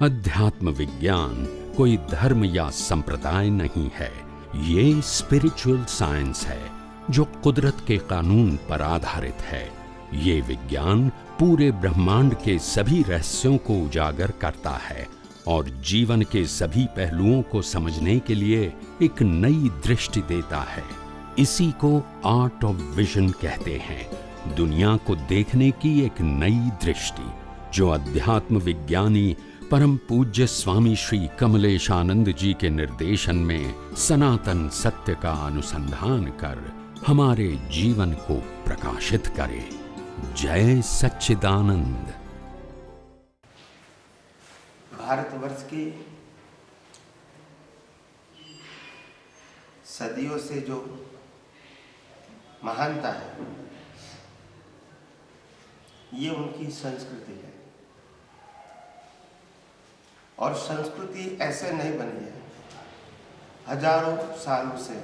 अध्यात्म विज्ञान कोई धर्म या संप्रदाय नहीं है, ये स्पिरिचुअल साइंस है जो कुदरत के कानून पर आधारित है। ये विज्ञान पूरे ब्रह्मांड के सभी रहस्यों को उजागर करता है और जीवन के सभी पहलुओं को समझने के लिए एक नई दृष्टि देता है। इसी को आर्ट ऑफ विजन कहते हैं, दुनिया को देखने की एक नई दृष्टि, जो अध्यात्म विज्ञानी परम पूज्य स्वामी श्री कमलेशानंद जी के निर्देशन में सनातन सत्य का अनुसंधान कर हमारे जीवन को प्रकाशित करे। जय सच्चिदानंद। भारतवर्ष की सदियों से जो महानता है, ये उनकी संस्कृति है। और संस्कृति ऐसे नहीं बनी है, हजारों सालों से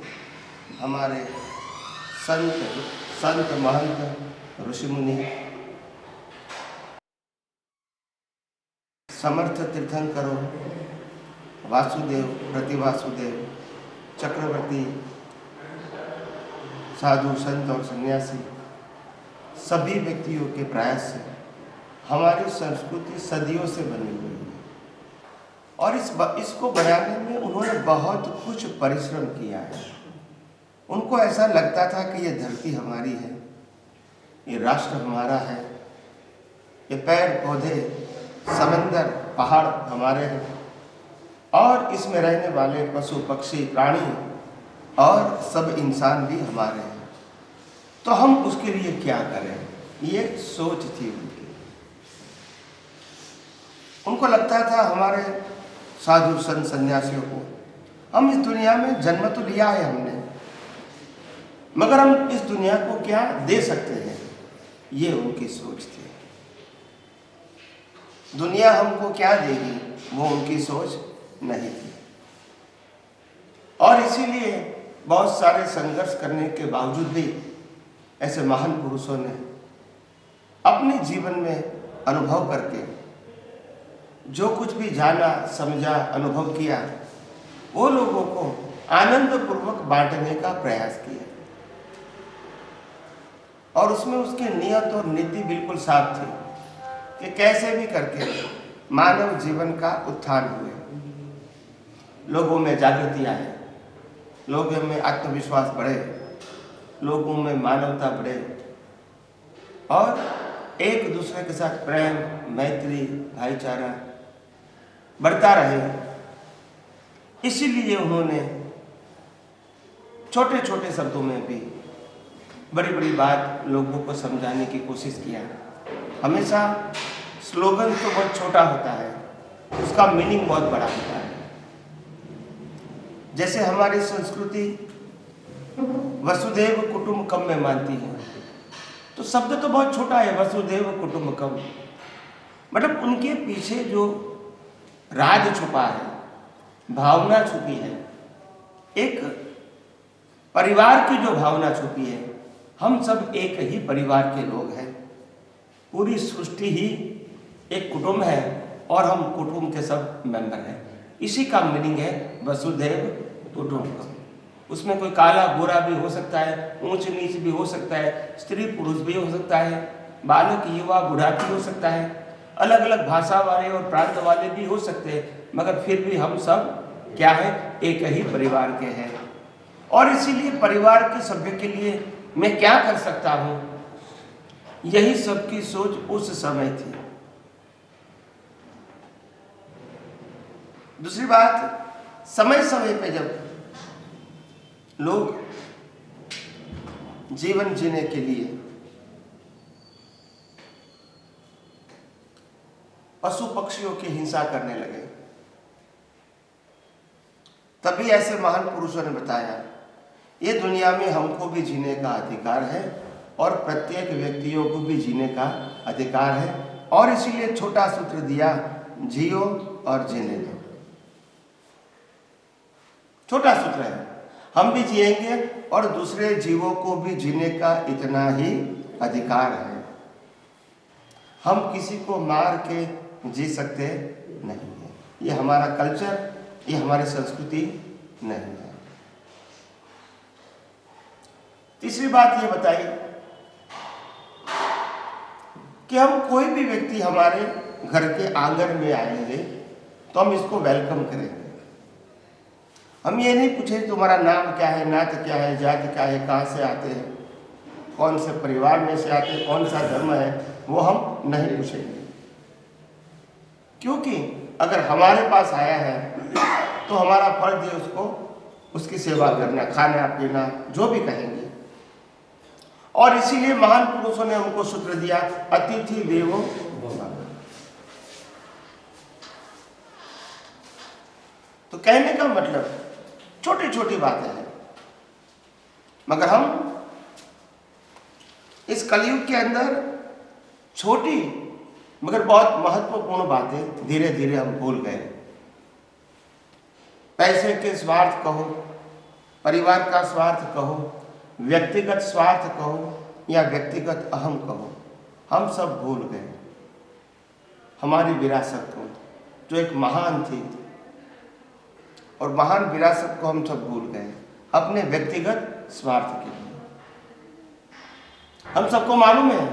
हमारे संत महंत ऋषि मुनि, समर्थ तीर्थंकरों, वासुदेव, प्रतिवासुदेव, चक्रवर्ती, साधु संत और सन्यासी, सभी व्यक्तियों के प्रयास से हमारी संस्कृति सदियों से बनी हुई है। और इसको बनाने में उन्होंने बहुत कुछ परिश्रम किया है। उनको ऐसा लगता था कि ये धरती हमारी है, ये राष्ट्र हमारा है, ये पेड़ पौधे, समंदर, पहाड़ हमारे हैं और इसमें रहने वाले पशु पक्षी प्राणी और सब इंसान भी हमारे हैं। तो हम उसके लिए क्या करें, ये सोच थी उनकी। उनको लगता था हमारे साधु संत सन्यासियों को, हम इस दुनिया में जन्म तो लिया है हमने, मगर हम इस दुनिया को क्या दे सकते हैं, ये उनकी सोच थी। दुनिया हमको क्या देगी, वो उनकी सोच नहीं थी। और इसीलिए बहुत सारे संघर्ष करने के बावजूद भी ऐसे महान पुरुषों ने अपने जीवन में अनुभव करके जो कुछ भी जाना, समझा, अनुभव किया, वो लोगों को आनंद पूर्वक बांटने का प्रयास किया। और उसमें उसकी नियत और नीति बिल्कुल साफ थी कि कैसे भी करके मानव जीवन का उत्थान हुए, लोगों में जागृति आए, लोगों में आत्मविश्वास बढ़े, लोगों में मानवता बढ़े और एक दूसरे के साथ प्रेम, मैत्री, भाईचारा बढ़ता रहे। इसीलिए उन्होंने छोटे छोटे शब्दों में भी बड़ी बड़ी बात लोगों को समझाने की कोशिश किया। हमेशा स्लोगन तो बहुत छोटा होता है, उसका मीनिंग बहुत बड़ा होता है। जैसे हमारी संस्कृति वसुधैव कुटुंबकम में मानती है, तो शब्द तो बहुत छोटा है, वसुधैव कुटुंबकम, मतलब उनके पीछे जो राज छुपा है, भावना छुपी है, एक परिवार की जो भावना छुपी है। हम सब एक ही परिवार के लोग हैं, पूरी सृष्टि ही एक कुटुंब है और हम कुटुंब के सब मेंबर हैं। इसी का मीनिंग है वसुधैव कुटुंबकम। उसमें कोई काला गोरा भी हो सकता है, ऊंच नीच भी हो सकता है, स्त्री पुरुष भी हो सकता है, बालक युवा बूढ़ा भी हो सकता है, अलग अलग भाषा वाले और प्रांत वाले भी हो सकते हैं, मगर फिर भी हम सब क्या है, एक ही परिवार के हैं। और इसीलिए परिवार के सभ्य के लिए मैं क्या कर सकता हूं, यही सबकी सोच उस समय थी। दूसरी बात, समय समय पे जब लोग जीवन जीने के लिए पशु पक्षियों की हिंसा करने लगे, तभी ऐसे महान पुरुषों ने बताया, ये दुनिया में हमको भी जीने का अधिकार है और प्रत्येक व्यक्तियों को भी जीने का अधिकार है। और इसीलिए छोटा सूत्र दिया, जियो और जीने दो। छोटा सूत्र है, हम भी जिएंगे और दूसरे जीवों को भी जीने का इतना ही अधिकार है। हम किसी को मार के जी सकते नहीं है। ये हमारा कल्चर, ये हमारी संस्कृति नहीं है। तीसरी बात ये बताई कि हम कोई भी व्यक्ति हमारे घर के आंगन में आएंगे तो हम इसको वेलकम करेंगे। हम ये नहीं पूछे तुम्हारा नाम क्या है, नात क्या है, जाति क्या है, कहाँ से आते हैं, कौन से परिवार में से आते हैं, कौन सा धर्म है, वो हम नहीं पूछेंगे। क्योंकि अगर हमारे पास आया है तो हमारा फर्ज है उसको, उसकी सेवा करना, खाना पीना, जो भी कहेंगे। और इसीलिए महान पुरुषों ने हमको सूत्र दिया, अतिथि देवो भव। तो कहने का मतलब छोटी छोटी बातें हैं, मगर हम इस कलयुग के अंदर छोटी मगर बहुत महत्वपूर्ण बातें धीरे धीरे हम भूल गए। पैसे के स्वार्थ कहो, परिवार का स्वार्थ कहो, व्यक्तिगत स्वार्थ कहो या व्यक्तिगत अहम कहो, हम सब भूल गए हमारी विरासत को, जो एक महान थी। और महान विरासत को हम सब भूल गए अपने व्यक्तिगत स्वार्थ के लिए। हम सबको मालूम है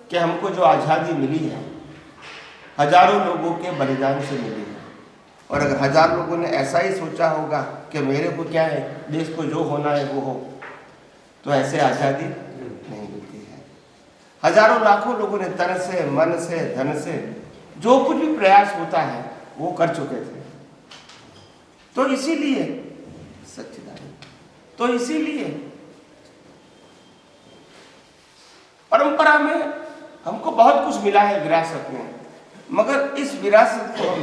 कि हमको जो आज़ादी मिली है हजारों लोगों के बलिदान से मिली है। और अगर हजार लोगों ने ऐसा ही सोचा होगा कि मेरे को क्या है, देश को जो होना है वो हो, तो ऐसे आज़ादी नहीं मिलती है। हजारों लाखों लोगों ने तन से, मन से, धन से जो कुछ भी प्रयास होता है वो कर चुके थे। तो इसीलिए सच्चिदानंद, तो इसीलिए परंपरा में हमको बहुत कुछ मिला है विरासत में, मगर इस विरासत को हम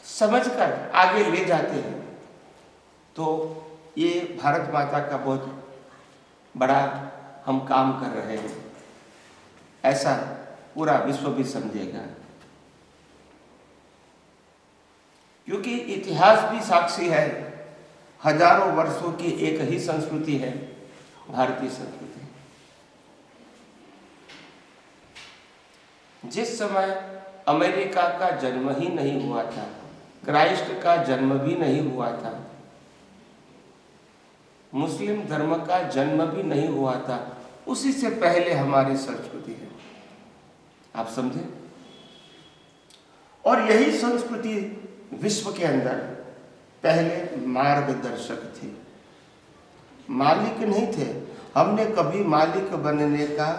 समझकर आगे ले जाते हैं तो ये भारत माता का बहुत बड़ा हम काम कर रहे हैं, ऐसा पूरा विश्व भी समझेगा। क्योंकि इतिहास भी साक्षी है, हजारों वर्षों की एक ही संस्कृति है, भारतीय संस्कृति। जिस समय अमेरिका का जन्म ही नहीं हुआ था, क्राइस्ट का जन्म भी नहीं हुआ था, मुस्लिम धर्म का जन्म भी नहीं हुआ था, उसी से पहले हमारी संस्कृति है। आप समझे? और यही संस्कृति विश्व के अंदर पहले मार्गदर्शक थी, मालिक नहीं थे। हमने कभी मालिक बनने का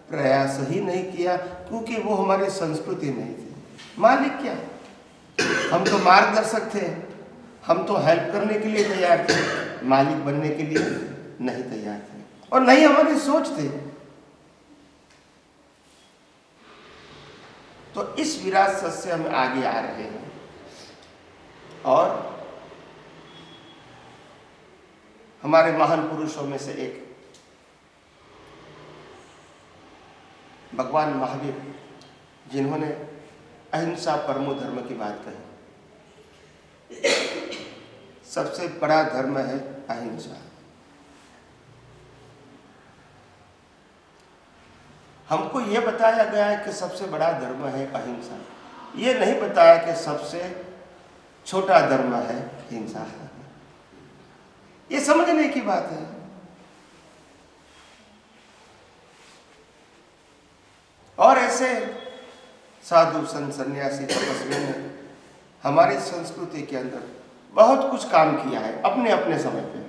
प्रयास ही नहीं किया, क्योंकि वो हमारी संस्कृति नहीं थी। मालिक क्या, हम तो मार्गदर्शक थे, हम तो हेल्प करने के लिए तैयार थे, मालिक बनने के लिए नहीं तैयार थे, और नहीं हमारी सोच थी। तो इस विरासत से हम आगे आ रहे हैं। और हमारे महान पुरुषों में से एक भगवान महावीर, जिन्होंने अहिंसा परमो धर्म की बात कही। सबसे बड़ा धर्म है अहिंसा। हमको ये बताया गया है कि सबसे बड़ा धर्म है अहिंसा, ये नहीं बताया कि सबसे छोटा धर्म है हिंसा। ये समझने की बात है। और ऐसे साधु संत सन्यासी तपस्वी ने हमारी संस्कृति के अंदर बहुत कुछ काम किया है अपने अपने समय पे,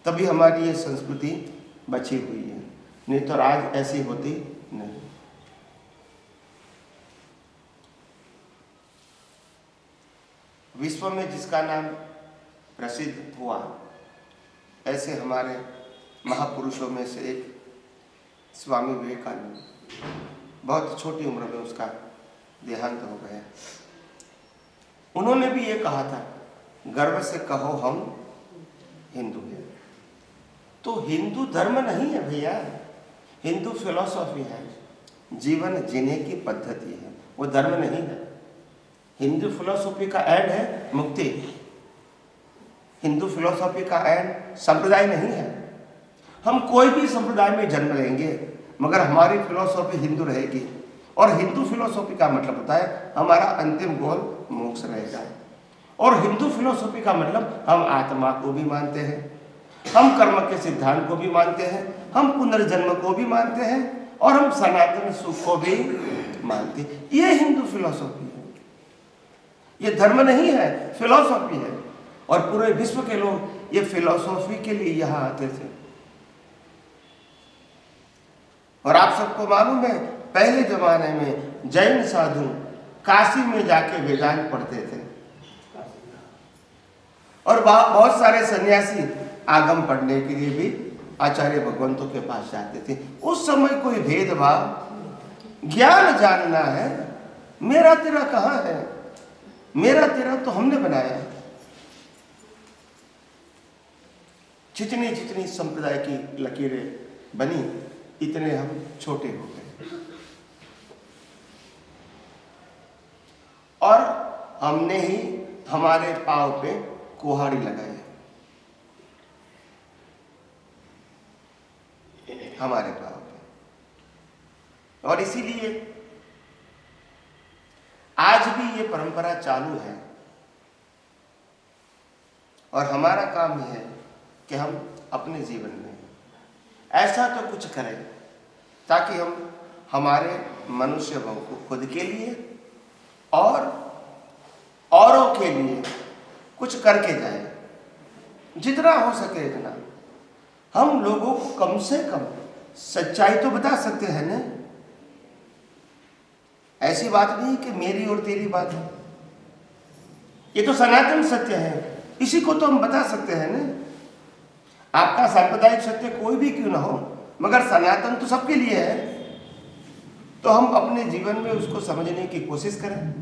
तभी हमारी ये संस्कृति बची हुई है, नहीं तो आज ऐसी होती नहीं। विश्व में जिसका नाम प्रसिद्ध हुआ, ऐसे हमारे महापुरुषों में से एक स्वामी विवेकानंद, बहुत छोटी उम्र में उसका देहांत हो गया। उन्होंने भी ये कहा था, गर्व से कहो हम हिंदू हैं। तो हिंदू धर्म नहीं है भैया, हिंदू फिलॉसफी है, जीवन जीने की पद्धति है, वो धर्म नहीं है। हिंदू फिलॉसफी का एंड है मुक्ति, हिंदू फिलॉसफी का एंड संप्रदाय नहीं है। हम कोई भी संप्रदाय में जन्म लेंगे, मगर हमारी फिलॉसफी हिंदू रहेगी। और हिंदू फिलोसॉफी का मतलब होता है हमारा अंतिम गोल मोक्ष रहेगा। और हिंदू फिलोसॉफी का मतलब हम आत्मा को भी मानते हैं, हम कर्म के सिद्धांत को भी मानते हैं, हम पुनर्जन्म को भी मानते हैं और हम सनातन सुख को भी मानते हैं। ये हिंदू फिलोसॉफी है, ये धर्म नहीं है, फिलोसॉफी है। और पूरे विश्व के लोग ये फिलोसॉफी के लिए यहाँ आते थे। और आप सबको मालूम है पहले जमाने में जैन साधु काशी में जाके वेदांत पढ़ते थे और बहुत सारे सन्यासी आगम पढ़ने के लिए भी आचार्य भगवंतों के पास जाते थे। उस समय कोई भेदभाव, ज्ञान जानना है, मेरा तेरा कहाँ है, मेरा तेरा तो हमने बनाया। जितनी जितनी संप्रदाय की लकीरें बनी इतने हम छोटे हो गए और हमने ही हमारे पांव पे कुल्हाड़ी लगाई, हमारे पांव पे। और इसीलिए आज भी ये परंपरा चालू है और हमारा काम यह है कि हम अपने जीवन में ऐसा तो कुछ करें ताकि हम हमारे मनुष्य भाव को खुद के लिए और औरों के लिए कुछ करके जाए। जितना हो सके इतना हम लोगों को कम से कम सच्चाई तो बता सकते हैं ना। ऐसी बात नहीं कि मेरी और तेरी बात है, ये तो सनातन सत्य है, इसी को तो हम बता सकते हैं ना। आपका सांप्रदायिक सत्य कोई भी क्यों ना हो मगर सनातन तो सबके लिए है, तो हम अपने जीवन में उसको समझने की कोशिश करें,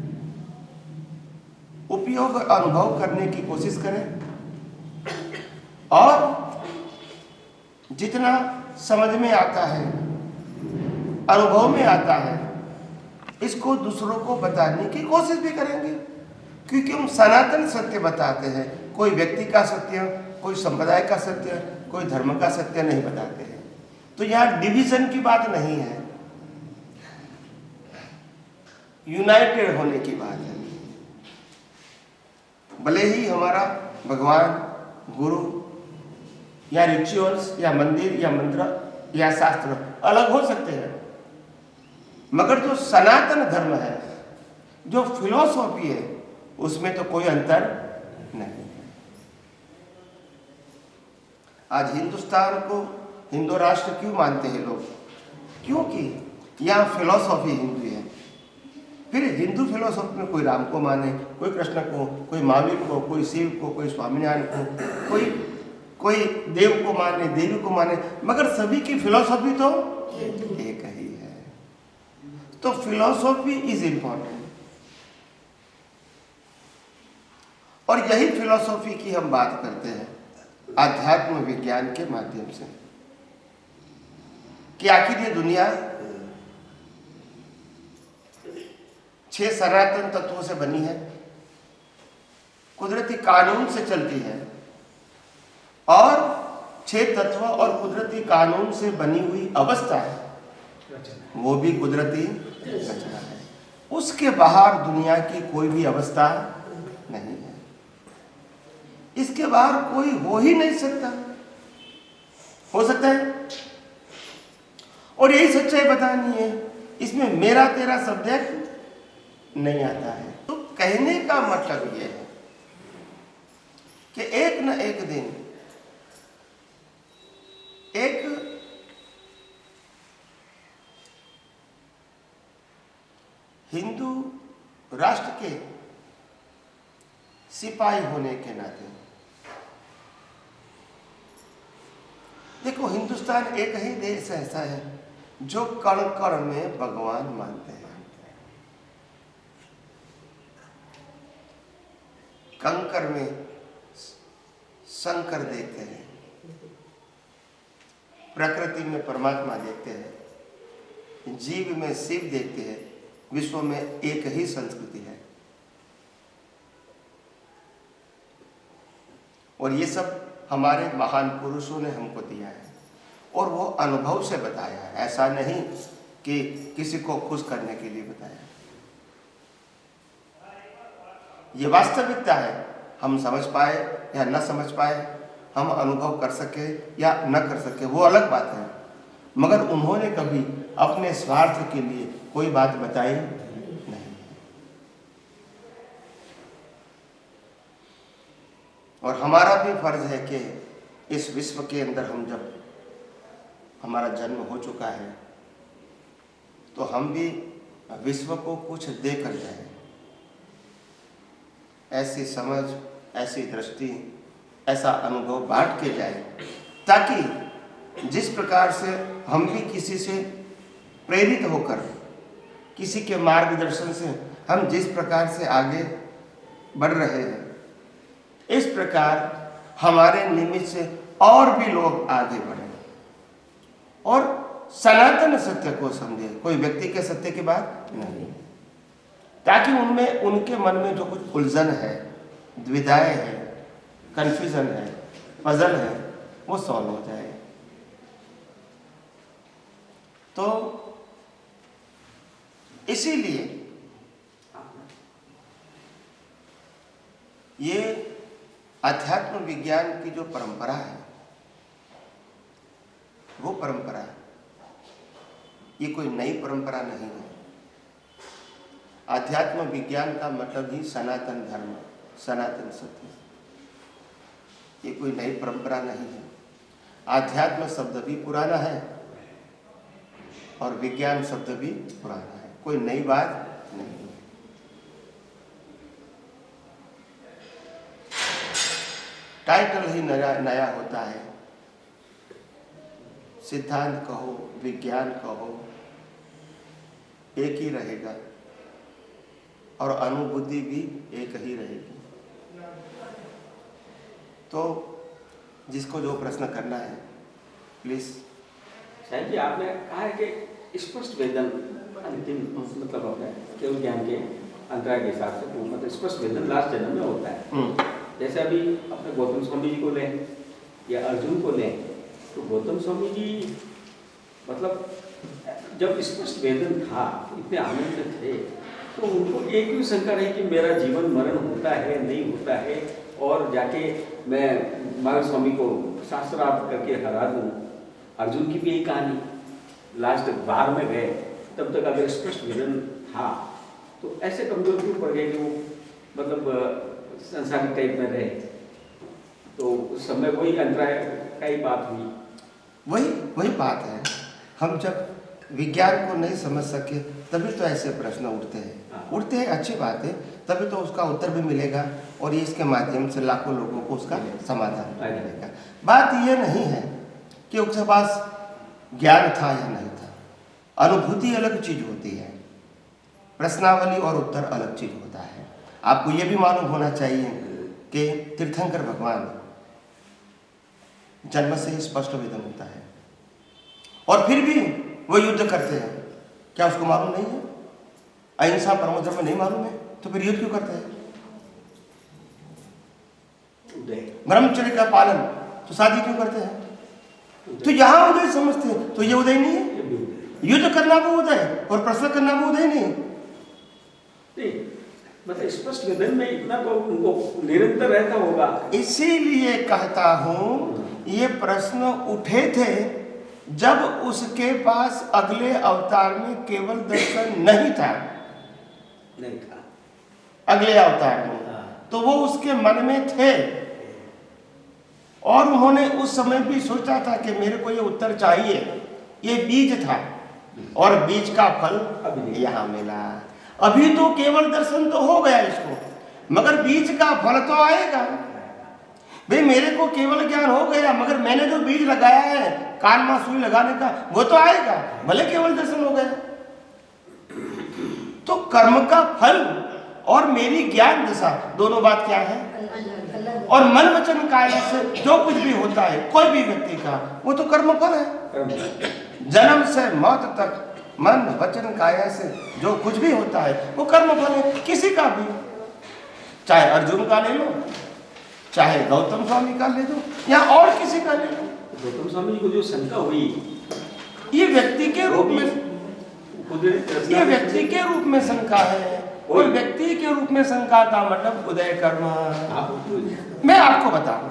उपयोग और अनुभव करने की कोशिश करें और जितना समझ में आता है, अनुभव में आता है, इसको दूसरों को बताने की कोशिश भी करेंगे। क्योंकि हम सनातन सत्य बताते हैं, कोई व्यक्ति का सत्य, कोई संप्रदाय का सत्य, कोई धर्म का सत्य नहीं बताते हैं। तो यहाँ डिवीजन की बात नहीं है, यूनाइटेड होने की बात है। भले ही हमारा भगवान, गुरु या रिचुअल्स या मंदिर या मंत्र या शास्त्र अलग हो सकते हैं, मगर जो सनातन धर्म है, जो फिलॉसफी है, उसमें तो कोई अंतर नहीं है। आज हिंदुस्तान को हिंदू राष्ट्र क्यों मानते हैं लोग? क्योंकि यहाँ फिलॉसफी हिंदू है। फिर हिंदू फिलॉसफी में कोई राम को माने, कोई कृष्ण को, कोई महावीर को, कोई शिव को, कोई स्वामीनारायण को, कोई देव को माने, देवी को माने, मगर सभी की फिलॉसफी तो एक ही है। तो फिलॉसफी इज इंपॉर्टेंट और यही फिलॉसफी की हम बात करते हैं आध्यात्म विज्ञान के माध्यम से कि आखिर ये दुनिया 6 सनातन तत्वों से बनी है, कुदरती कानून से चलती है और 6 तत्व और कुदरती कानून से बनी हुई अवस्था है, वो भी कुदरती रचना है। उसके बाहर दुनिया की कोई भी अवस्था नहीं है, इसके बाहर कोई हो ही नहीं सकता। हो सकता है और यही सच्चाई बतानी है, इसमें मेरा तेरा सब्जेक्ट नहीं आता है। तो कहने का मतलब यह है कि एक न एक दिन एक हिंदू राष्ट्र के सिपाही होने के नाते देखो, हिंदुस्तान एक ही देश ऐसा है जो कण कण में भगवान मानते हैं। कंकर में शंकर देखते हैं, प्रकृति में परमात्मा देखते हैं, जीव में शिव देखते हैं। विश्व में एक ही संस्कृति है और ये सब हमारे महान पुरुषों ने हमको दिया है और वो अनुभव से बताया है। ऐसा नहीं कि किसी को खुश करने के लिए बताया। ये वास्तविकता है, हम समझ पाए या न समझ पाए, हम अनुभव कर सके या न कर सके, वो अलग बात है, मगर उन्होंने कभी अपने स्वार्थ के लिए कोई बात बताई नहीं। और हमारा भी फर्ज है कि इस विश्व के अंदर हम जब हमारा जन्म हो चुका है तो हम भी विश्व को कुछ दे कर जाएं। ऐसी समझ, ऐसी दृष्टि, ऐसा अनुभव बांट के जाए, ताकि जिस प्रकार से हम भी किसी से प्रेरित होकर, किसी के मार्गदर्शन से हम जिस प्रकार से आगे बढ़ रहे हैं, इस प्रकार हमारे निमित्त से और भी लोग आगे बढ़े और सनातन सत्य को समझे, कोई व्यक्ति के सत्य की बात नहीं, ताकि उनमें, उनके मन में जो कुछ उलझन है, द्विधाएं है, कंफ्यूजन है, पजल है, वो सॉल्व हो जाए। तो इसीलिए ये अध्यात्म विज्ञान की जो परंपरा है, वो परंपरा, ये कोई नई परंपरा नहीं है। अध्यात्म विज्ञान का मतलब ही सनातन धर्म, सनातन सत्य, ये कोई नई परंपरा नहीं है। आध्यात्म शब्द भी पुराना है और विज्ञान शब्द भी पुराना है, कोई नई बात नहीं है। टाइटल ही नया होता है, सिद्धांत कहो, विज्ञान कहो, एक ही रहेगा और अनुभूति भी एक ही रहेगी। तो जिसको जो प्रश्न करना है प्लीज। शायद जी आपने कहा है कि स्पष्ट वेदन अंतिम मतलब होता है, केवल ज्ञान के अंतराय के हिसाब से, मतलब स्पष्ट वेदन लास्ट जन्म में होता है। जैसे अभी अपने गौतम स्वामी जी को लें या अर्जुन को लें, तो गौतम स्वामी जी मतलब जब स्पष्ट वेदन था, इतने आनंद थे, तो उनको एक ही शंका रही कि मेरा जीवन मरण होता है नहीं होता है, और जाके मैं महाराज स्वामी को शास्त्रार्थ करके हरा दूँ। अर्जुन की भी यही कहानी, लास्ट बार में गए, तब तक अगर स्पष्ट वेदन था तो ऐसे कमजोर क्यों पड़ गए कि वो मतलब संसारिक टाइप में रहे। तो उस समय वही अंतराय का ही बात हुई। वही बात है, हम जब विज्ञान को नहीं समझ सके तभी तो ऐसे प्रश्न उठते हैं। उठते हैं, अच्छी बात है, तभी तो उसका उत्तर भी मिलेगा और ये इसके माध्यम से लाखों लोगों को उसका समाधान मिलेगा। बात ये नहीं है कि उसके पास ज्ञान था या नहीं था, अनुभूति अलग चीज होती है, प्रश्नावली और उत्तर अलग चीज होता है। आपको ये भी मालूम होना चाहिए कि तीर्थंकर भगवान जन्म से ही स्पष्ट वेदन होता है और फिर भी वो युद्ध करते हैं। क्या उसको मालूम नहीं है? अहिंसा परमो धर्म नहीं मालूम है तो फिर युद्ध क्यों करते हैं? ब्रह्मचर्य का पालन, तो शादी क्यों करते हैं? तो यहां उदय समझते हैं, तो ये उदय नहीं है। युद्ध करना वो उदय और प्रश्न करना वो उदय नहीं। मतलब स्पष्ट वेदन में इतना तो उनको निरंतर रहता होगा। इसीलिए कहता हूं ये प्रश्न उठे थे जब उसके पास अगले अवतार में केवल दर्शन नहीं था। अगले अवतार में तो वो उसके मन में थे और उन्होंने उस समय भी सोचा था कि मेरे को ये उत्तर चाहिए। ये बीज था और बीज का फल यहाँ मिला। अभी तो केवल दर्शन तो हो गया इसको, मगर बीज का फल तो आएगा। भाई मेरे को केवल ज्ञान हो गया, मगर मैंने जो बीज लगाया है कान में सुई लगाने का, वो तो आएगा, भले केवल दर्शन हो गया। तो कर्म का फल और मेरी ज्ञान दशा दोनों बात क्या है? और मन वचन काया से जो कुछ भी होता है कोई भी व्यक्ति का, वो तो कर्म फल है। जन्म से मौत तक मन वचन काया से जो कुछ भी होता है वो कर्म फल है, किसी का भी। चाहे अर्जुन का ले लो, चाहे गौतम स्वामी का ले लो, या और किसी का ले लो। गौतम स्वामी जी को जो शंका हुई, ये व्यक्ति के रूप में ये व्यक्ति के रूप में शंका है, और व्यक्ति के रूप में शंका का मतलब उदय कर्म। मैं आपको बताऊं,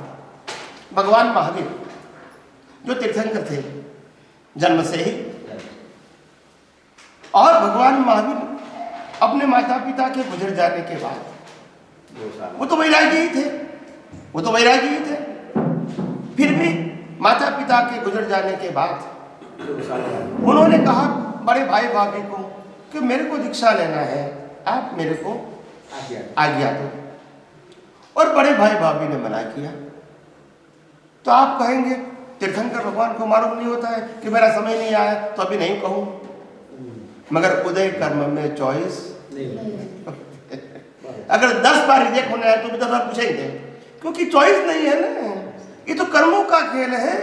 भगवान महावीर जो तीर्थंकर थे जन्म से ही, और भगवान महावीर अपने माता पिता के गुजर जाने के बाद वो तो वैरागी ही थे, वो तो वैरागी ही थे, फिर भी माता पिता के गुजर जाने के बाद उन्होंने कहा बड़े भाई भाभी को कि मेरे को दीक्षा लेना है, आप मेरे को आज्ञा दो। और बड़े भाई भाभी ने मना किया। तो आप कहेंगे तीर्थंकर भगवान को मालूम नहीं होता है कि मेरा समय नहीं आया तो अभी नहीं कहूं, मगर उदय कर्म में चॉइस अगर 10 बार रिजेक्ट होना है तो भी 10 बार पूछेंगे, क्योंकि चॉइस नहीं है ना। ये तो कर्मों का खेल है,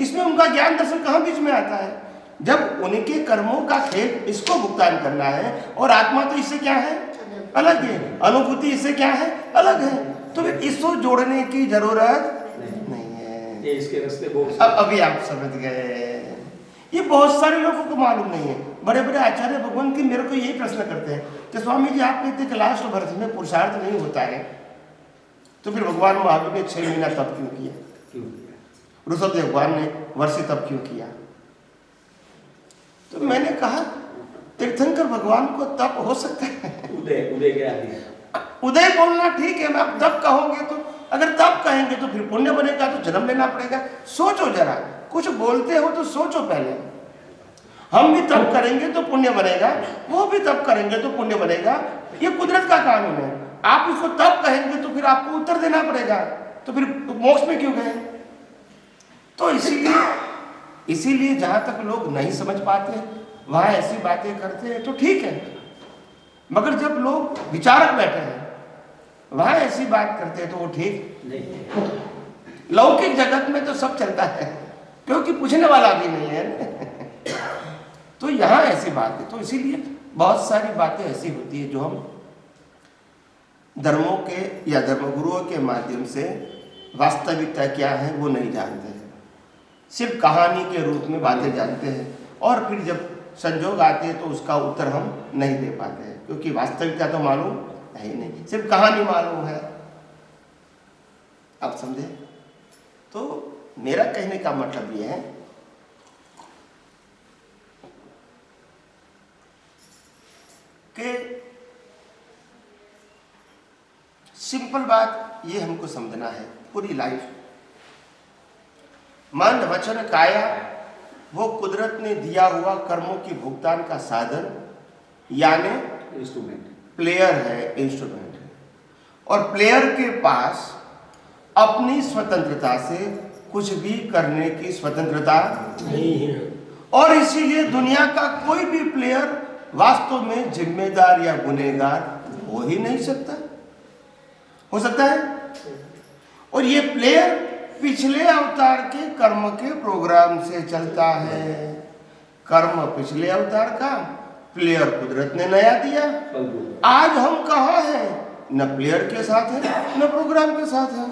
इसमें उनका ज्ञान दर्शन कहाँ बीच में आता है। जब उनके कर्मों का खेल इसको भुगतान करना है, और आत्मा तो इससे क्या है, अलग है, अनुभूति इससे क्या है, अलग है, तो फिर इसको जोड़ने की जरूरत नहीं है। इसके रास्ते अब अभी आप समझ गए। ये बहुत सारे लोगों को मालूम नहीं है। बड़े बड़े आचार्य भगवान की मेरे को यही प्रश्न करते हैं कि स्वामी जी आप कहते कि लास्ट वर्ष में पुरुषार्थ नहीं होता है, तो फिर भगवान महावीर ने 6 महीना तप क्यों किया? ऋषभ भगवान ने वर्षी तप क्यों किया? तो मैंने कहा तीर्थंकर भगवान को तप हो सकता है, उदय क्या उदय बोलना ठीक है, आप तप कहोगे तो, अगर तप कहेंगे तो फिर पुण्य बनेगा तो जन्म लेना पड़ेगा। सोचो जरा, कुछ बोलते हो तो सोचो पहले। हम भी तप करेंगे तो पुण्य बनेगा, वो भी तप करेंगे तो पुण्य बनेगा, ये कुदरत का कानून है। आप इसको तप कहेंगे तो फिर आपको उत्तर देना पड़ेगा, तो फिर मोक्ष में क्यों गए? तो इसीलिए जहां तक लोग नहीं समझ पाते वहां ऐसी बातें करते हैं तो ठीक है, मगर जब लोग विचारक बैठे हैं वहां ऐसी बात करते हैं तो वो ठीक नहीं। लौकिक जगत में तो सब चलता है, क्योंकि पूछने वाला भी नहीं है तो यहाँ ऐसी बात है। तो इसीलिए बहुत सारी बातें ऐसी होती है जो हम धर्मों के या धर्मगुरुओं के माध्यम से वास्तविकता क्या है वो नहीं जानते हैं, सिर्फ कहानी के रूप में बातें जानते हैं, और फिर जब संजोग आते हैं तो उसका उत्तर हम नहीं दे पाते हैं, क्योंकि वास्तविकता तो मालूम है ही नहीं, सिर्फ कहानी मालूम है। आप समझे? तो मेरा कहने का मतलब ये है कि सिंपल बात ये हमको समझना है, पूरी लाइफ मन वचन काया वो कुदरत ने दिया हुआ कर्मों की भुगतान का साधन यानी इंस्ट्रूमेंट, प्लेयर है, इंस्ट्रूमेंट है, और प्लेयर के पास अपनी स्वतंत्रता से कुछ भी करने की स्वतंत्रता नहीं है, और इसीलिए दुनिया का कोई भी प्लेयर वास्तव में जिम्मेदार या गुनहगार हो ही नहीं सकता। हो सकता है? और ये प्लेयर पिछले अवतार के कर्म के प्रोग्राम से चलता है। कर्म पिछले अवतार का, प्लेयर कुदरत ने नया दिया। आज हम कहाँ हैं? न प्लेयर के साथ है न प्रोग्राम के साथ है।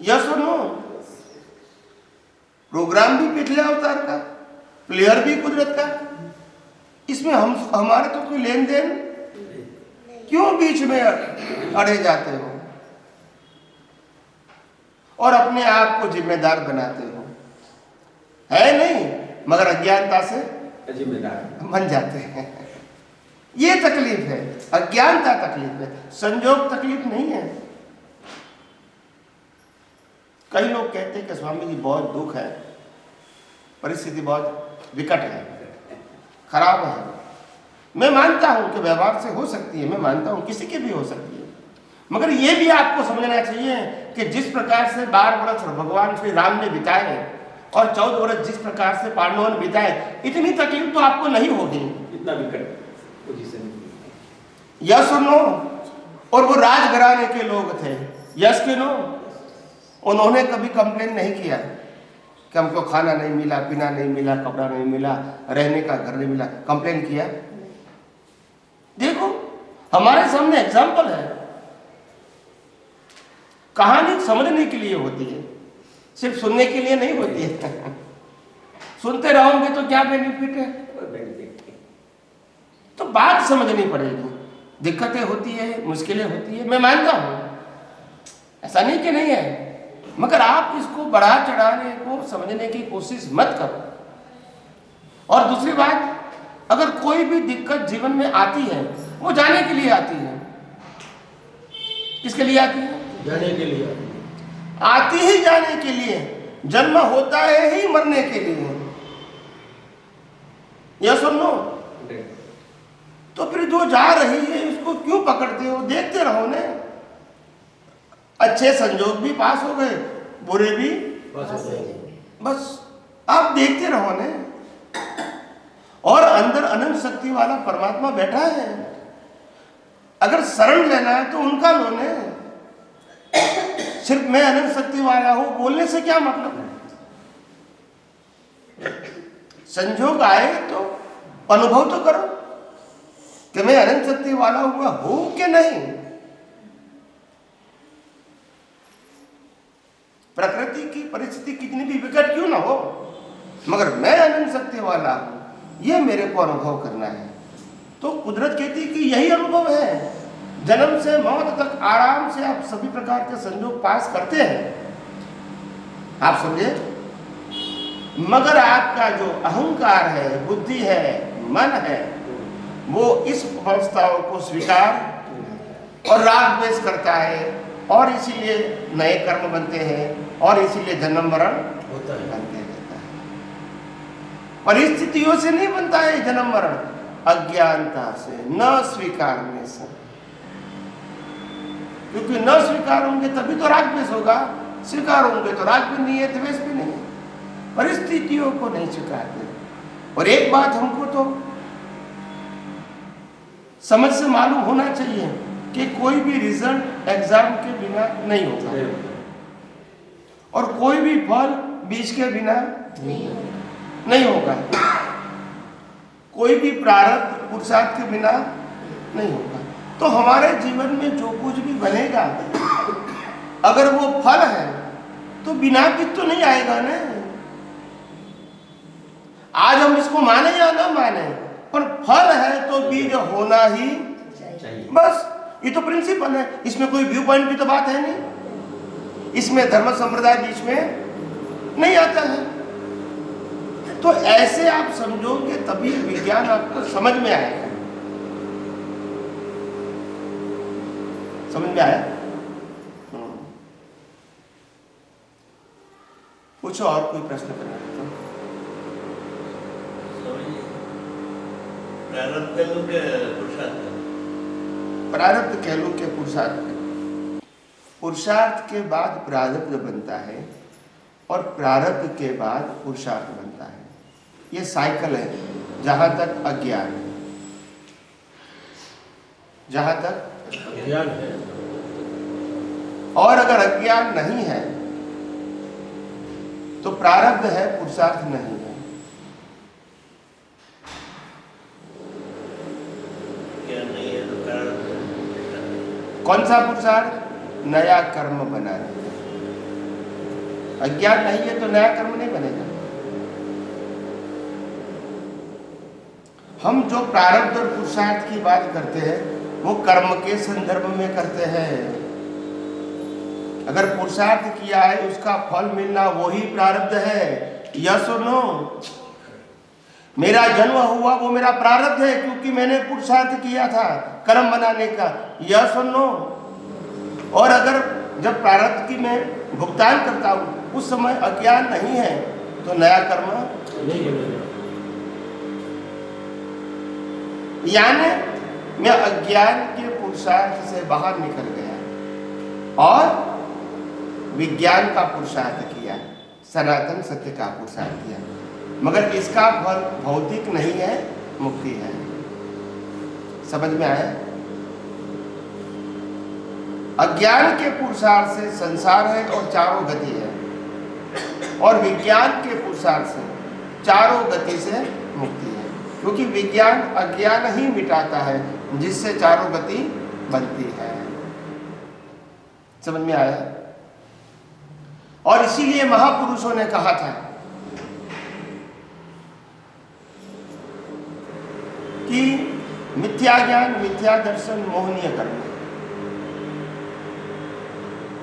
यस और नो? प्रोग्राम भी पिछले अवतार का, प्लेयर भी कुदरत का, इसमें हमारे तो कोई लेन देन, क्यों बीच में अड़े जाते हो और अपने आप को जिम्मेदार बनाते हो? है नहीं, मगर अज्ञानता से जिम्मेदार बन जाते हैं। ये तकलीफ है, अज्ञानता तकलीफ है, संजोग तकलीफ नहीं है। कई लोग कहते हैं कि स्वामी जी बहुत दुख है, परिस्थिति बहुत विकट है, खराब है। मैं मानता हूं कि व्यवहार से हो सकती है, मैं मानता हूं किसी की भी हो सकती है, मगर ये भी आपको समझना चाहिए कि जिस प्रकार से 12 वर्ष भगवान श्री राम ने बिताए और 14 वर्ष जिस प्रकार से पांडवों ने बिताए, इतनी तकलीफ तो आपको नहीं होगी। इतना विकट पोजीशन, यस और नो? और वो राजघराने के लोग थे, यस के नो? उन्होंने कभी कंप्लेन नहीं किया कि हमको खाना नहीं मिला, पीना नहीं मिला, कपड़ा नहीं मिला, रहने का घर नहीं मिला। कंप्लेन किया? देखो हमारे सामने एग्जाम्पल है। कहानी समझने के लिए होती है, सिर्फ सुनने के लिए नहीं होती है। सुनते रहोगे तो क्या बेनिफिट है? कोई benefit नहीं। तो बात समझनी पड़ेगी। दिक्कतें होती है, मुश्किलें होती है, मैं मानता हूं, ऐसा नहीं कि नहीं है, मगर आप इसको बढ़ा चढ़ाने को समझने की कोशिश मत करो। और दूसरी बात, अगर कोई भी दिक्कत जीवन में आती है वो जाने के लिए आती है। किसके लिए आती है? जाने के लिए। आती ही जाने के लिए। जन्म होता है ही मरने के लिए। यह सुन लो। तो फिर जो जा रही है उसको क्यों पकड़ते हो? देखते रहो ने। अच्छे संजोग भी पास हो गए, बुरे भी बस आप देखते रहो ने। और अंदर अनंत शक्ति वाला परमात्मा बैठा है। अगर शरण लेना है तो उनका लो ने। सिर्फ मैं अनंत शक्ति वाला हूं बोलने से क्या मतलब है? संजोग आए तो अनुभव तो करो कि मैं अनंत शक्ति वाला हूं कि नहीं। प्रकृति की परिस्थिति कितनी भी विकट क्यों ना हो, मगर मैं अनंत शक्ति वाला हूं, यह मेरे को अनुभव करना है। तो कुदरत कहती कि यही अनुभव है। जन्म से मौत तक आराम से आप सभी प्रकार के संजोग पास करते हैं, आप समझे। मगर आपका जो अहंकार है, बुद्धि है, मन है, वो इस अवस्थाओं को स्वीकार और राग द्वेष करता है, और इसीलिए नए कर्म बनते हैं, और इसीलिए जन्म मरण होता है। बनते रहता है। परिस्थितियों से नहीं बनता है जन्म मरण, अज्ञानता से, न स्वीकारने से। क्योंकि न स्वीकार होंगे तभी तो राग द्वेष होगा, स्वीकार होंगे तो राग भी नहीं है, द्वेष भी नहीं है। परिस्थितियों को नहीं स्वीकारते। और एक बात हमको तो समझ से मालूम होना चाहिए कि कोई भी रिजल्ट एग्जाम के बिना नहीं होगा, और कोई भी फल बीज के बिना नहीं होगा, कोई भी प्रारब्ध पुरुषार्थ के बिना नहीं होगा। तो हमारे जीवन में जो कुछ भी बनेगा, अगर वो फल है तो बिना बीज तो नहीं आएगा ना। आज हम इसको माने या ना माने, पर फल है तो बीज होना ही चाहिए। बस ये तो प्रिंसिपल है। इसमें कोई व्यू पॉइंट की तो बात है नहीं, इसमें धर्म संप्रदाय बीच में नहीं आता है। तो ऐसे आप समझोगे तभी विज्ञान आपको समझ में आएगा। समझ में आया? पूछो और कोई प्रश्न करना है तो। प्रारब्ध कह लो के पुरुषार्थ? प्रारब्ध कह लो के पुरुषार्थ। पुरुषार्थ के बाद प्रारब्ध बनता है, और प्रारब्ध के बाद पुरुषार्थ बनता है। ये साइकिल है जहां तक अज्ञान है, जहां तक ज्ञान है। और अगर अज्ञान नहीं है तो प्रारब्ध है, पुरुषार्थ नहीं है। ज्ञान नहीं है तो प्रारब्ध है। कौन सा पुरुषार्थ? नया कर्म बनाने का। अज्ञान नहीं है तो नया कर्म नहीं बनेगा। हम जो प्रारब्ध और पुरुषार्थ की बात करते हैं वो कर्म के संदर्भ में करते हैं। अगर पुरुषार्थ किया है उसका फल मिलना वही प्रारब्ध है। यस और नो? मेरा जन्म हुआ वो मेरा प्रारब्ध है, क्योंकि मैंने पुरुषार्थ किया था कर्म बनाने का। यस और नो? और अगर जब प्रारब्ध की मैं भुगतान करता हूं उस समय अज्ञान नहीं है तो नया कर्म नहीं बनेगा। यानी मैं अज्ञान के पुरुषार्थ से बाहर निकल गया और विज्ञान का पुरुषार्थ किया, सनातन सत्य का पुरुषार्थ किया। मगर इसका फल भौतिक नहीं है, मुक्ति है। समझ में आया? अज्ञान के पुरुषार्थ से संसार है और चारों गति है, और विज्ञान के पुरुषार्थ से चारों गति से मुक्ति है। क्योंकि विज्ञान अज्ञान ही मिटाता है, जिससे चारों गति बनती है। समझ में आया? और इसीलिए महापुरुषों ने कहा था कि मिथ्या ज्ञान, मिथ्या दर्शन, मोहनीय कर्म,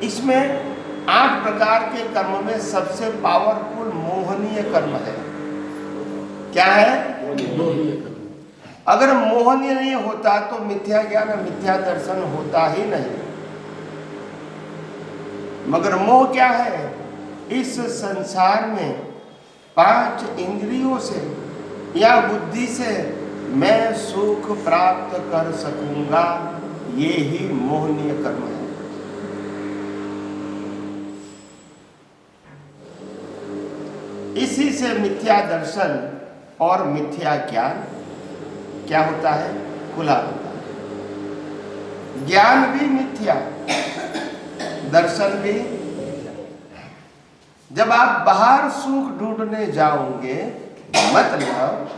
इसमें 8 प्रकार के कर्म में सबसे पावरफुल मोहनीय कर्म है। क्या है? अगर मोहनीय नहीं होता तो मिथ्या ज्ञान, मिथ्या दर्शन होता ही नहीं। मगर मोह क्या है? इस संसार में 5 इंद्रियों से या बुद्धि से मैं सुख प्राप्त कर सकूंगा, ये ही मोहनीय कर्म है। इसी से मिथ्या दर्शन और मिथ्या ज्ञान क्या होता है? खुला होता है। ज्ञान भी मिथ्या, दर्शन भी। जब आप बाहर सुख ढूंढने जाओगे, मतलब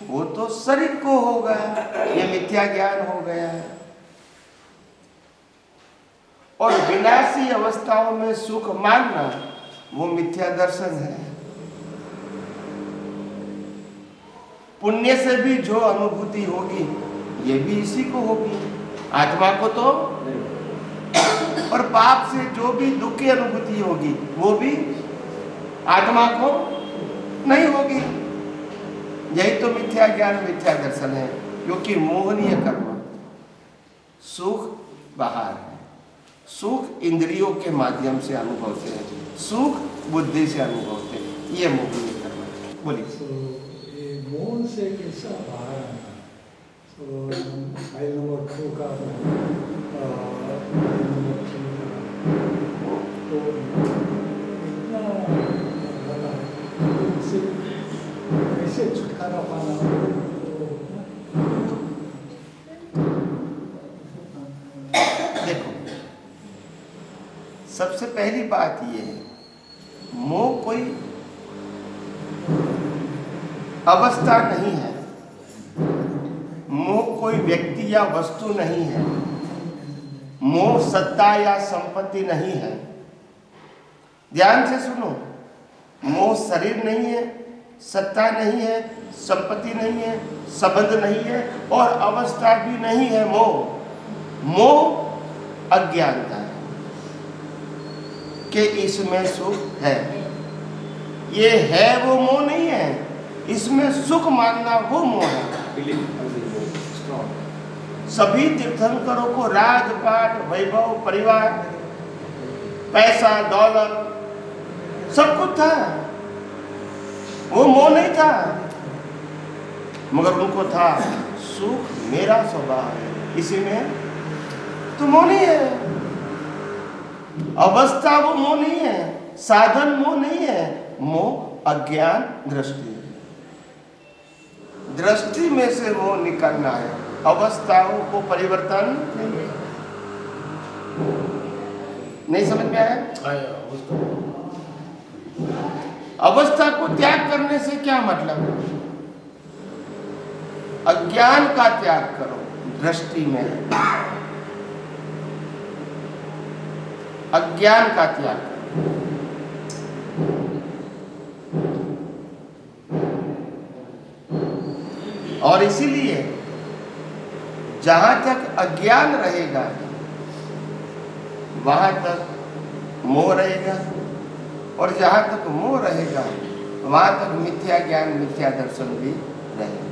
वो तो शरीर को होगा, ये मिथ्या ज्ञान हो गया है। और विनाशी अवस्थाओं में सुख मानना, वो मिथ्या दर्शन है। पुण्य से भी जो अनुभूति होगी, ये भी इसी को होगी, आत्मा को तो। और पाप से जो भी दुख की अनुभूति होगी, वो भी आत्मा को नहीं होगी। यही तो मिथ्या ज्ञान, मिथ्या दर्शन है। क्योंकि मोहनीय कर्म, सुख बाहर है, सुख इंद्रियों के माध्यम से अनुभव से है, सुख बुद्धि से अनुभव से, ये मोहनीय कर्म है। बोलिए। मौन से कैसा बाहर आना? तो फाइल नंबर 2 का तो इतना बड़ा इससे कैसे छुटकारा पाना? देखो, सबसे पहली बात ये है, मोह कोई अवस्था नहीं है, मोह कोई व्यक्ति या वस्तु नहीं है, मोह सत्ता या संपत्ति नहीं है। ध्यान से सुनो, मोह शरीर नहीं है, सत्ता नहीं है, संपत्ति नहीं है, संबंध नहीं है और अवस्था भी नहीं है। मोह अज्ञानता है कि इसमें सुख है। ये है वो मोह नहीं है, इसमें सुख मानना वो मोह है। सभी तीर्थंकरों को राजपाट, वैभव, परिवार, पैसा, दौलत सब कुछ था, वो मोह नहीं था। मगर उनको था सुख मेरा स्वभाव है, इसी में तो मोह नहीं है। अवस्था वो मोह नहीं है, साधन मोह नहीं है, मोह अज्ञान दृष्टि है। दृष्टि में से मोह निकलना है, अवस्थाओं को परिवर्तन नहीं। समझ में आया? अवस्था को त्याग करने से क्या मतलब? अज्ञान का त्याग करो, दृष्टि में अज्ञान का त्याग करो। और इसीलिए जहां तक अज्ञान रहेगा वहां तक मोह रहेगा, और जहां तक मोह रहेगा वहां तक मिथ्या ज्ञान, मिथ्या दर्शन भी रहेगा।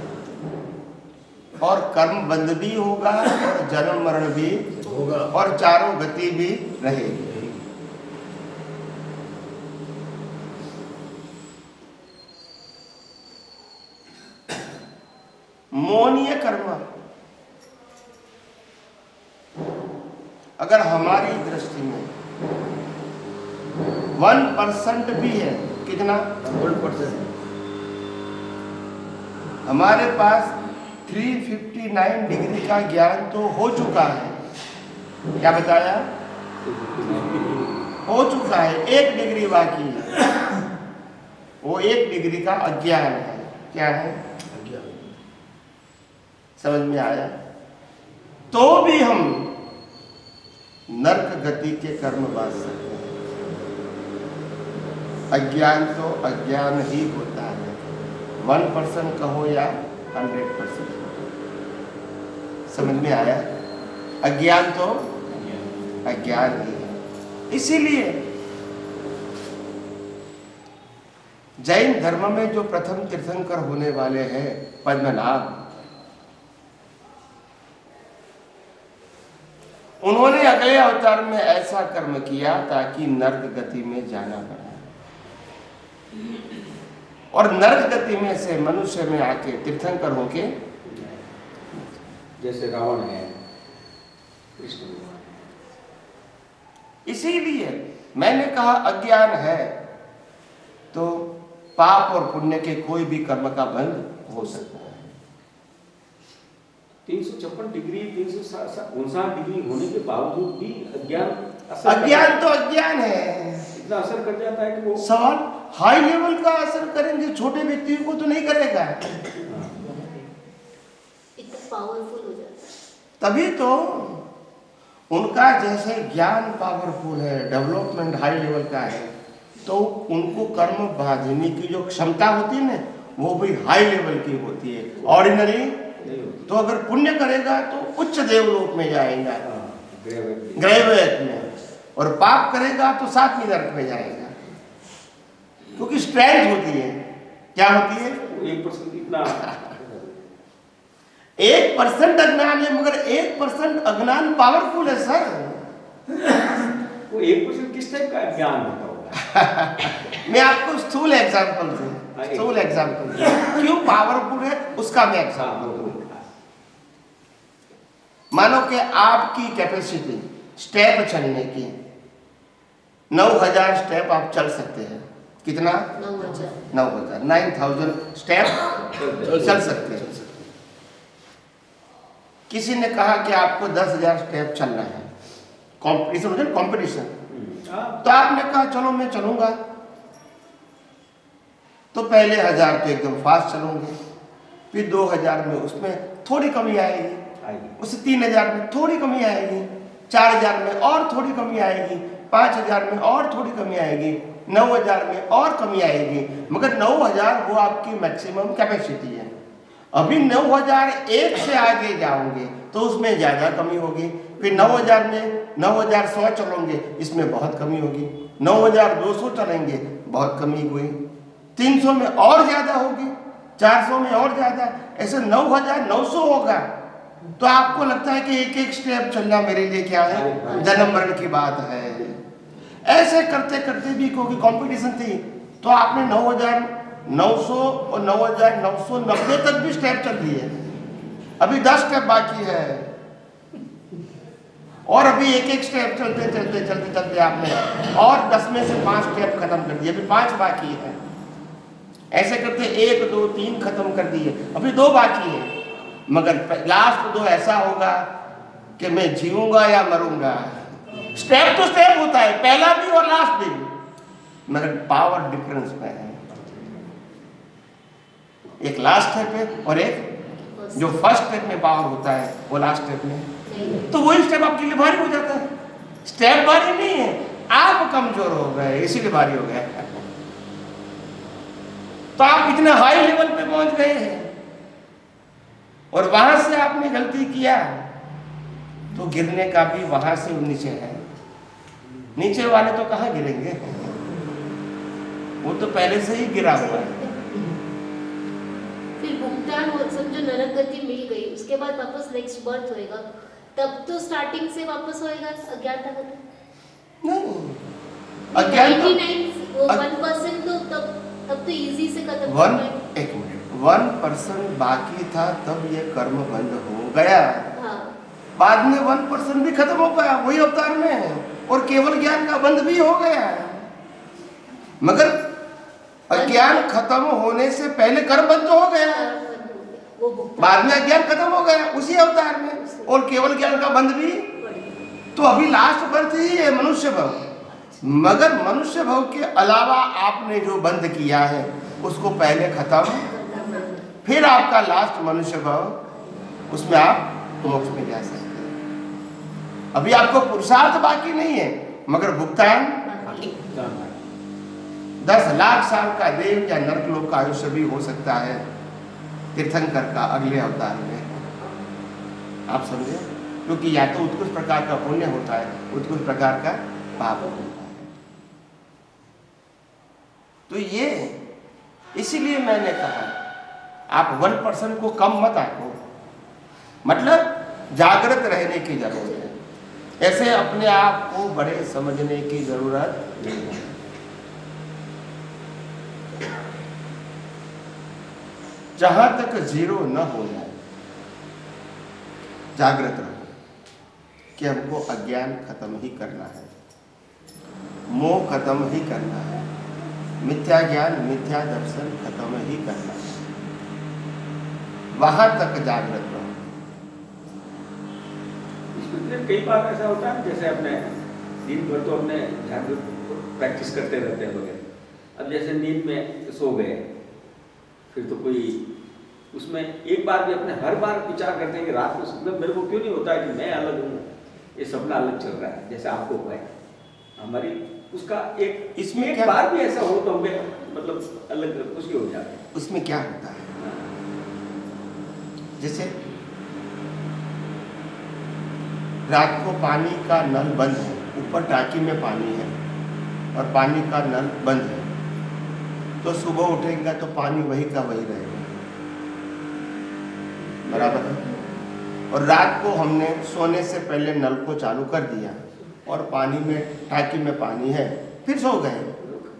और कर्म बंध भी होगा और जन्म मरण भी होगा और चारों गति भी रहेगी। मोहनीय कर्म अगर हमारी दृष्टि में 1% भी है, कितना? 1%। हमारे पास 359 डिग्री का ज्ञान तो हो चुका है। क्या बताया? हो चुका है, 1 डिग्री बाकी है। वो 1 डिग्री का अज्ञान है। क्या है? अज्ञान। समझ में आया? तो भी हम नरक गति के कर्म बांध सकते हैं। अज्ञान तो अज्ञान ही होता है, 1% कहो या 100%। समझ में आया? अज्ञान तो अज्ञान ही है। इसीलिए जैन धर्म में जो प्रथम तीर्थंकर होने वाले हैं पद्मनाभ, उन्होंने अगले अवतार में ऐसा कर्म किया ताकि नर्क गति में जाना पड़ा, और नर्क गति में से मनुष्य में आके तीर्थंकर होके, जैसे रावण है, कृष्ण भगवान है। इसीलिए मैंने कहा अज्ञान है तो पाप और पुण्य के कोई भी कर्म का बंध हो सकता है। 356 डिग्री 359 डिग्री होने के बावजूद भी अज्ञान अज्ञान तो अज्ञान है, इतना असर कर जाता है कि वो सवाल हाई लेवल का असर करेंगे, छोटे व्यक्तियों को तो नहीं करेगा। इतना पावरफुल हो जाता है। तभी तो उनका जैसे ज्ञान पावरफुल है, डेवलपमेंट हाई लेवल का है, तो उनको कर्म बांधने की जो क्षमता होती है ना, वो भी हाई लेवल की होती है। ऑर्डिनरी तो अगर पुण्य करेगा तो उच्च देवलोक में जाएगा, ग्रहवेद में, और पाप करेगा तो सातवीं नरक में जाएगा, क्योंकि स्ट्रेंथ होती है। क्या होती है? 1% इतना 1% अज्ञान है, मगर 1% अज्ञान पावरफुल है सर। वो 1% किस टाइप का ज्ञान होता होगा? मैं आपको स्थूल एग्जांपल क्यों पावरफुल है उसका मैं एग्जांपल दूं। मानो कि आपकी कैपेसिटी स्टेप चलने की 9000 स्टेप आप चल सकते हैं। कितना? 9000 स्टेप चल सकते हैं। किसी ने कहा कि आपको 10,000 स्टेप चलना है, कंपटीशन। तो आपने कहा चलो मैं चलूंगा, तो पहले 1000 तो एकदम फास्ट चलूंगे, फिर 2000 में उसमें थोड़ी कमी आएगी, उससे 3000 में थोड़ी कमी आएगी, 4000 में और थोड़ी कमी आएगी, 5000 में और थोड़ी कमी आएगी, 9000 में और कमी आएगी, मगर 9000 वो आपकी मैक्सिमम कैपेसिटी है। अभी 9001 से आगे जाओगे तो उसमें ज़्यादा कमी होगी, फिर 9000 में 9100 चलोगे, इसमें बहुत कमी होगी, 9200 चलेंगे, बहुत कमी हुई, 300 में और ज़्यादा होगी, 400 में और ज़्यादा, ऐसे 9900 होगा। तो आपको लगता है कि एक एक स्टेप चलना मेरे लिए क्या है, जन्म मरण की बात है। ऐसे करते करते भी क्योंकि कंपटीशन थी, तो आपने 9900 और 9990 तक भी स्टेप चल दिए, अभी 10 स्टेप बाकी है, और अभी एक एक स्टेप चलते चलते चलते चलते आपने और 10 में से 5 स्टेप खत्म कर दिए, अभी 5 बाकी है। ऐसे करते 1 2 3 खत्म कर दिए, अभी 2 बाकी है, मगर लास्ट 2 ऐसा होगा कि मैं जीऊंगा या मरूंगा। स्टेप तो स्टेप होता है, पहला भी और लास्ट भी, मगर पावर डिफरेंस में है। एक लास्ट स्टेप है और एक जो फर्स्ट स्टेप में पावर होता है वो लास्ट स्टेप में, तो वही स्टेप आपके लिए भारी हो जाता है। स्टेप भारी नहीं है, आप कमजोर हो गए इसीलिए भारी हो गए। तो आप इतने हाई लेवल पे पहुंच गए हैं और वहां से आपने गलती किया तो गिरने का भी वहां से नीचे है। नीचे वाले तो कहां गिरेंगे, वो तो पहले से ही गिरा हुआ है। फिर भुगतान हो, समझो नरक गति मिल गई, उसके बाद वापस नेक्स्ट बर्थ होएगा, तब तो स्टार्टिंग से वापस होएगा अज्ञानता खत्म नहीं, अज्ञानता 1% तो तब तो इजी से खत्म हो गया। 1% बाकी था तब ये कर्म बंद हो गया। हाँ। बाद में 1% भी खत्म हो गया वही अवतार में, और केवल ज्ञान का बंध भी हो गया। मगर अज्ञान खत्म होने से पहले कर्म बंद तो हो गया, बाद में अज्ञान खत्म हो गया उसी अवतार में, और केवल ज्ञान का बंध भी। तो अभी लास्ट बर्थ ही है मनुष्य भव, मगर मनुष्य भव के अलावा आपने जो बंद किया है उसको पहले खत्म, फिर आपका लास्ट मनुष्य भव, उसमें आप मोक्ष में जा सकते हैं। अभी आपको पुरुषार्थ बाकी नहीं है, मगर भुगतान 10 लाख साल का देव या नरक लोक का आयुष्य भी हो सकता है। तीर्थंकर का अगले अवतार में। आप समझे? क्योंकि या तो उत्कृष्ट प्रकार का पुण्य होता है, उत्कृष्ट प्रकार का पाप होता है। तो ये इसीलिए मैंने कहा आप 1% को कम मत आंको, मतलब जागृत रहने की जरूरत है। ऐसे अपने आप को बड़े समझने की जरूरत नहीं है। जहां तक जीरो न हो जाए, जागृत रहो कि हमको अज्ञान खत्म ही करना है, मोह खत्म ही करना है, मिथ्या ज्ञान मिथ्या दर्शन खत्म ही करना है। वहां तक जागृत रहो। इसमें कई बार ऐसा होता है जैसे अपने दिन भर तो अपने जागृत प्रैक्टिस करते रहते हैं वगैरह, अब जैसे नींद में सो गए, फिर तो कोई उसमें एक बार भी अपने हर बार विचार करते हैं कि रात को मतलब मेरे को क्यों नहीं होता है कि मैं अलग हूँ, ये सपना अलग चल रहा है, जैसे आपको हुआ है हमारी उसका एक इसमें एक क्या बार भी ऐसा हो तो हमें मतलब अलग खुशी हो जाती है। उसमें क्या होता है, जैसे रात को पानी का नल बंद है, ऊपर टांकी में पानी है और पानी का नल बंद है, तो सुबह उठेगा तो पानी वही का वही रहेगा, बराबर है। और रात को हमने सोने से पहले नल को चालू कर दिया और पानी में टांकी में पानी है, फिर सो गए,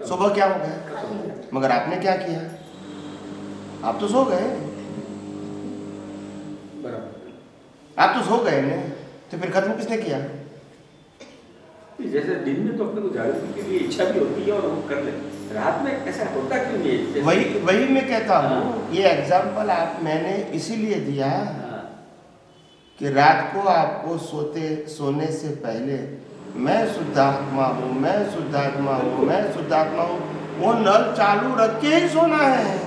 सुबह क्या हो गया? मगर आपने क्या किया? आप तो सो गए, आप तो सो गए ना, तो फिर खत्म किसने किया? जैसे दिन में तो अपने को जागृति के लिए इच्छा भी होती है और वो कर ले, रात में ऐसा होता क्यों नहीं है? वही मैं कहता हूँ, ये एग्जाम्पल आप मैंने इसीलिए दिया कि रात को आपको सोने से पहले मैं शुद्धात्मा हूँ, मैं शुद्धात्मा हूँ, मैं शुद्धात्मा हूँ, वो नल चालू रख के ही सोना है।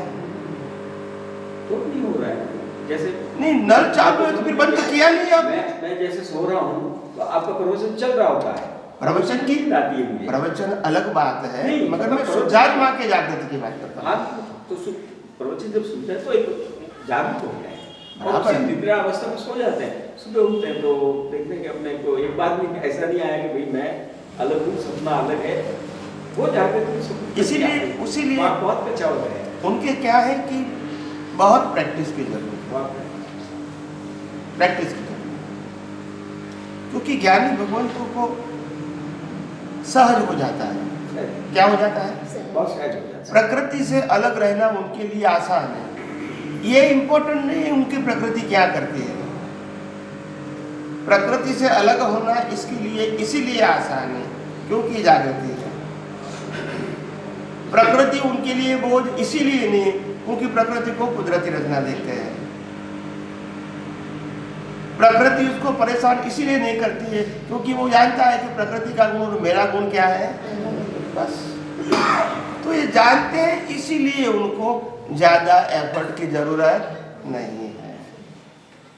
तो नहीं हो रहा है जैसे नहीं, नल चालू है तो फिर बंद किया नहीं आपने। मैं जैसे सो रहा हूँ तो आपका प्रवचन चल रहा होता है, प्रवचन की आती है मुझे, प्रवचन अलग बात है, नहीं, मगर मैं प्रवचन- शुद्धात्मा के जागृति की बात करता हूँ। हाँ तो प्रवचन जब सुनते हैं तो एक जागरूक हो गए और बराबर। उसी निद्रा अवस्था में सो जाते हैं, सुबह उठते हैं तो देखते हैं कि अपने को एक बार भी ऐसा नहीं आया कि भाई मैं अलग हूँ, सपना अलग है, वो जागृति इसीलिए बहुत अच्छा होता है। उनके क्या है कि बहुत प्रैक्टिस की जरूरत है, प्रैक्टिस की जरूरत है, क्योंकि ज्ञानी भगवंतों को सहज हो जाता है। क्या हो जाता है? बहुत सहज हो जाता है। प्रकृति से अलग रहना उनके लिए आसान है। ये इम्पोर्टेंट नहीं है उनकी प्रकृति क्या करती है, प्रकृति से अलग होना इसीलिए आसान है क्योंकि जागृति है। प्रकृति उनके लिए बोझ इसीलिए नहीं क्योंकि प्रकृति को कुदरती रचना देखते हैं। प्रकृति उसको परेशान इसीलिए नहीं करती है क्योंकि वो जानता है कि प्रकृति का गुण मेरा गुण क्या है, बस। तो ये जानते हैं इसीलिए उनको ज्यादा एफर्ट की जरूरत नहीं है।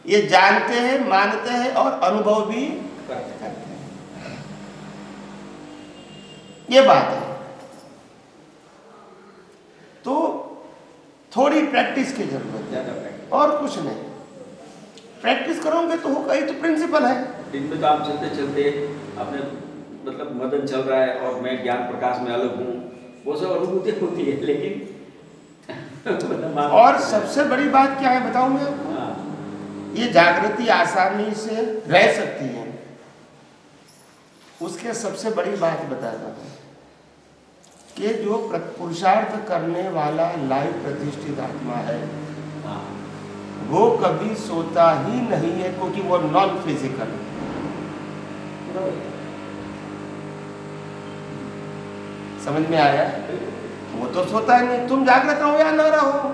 ये जानते हैं, मानते हैं और अनुभव भी करते हैं। ये बात है। तो थोड़ी प्रैक्टिस की जरूरत है और कुछ नहीं। प्रैक्टिस करोगे तो होगा, ये तो प्रिंसिपल है। दिन में तो आप चलते चलते अपने मतलब मदन चल रहा है और मैं ज्ञान प्रकाश में अलग हूँ, वो सब अनुभूति होती है, लेकिन और सबसे बड़ी बात क्या है बताऊं मैं आपको? ये जागृति आसानी से रह सकती है। उसके सबसे बड़ी बात बताता हूँ कि जो पुरुषार्थ करने वाला लाइव प्रतिष्ठित आत्मा है वो कभी सोता ही नहीं है क्योंकि वो नॉन फिजिकल है। समझ में आया? वो तो सोता ही नहीं। तुम जागृत रहो या ना रहो,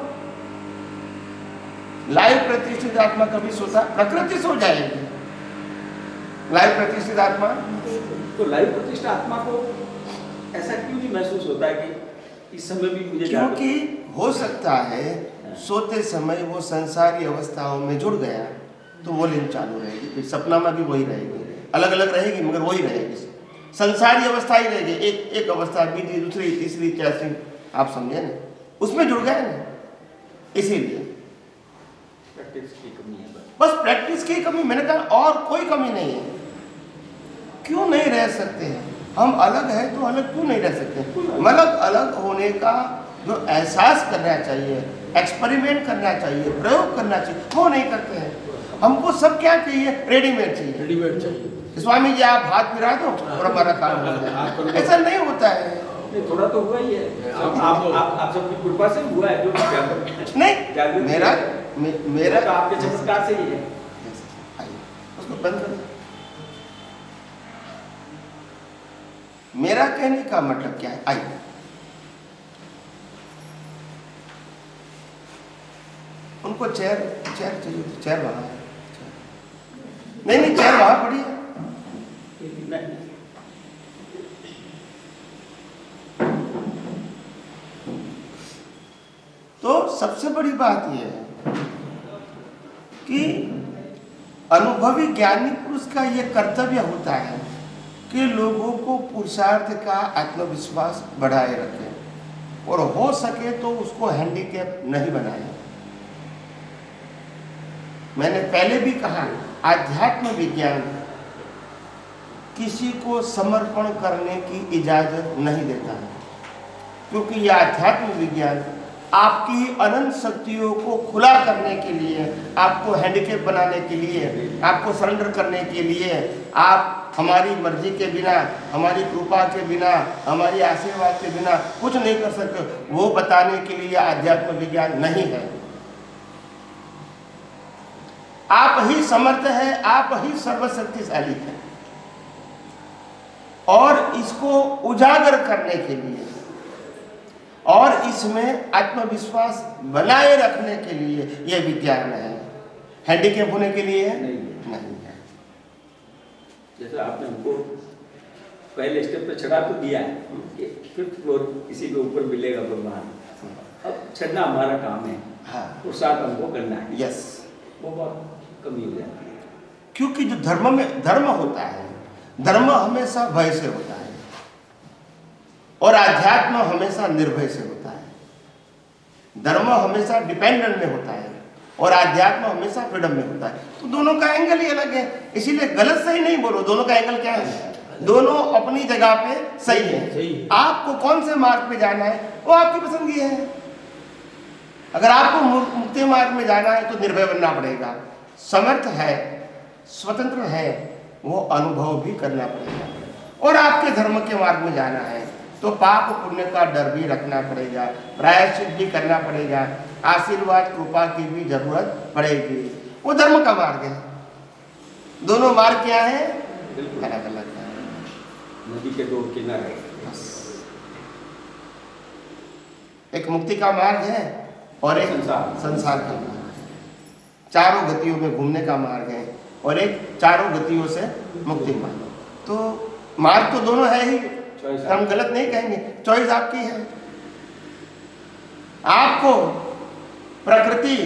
लाइव प्रतिष्ठित आत्मा कभी सोता, प्रकृति सो जाएगी। लाइव प्रतिष्ठित आत्मा तो लाइव प्रतिष्ठित आत्मा को ऐसा क्यों नहीं महसूस होता है कि इस समय भी मुझे क्योंकि हो सकता है सोते समय वो संसारी अवस्थाओं में जुड़ गया तो वो लिंक चालू रहेगी, फिर सपना में भी वही रहेगी, अलग अलग रहेगी मगर वही रहेगी, संसारी अवस्था ही रहेगी। एक अवस्था बीती, दूसरी, तीसरी, चौथी, आप समझे ना, उसमें जुड़ गए ना, इसीलिए। प्रैक्टिस की कमी है बस। बस प्रैक्टिस की कमी, मैंने कहा और कोई कमी नहीं है। क्यों नहीं रह सकते हैं? हम अलग है तो अलग क्यों नहीं रह सकते? मतलब अलग होने का जो एहसास करना चाहिए, एक्सपेरिमेंट करना चाहिए, प्रयोग करना चाहिए, वो नहीं करते हैं। हमको सब क्या चाहिए? रेडीमेड चाहिए। रेडीमेड चाहिए। स्वामी जी आप हाथ फिरा दो और हमारा काम हो जाए। ऐसा नहीं होता है। नहीं, थोड़ा तो हुआ ही है। आप सबकी कृपा से हुआ है जो नहीं, मेरा तो आपके चमत्कार से ही है। उसको बंद कर। मेरा कहने का मतलब क्या है? आइए उनको चेयर चाहिए तो चेयर वहां है। नहीं चेयर वहां पड़ी है। तो सबसे बड़ी बात यह है कि अनुभवी ज्ञानी पुरुष का यह कर्तव्य होता है कि लोगों को पुरुषार्थ का आत्मविश्वास बढ़ाए रखें और हो सके तो उसको हैंडीकैप नहीं बनाए। मैंने पहले भी कहा, आध्यात्म विज्ञान किसी को समर्पण करने की इजाजत नहीं देता है, क्योंकि यह आध्यात्म विज्ञान आपकी अनंत शक्तियों को खुला करने के लिए, आपको हैंडीकैप बनाने के लिए, आपको सरेंडर करने के लिए, आप हमारी मर्जी के बिना, हमारी कृपा के बिना, हमारी आशीर्वाद के बिना कुछ नहीं कर सकते, वो बताने के लिए आध्यात्म विज्ञान नहीं है। आप ही समर्थ है, आप ही सर्वशक्तिशाली है, और इसको उजागर करने के लिए और इसमें आत्मविश्वास बनाए रखने के लिए यह विज्ञान है। हैंडीकैप होने के लिए नहीं है। जैसे आपने हमको पहले स्टेप पे चढ़ा तो दिया है कि 5th फ्लोर किसी के ऊपर मिलेगा भगवान, अब चढ़ना हमारा काम है। हाँ, और साथ हमको करना है। यस, वो बहुत कमी हो जाती है। क्योंकि जो धर्म में धर्म होता है, धर्म हमेशा भय से होता है और आध्यात्म हमेशा निर्भय से होता है। धर्म हमेशा डिपेंडेंट में होता है और आध्यात्म हमेशा फ्रीडम में होता है। तो दोनों का एंगल ही अलग है, इसीलिए गलत सही नहीं बोलो। दोनों का एंगल क्या है? दोनों अपनी जगह पे सही है। आपको कौन से मार्ग पे जाना है वो आपकी पसंदगी है। अगर आपको मुक्ति मार्ग में जाना है तो निर्भय बनना पड़ेगा, समर्थ है, स्वतंत्र है, वो अनुभव भी करना पड़ेगा। और आपके धर्म के मार्ग में जाना है तो पाप पुण्य का डर भी रखना पड़ेगा, प्रायश्चित भी करना पड़ेगा, आशीर्वाद कृपा की भी जरूरत पड़ेगी। वो धर्म का मार्ग है। दोनों मार्ग क्या है? अलग अलग है। नदी के दो किनारे, एक मुक्ति का मार्ग है और एक संसार का मार्ग है। चारों गतियों में घूमने का मार्ग है और एक चारों गतियों से मुक्ति मार्ग। तो मार्ग तो दोनों है ही, हम गलत नहीं कहेंगे, चॉइस आपकी है। आपको प्रकृति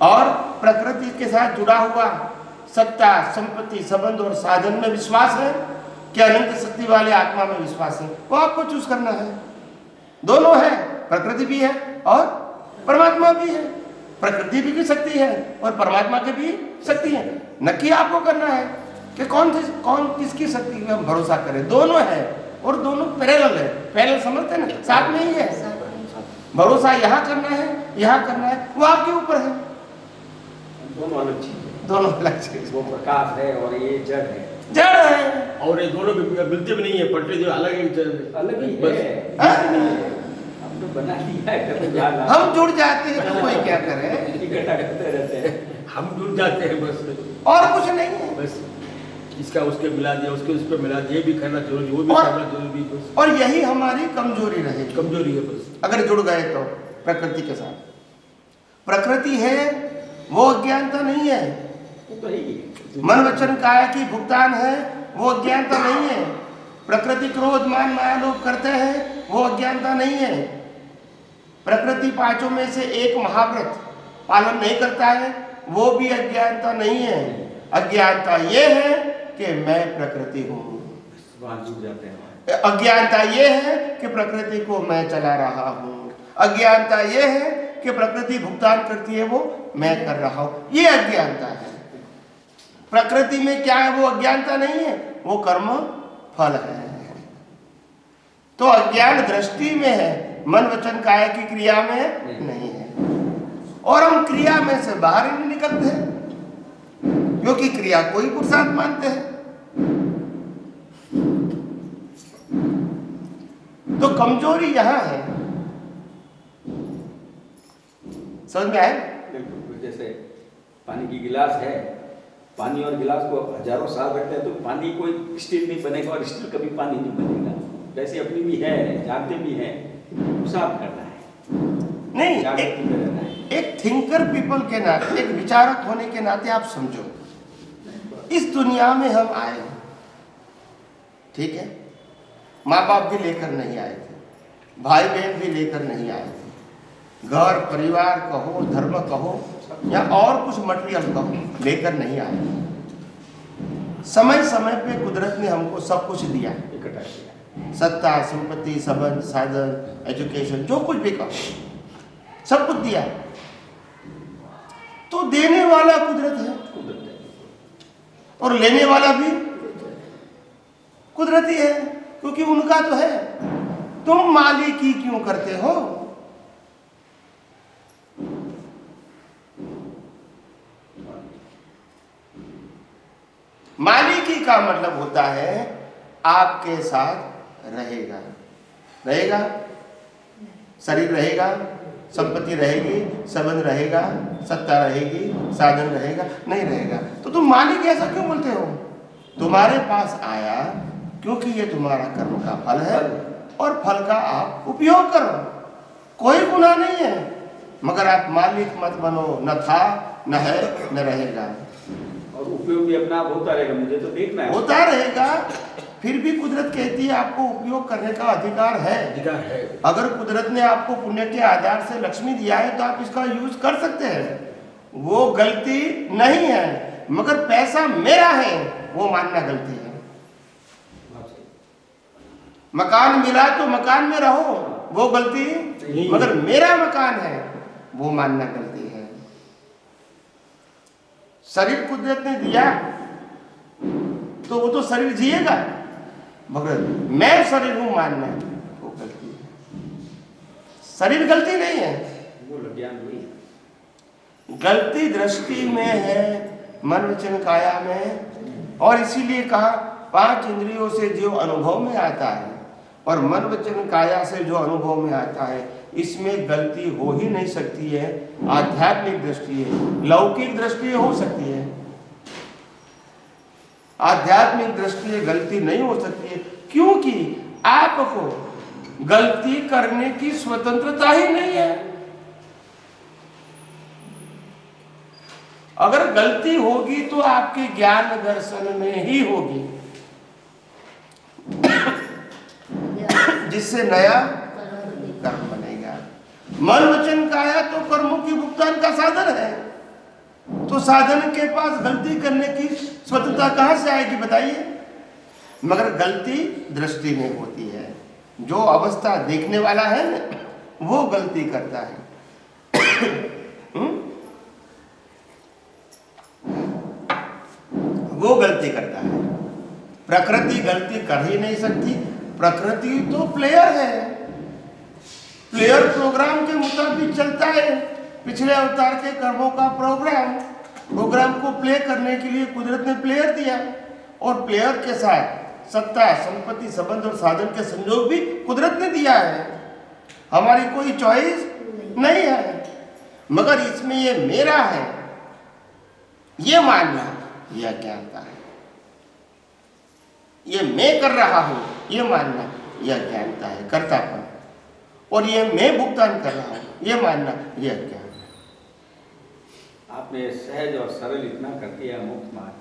और प्रकृति के साथ जुड़ा हुआ सत्ता, संपत्ति, संबंध और साधन में विश्वास है कि अनंत शक्ति वाले आत्मा में विश्वास है, वो आपको चूज करना है। दोनों है, प्रकृति भी है और परमात्मा भी है। प्रकृति भी शक्ति है और परमात्मा की भी शक्ति है। नक्की आपको करना है कि कौन किसकी शक्ति में हम भरोसा करें। दोनों है और दोनों पैरेलल है। पैरेलल समझते हैं ना, साथ में ही है। भरोसा यहाँ करना है, यहाँ करना है, वो आपके ऊपर है। दोनों अलग चीज, दोनों अलग चीज। वो प्रकाश है और ये जड़ है। जड़ है और ये दोनों मिलते भी नहीं है, पटरी जो अलग अलग ही है। हमने बना दिया है, हम जुड़ जाते हैं तो कोई क्या करे, इकट्ठा करते रहते हैं, हम जुड़ जाते हैं बस, और कुछ नहीं है। बस इसका उसके मिला दिया, उसके उस पर मिला दिया, ये भी करना जरूरी, वो भी करना जरूरी, बस। और यही हमारी कमजोरी रहे, कमजोरी है बस। अगर जुड़ गए तो प्रकृति के साथ। प्रकृति है वो अज्ञानता नहीं है। तो ही मन वचन काया की भुगतान है, वो अज्ञानता नहीं है। प्रकृति क्रोध मान माया लोग करते हैं, वो अज्ञानता नहीं है। प्रकृति पांचों में से एक महाव्रत पालन नहीं करता है, वो भी अज्ञानता नहीं है। अज्ञानता ये है कि मैं प्रकृति हूँ। जाते हैं। अज्ञानता ये है कि प्रकृति को मैं चला रहा हूँ। अज्ञानता ये है कि प्रकृति भुगतान करती है वो मैं कर रहा हूं, ये अज्ञानता है। प्रकृति में क्या है, वो अज्ञानता नहीं है, वो कर्म फल है। तो अज्ञान दृष्टि में है, मन वचन काया की क्रिया में नहीं है। और हम क्रिया में से बाहर ही नहीं निकलते हैं, क्योंकि क्रिया को ही पुरुषार्थ मानते हैं। तो कमजोरी यहां है, समझ में आए? बिल्कुल। जैसे पानी की गिलास है, पानी और गिलास को हजारों साल रखते हैं तो पानी कोई स्टील नहीं बनेगा और स्टील कभी पानी नहीं बनेगा। वैसे अपनी भी है, जानते भी हैं, साफ करना है, नहीं। एक थिंकर पीपल के नाते, एक विचारक होने के नाते आप समझो, इस दुनिया में हम आए, ठीक है, माँ बाप भी लेकर नहीं आए थे, भाई बहन भी लेकर नहीं आए थे, घर परिवार कहो, धर्म कहो या और कुछ मटेरियल कहो, लेकर नहीं आए। समय समय पे कुदरत ने हमको सब कुछ दिया, इकट्ठा किया, सत्ता, संपत्ति, संबंध, साधन, एजुकेशन, जो कुछ भी कहो, सब कुछ दिया। तो देने वाला कुदरत है और लेने वाला भी कुदरत ही है, क्योंकि उनका तो है। तुम मालिकी क्यों करते हो? मालिकी का मतलब होता है आपके साथ रहेगा, रहेगा, शरीर रहेगा, संपत्ति रहेगी, संबंध रहेगा, सत्ता रहेगी, साधन रहेगा, नहीं रहेगा। तो तुम मालिक ऐसा क्यों बोलते हो? तुम्हारे पास आया क्योंकि ये तुम्हारा कर्म का फल है और फल का आप उपयोग करो, कोई गुनाह नहीं है। मगर आप मालिक मत बनो, न था न है न रहेगा। और उपयोग भी अपना आप होता रहेगा, मुझे तो देखना है, होता रहेगा। फिर भी कुदरत कहती है आपको उपयोग करने का अधिकार है। अगर कुदरत ने आपको पुण्य के आधार से लक्ष्मी दिया है तो आप इसका यूज कर सकते हैं, वो गलती नहीं है। मगर पैसा मेरा है वो मानना गलती है। मकान मिला तो मकान में रहो, वो गलती, मगर मेरा मकान है वो मानना गलती है। शरीर कुदरत ने दिया तो वो तो शरीर जिएगा, मगर मैं शरीर हूं मानना वो गलती है। शरीर गलती नहीं है, वो ज्ञान नहीं है, गलती दृष्टि में है, मन वचन काया में। और इसीलिए कहा 5 इंद्रियों से जो अनुभव में आता है और मन वचन काया से जो अनुभव में आता है, इसमें गलती हो ही नहीं सकती है। आध्यात्मिक दृष्टि है, लौकिक दृष्टि हो सकती है, आध्यात्मिक दृष्टि से गलती नहीं हो सकती है, क्योंकि आपको गलती करने की स्वतंत्रता ही नहीं है। अगर गलती होगी तो आपके ज्ञान दर्शन में ही होगी, जिससे नया कर्म बनेगा। मन वचन काया तो कर्मों की भुगतान का साधन है, तो साधन के पास गलती करने की स्वतंत्रता कहां से आएगी बताइए? मगर गलती दृष्टि में होती है, जो अवस्था देखने वाला है ना वो गलती करता है। वो गलती करता है, प्रकृति गलती कर ही नहीं सकती। प्रकृति तो प्लेयर है, प्लेयर प्रोग्राम के मुताबिक चलता है। पिछले अवतार के कर्मों का प्रोग्राम को प्ले करने के लिए कुदरत ने प्लेयर दिया, और प्लेयर के साथ सत्ता, संपत्ति, संबंध और साधन के संयोग भी कुदरत ने दिया है। हमारी कोई चॉइस नहीं है। मगर इसमें ये मेरा है ये मानना, यह अज्ञानता है। ये मैं कर रहा हूं ये मानना, यह अज्ञानता है, कर्तापन। और ये मैं भुगतान कर रहा हूं ये मानना, यह अज्ञान है। आपने सहज और सरल इतना कर दिया, मुक्त मार्ग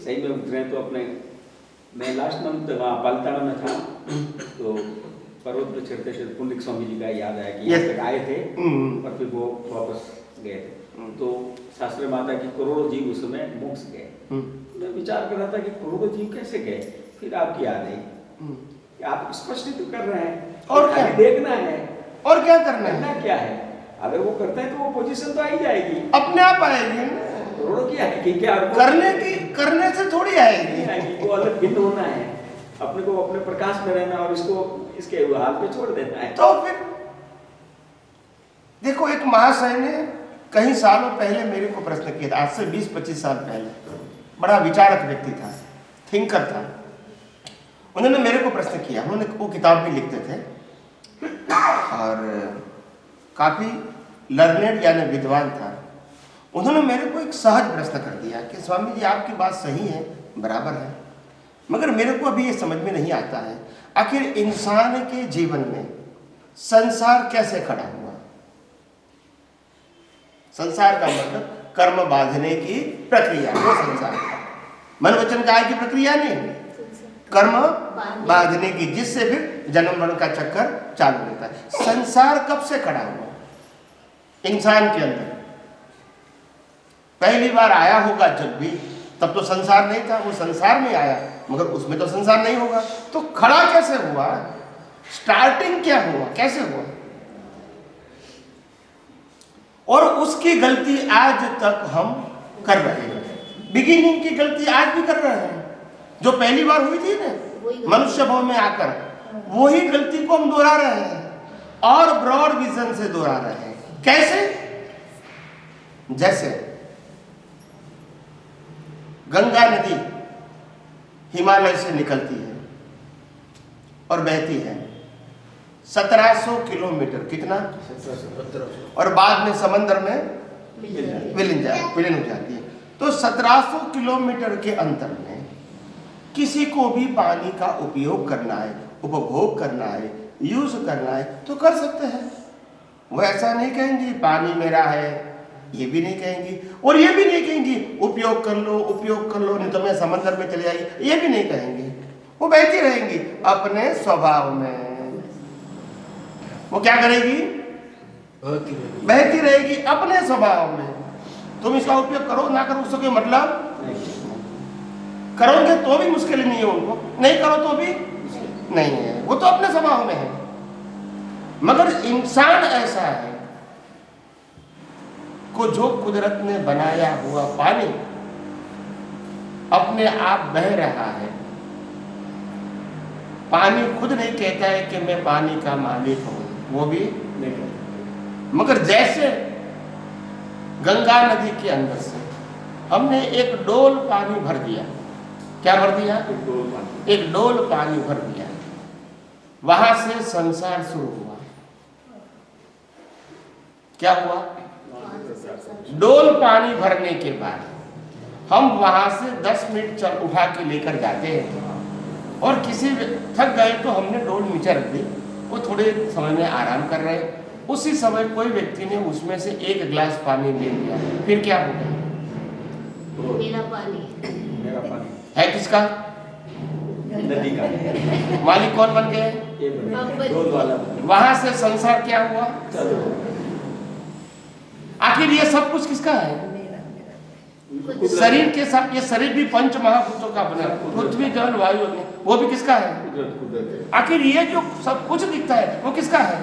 सही में उतरे। तो अपने मैं लास्ट मंथ वहाँ पालताना में था, तो पर्वत पर चढ़ते चढ़ते पुंडलिक स्वामी जी का याद आया कि यहाँ तक आए थे और फिर वो वापस गए थे। तो शास्त्र में आता है कि करोड़ों जीव उस समय मोक्ष गए। मैं विचार कर रहा था कि करोड़ों जीव कैसे गए, फिर आपकी याद आई कि आप स्पष्ट तो कर रहे हैं और क्या देखना है, और क्या करना है, क्या है। अगर वो करते हैं तो वो पोजीशन तो आ ही जाएगी, अपने आप आएगी ना। करोड़ों की आएगी क्या? करने से थोड़ी आएगी। आएगी, वो अलग भिन्न होना है, अपने को अपने प्रकाश में रहना और इसको इसके हाल पे छोड़ देना है। तो फिर देखो, एक महाशय ने कई सालों पहले मेरे को प्रश्न किया था, आज से 20-25 साल पहले। बड़ा विचारक व्यक्ति था, थिंकर था। उन्होंने मेरे को प्रश्न किया, उन्होंने वो किताब भी लिखते थे और काफी लर्नेड यानी विद्वान था। उन्होंने मेरे को एक सहज प्रश्न कर दिया कि स्वामी जी आपकी बात सही है, बराबर है, मगर मेरे को अभी ये समझ में नहीं आता है आखिर इंसान के जीवन में संसार कैसे खड़ा हुआ। संसार का मतलब कर्म बांधने की प्रक्रिया, वो संसार मन वचन काया की प्रक्रिया नहीं, कर्म बांधने की, जिससे फिर जन्म मरण का चक्कर चालू होता है। संसार कब से खड़ा हुआ इंसान के अंदर? पहली बार आया होगा जब भी, तब तो संसार नहीं था, वो संसार में आया, मगर उसमें तो संसार नहीं होगा। तो खड़ा कैसे हुआ? स्टार्टिंग क्या हुआ, कैसे हुआ? और उसकी गलती आज तक हम कर रहे हैं। बिगिनिंग की गलती आज भी कर रहे हैं, जो पहली बार हुई थी ना मनुष्य भाव में आकर, वही गलती को हम दोहरा रहे हैं और ब्रॉड विजन से दोहरा रहे हैं। कैसे? जैसे गंगा नदी हिमालय से निकलती है और बहती है 1700 किलोमीटर, कितना? 1700। और बाद में समंदर में विलीन हो जाती है। तो 1700 किलोमीटर के अंतर में किसी को भी पानी का उपयोग करना है, उपभोग करना है, यूज करना है तो कर सकते हैं। वो ऐसा नहीं कहेंगी पानी मेरा है, ये भी नहीं कहेंगी, और ये भी नहीं कहेंगी उपयोग कर लो नहीं तो मैं समंदर में चले आई, ये भी नहीं कहेंगी। वो बहती रहेंगी अपने स्वभाव में। वो क्या करेगी? बहती रहेगी अपने स्वभाव में। तुम इसका उपयोग करो ना करो उससे कोई मतलब, करोगे तो भी मुश्किल नहीं है उनको, नहीं करो तो भी नहीं है, वो तो अपने स्वभाव में है। मगर इंसान ऐसा है को जो कुदरत ने बनाया हुआ पानी अपने आप बह रहा है। पानी खुद नहीं कहता है कि मैं पानी का मालिक हूं, वो भी नहीं कहता। मगर जैसे गंगा नदी के अंदर से हमने एक डोल पानी भर दिया, क्या भर दिया? एक डोल पानी भर दिया, वहां से संसार शुरू हुआ। क्या हुआ? डोल पानी भरने के बाद हम वहां से 10 मिनट चल उठा के लेकर जाते हैं और किसी थक गए तो हमने डोल नीचे रख दी, वो थोड़े समय में आराम कर रहे, उसी समय कोई व्यक्ति ने उसमें से एक गिलास पानी ले लिया, फिर क्या हो गया? मेरा पानी है किसका? नदी का। मालिक कौन बन गए? डोल वाला। वहां से संसार क्या हुआ? आखिर ये सब कुछ किसका है? शरीर के साथ, ये शरीर भी पंच महाभूतों का बना, पृथ्वी जल वायु, वो भी किसका है? आखिर ये जो सब कुछ दिखता है वो किसका है?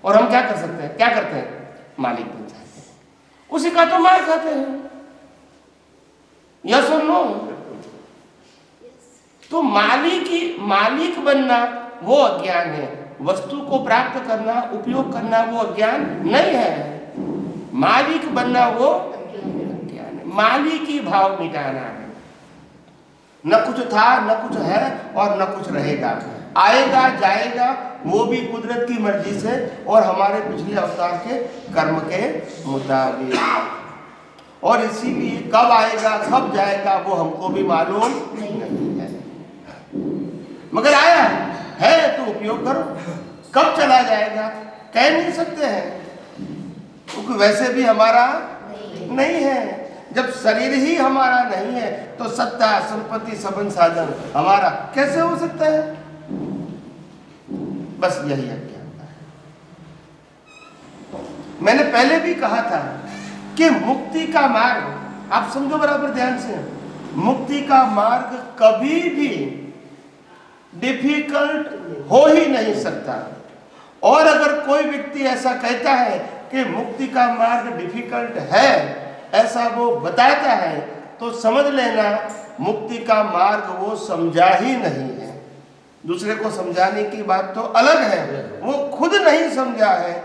और हम क्या कर सकते हैं? क्या करते हैं? मालिक बन जाते हैं, उसी का तो मार खाते हैं। यस और नो? तो मालिक बनना वो अज्ञान है, वस्तु को प्राप्त करना, उपयोग करना वो अज्ञान नहीं है। मालिक बनना वो अज्ञान है। मालिकी भाव मिटाना है। न कुछ था, न कुछ है और न कुछ रहेगा, आएगा जाएगा, वो भी कुदरत की मर्जी से और हमारे पिछले अवतार के कर्म के मुताबिक। और इसीलिए कब आएगा कब जाएगा वो हमको भी मालूम नहीं है, मगर आया है तो उपयोग करो। कब चला जाएगा कह नहीं सकते हैं, क्योंकि वैसे भी हमारा नहीं है। जब शरीर ही हमारा नहीं है तो सत्ता संपत्ति सबन साधन हमारा कैसे हो सकता है? बस यही अज्ञानता है। मैंने पहले भी कहा था कि मुक्ति का मार्ग, आप समझो बराबर ध्यान से, मुक्ति का मार्ग कभी भी डिफिकल्ट हो ही नहीं सकता। और अगर कोई व्यक्ति ऐसा कहता है कि मुक्ति का मार्ग डिफिकल्ट है, ऐसा वो बताता है, तो समझ लेना मुक्ति का मार्ग वो समझा ही नहीं है। दूसरे को समझाने की बात तो अलग है, वो खुद नहीं समझा है,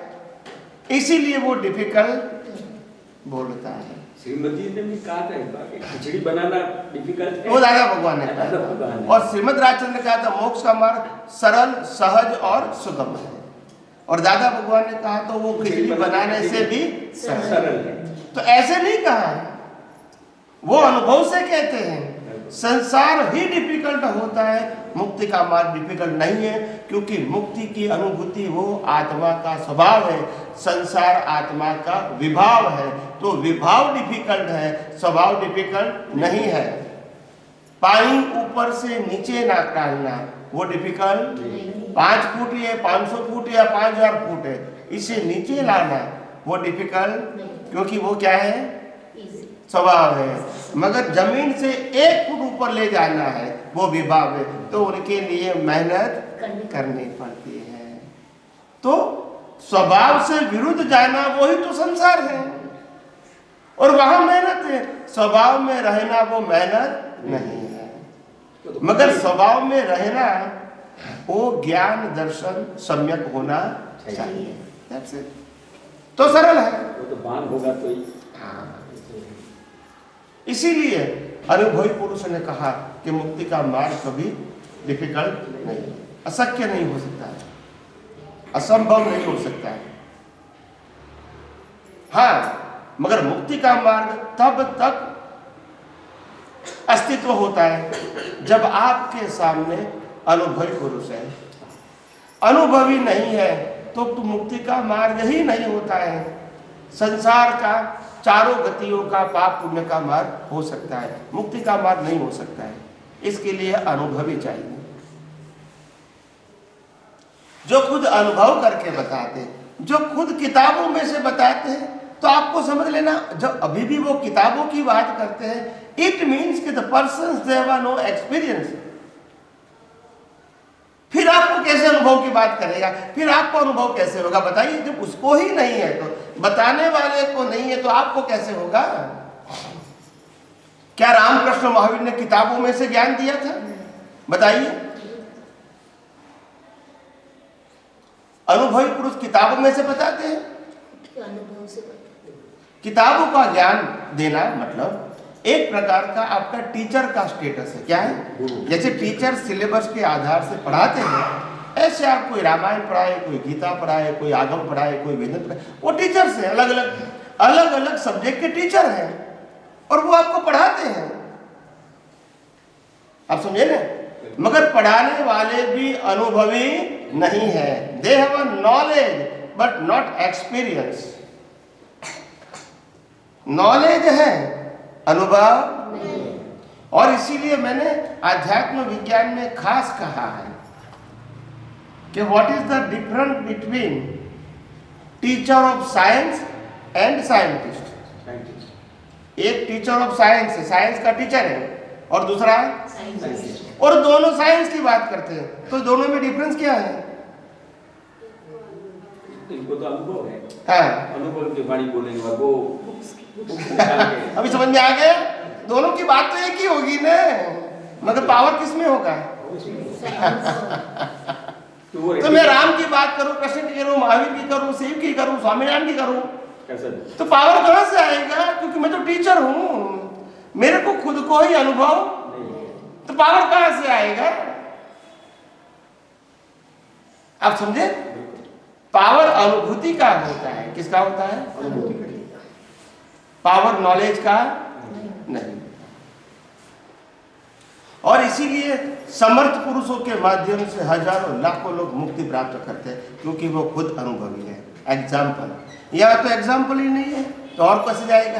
इसीलिए वो डिफिकल्ट बोलता है। श्रीमती जी ने भी कहा था कि खिचड़ी बनाना डिफिकल्ट है, वो दादा भगवान ने कहा था। और श्रीमद राजचंद्र ने कहा था मोक्ष का मार्ग सरल, सहज और सुगम है। और दादा भगवान ने कहा तो वो खिचड़ी बनाने से भी सरल है। तो ऐसे नहीं कहा है, वो अनुभव से कहते हैं। संसार ही डिफिकल्ट होता है, मुक्ति का मार्ग डिफिकल्ट नहीं है, क्योंकि मुक्ति की अनुभूति वो आत्मा का स्वभाव है, संसार आत्मा का विभाव है। तो विभाव डिफिकल्ट है, स्वभाव डिफिकल्ट नहीं है। पानी ऊपर से नीचे ना डालना वो डिफिकल्ट 5 फुट या 500 फुट या 5000 फुट है, इसे नीचे लाना वो डिफिकल्ट, क्योंकि वो क्या है, स्वभाव है। मगर जमीन से 1 फुट ऊपर ले जाना है वो विभाव है, तो उनके लिए मेहनत करनी पड़ती है। तो स्वभाव से विरुद्ध जाना वही तो संसार है, और वहां मेहनत है। स्वभाव में रहना वो मेहनत नहीं है, मगर स्वभाव में रहना वो ज्ञान दर्शन सम्यक होना चाहिए। That's it. तो सरल है, वो तो बाण होगा तो ही। इसीलिए अनुभवी पुरुष ने कहा कि मुक्ति का मार्ग कभी डिफिकल्ट नहीं, अशक्य नहीं हो सकता है, असंभव नहीं हो सकता है। हाँ, मगर मुक्ति का मार्ग तब तक अस्तित्व होता है जब आपके सामने अनुभवी पुरुष है। अनुभवी नहीं है तो मुक्ति का मार्ग ही नहीं होता है। संसार का चारों गतियों का पाप पुण्य का मार्ग हो सकता है, मुक्ति का मार्ग नहीं हो सकता है। इसके लिए अनुभवी चाहिए, जो खुद अनुभव करके बताते, जो खुद किताबों में से बताते हैं। तो आपको समझ लेना, जब अभी भी वो किताबों की बात करते हैं, इट मीन्स कि the person they have no experience. फिर आपको कैसे अनुभव की बात करेगा, फिर आपको अनुभव कैसे होगा बताइए। जब उसको ही नहीं है, तो बताने वाले को नहीं है, तो आपको कैसे होगा। क्या रामकृष्ण महावीर ने किताबों में से ज्ञान दिया था, बताइए। अनुभवी पुरुष किताबों में से बताते हैं, अनुभव से किताबों का ज्ञान देना मतलब एक प्रकार का आपका टीचर का स्टेटस है। क्या है, जैसे टीचर सिलेबस के आधार से पढ़ाते हैं, ऐसे आप कोई रामायण पढ़ाए, कोई गीता पढ़ाए, कोई आगम पढ़ाए, कोई वेदन पढ़ाए, वो टीचर्स हैं, अलग अलग सब्जेक्ट के टीचर हैं, और वो आपको पढ़ाते हैं। आप समझे ना। मगर पढ़ाने वाले भी अनुभवी नहीं है। They have knowledge but not experience. Knowledge है, अनुभव नहीं। और इसीलिए मैंने आध्यात्म विज्ञान में खास कहा है कि what is the difference between teacher of science and scientist. एक टीचर ऑफ साइंस है, साइंस का टीचर है, और दूसरा और दोनों साइंस की बात करते हैं, तो दोनों में डिफरेंस क्या है। इनको तो अनुभव है, हाँ, अनुभव की वाणी बोलेंगे वो अभी समझ में आ गया। दोनों की बात तो एक ही होगी ना, मगर पावर किस में होगा। तो मैं राम की बात करूं, कृष्ण की करूं, महावीर की करूं, शिव की करूं, स्वामीनारायण की करूं, तो पावर कहां से आएगा, क्योंकि मैं तो टीचर हूं, मेरे को खुद को ही अनुभव, तो पावर कहां से आएगा। आप समझे। पावर अनुभूति का होता है, किसका होता है, अनुभूति का। पावर नॉलेज का नहीं। और इसीलिए समर्थ पुरुषों के माध्यम से हजारों लाखों लोग मुक्ति प्राप्त करते हैं, क्योंकि वो खुद अनुभवी है। एग्जाम्पल, यहाँ तो एग्जाम्पल ही नहीं है, तो और कैसे जाएगा।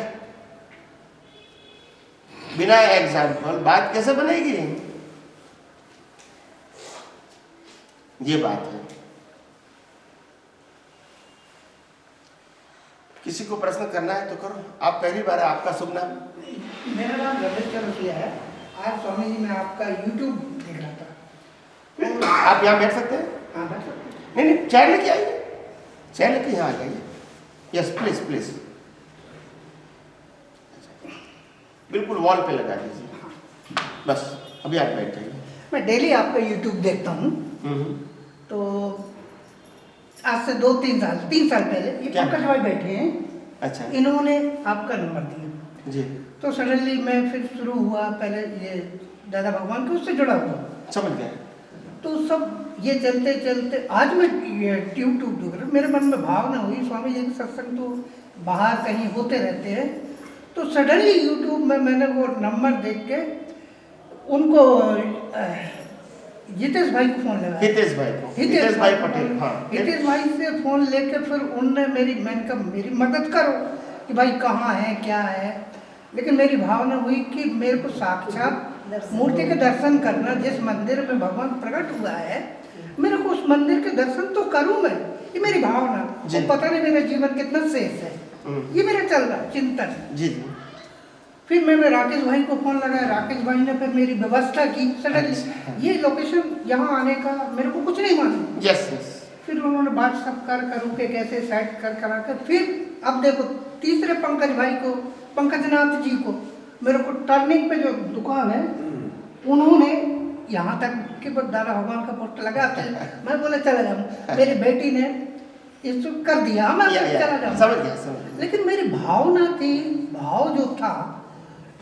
बिना एग्जाम्पल बात कैसे बनेगी, ये बात है। किसी को प्रश्न करना है तो करो। आप पहली बार है, आपका शुभ नाम। मेरा नाम रमेश चौरसिया है। आज स्वामी जी मैं आपका YouTube देख रहा था। आप यहाँ बैठ सकते हैं। हाँ बैठ सकते हैं। नहीं, चेयर लेके आइए। क्या लेके यहाँ आ जाइए। यस प्लीज प्लीज, बिल्कुल वॉल पे लगा दीजिए बस। अभी आप बैठ जाइए। मैं डेली आपका यूट्यूब देखता हूँ। तो आज से 3 साल पहले ये क्या? पंकज भाई बैठे हैं, अच्छा इन्होंने आपका नंबर दिया। जी, तो सडनली मैं फिर शुरू हुआ, पहले ये दादा भगवान के उससे जुड़ा हुआ। समझ गया। तो सब ये चलते चलते आज मैं यूट्यूब देख रहा हूँ, मेरे मन में भावना हुई स्वामी जी के सत्संग तो बाहर कहीं होते रहते हैं। तो सडनली यूट्यूब में मैंने वो नंबर देख के उनको हितेश भाई को फोन लगाया। हितेश भाई को, हितेश भाई पटेल, हाँ। हितेश भाई से फोन लेके फिर उनने मैंने कहा मेरी मदद करो कि भाई कहाँ है क्या है। लेकिन मेरी भावना हुई कि मेरे को साक्षात मूर्ति के दर्शन करना, जिस मंदिर में भगवान प्रकट हुआ है मेरे को उस मंदिर के दर्शन तो करूँ मैं, ये मेरी भावना। और पता नहीं मेरा जीवन कितना शेष है, ये मेरा चल रहा चिंतन। जी जी। फिर मैंने राकेश भाई को फोन लगाया, राकेश भाई ने फिर मेरी व्यवस्था की सडनली। ये लोकेशन यहाँ आने का मेरे को कुछ नहीं मालूम। Yes yes. फिर उन्होंने व्हाट्सअप कर के कैसे सेट करा कर, फिर अब देखो तीसरे पंकज भाई को, पंकजनाथ जी को, मेरे को टर्निंग पे जो दुकान है उन्होंने यहाँ तक कि दादा भगवान का पोस्टर लगा के मैं बोला चला जाऊँ। मेरी बेटी ने इसको कर दिया, मैं चला जाऊँ। समझ गया। लेकिन मेरी भावना थी, भाव जो था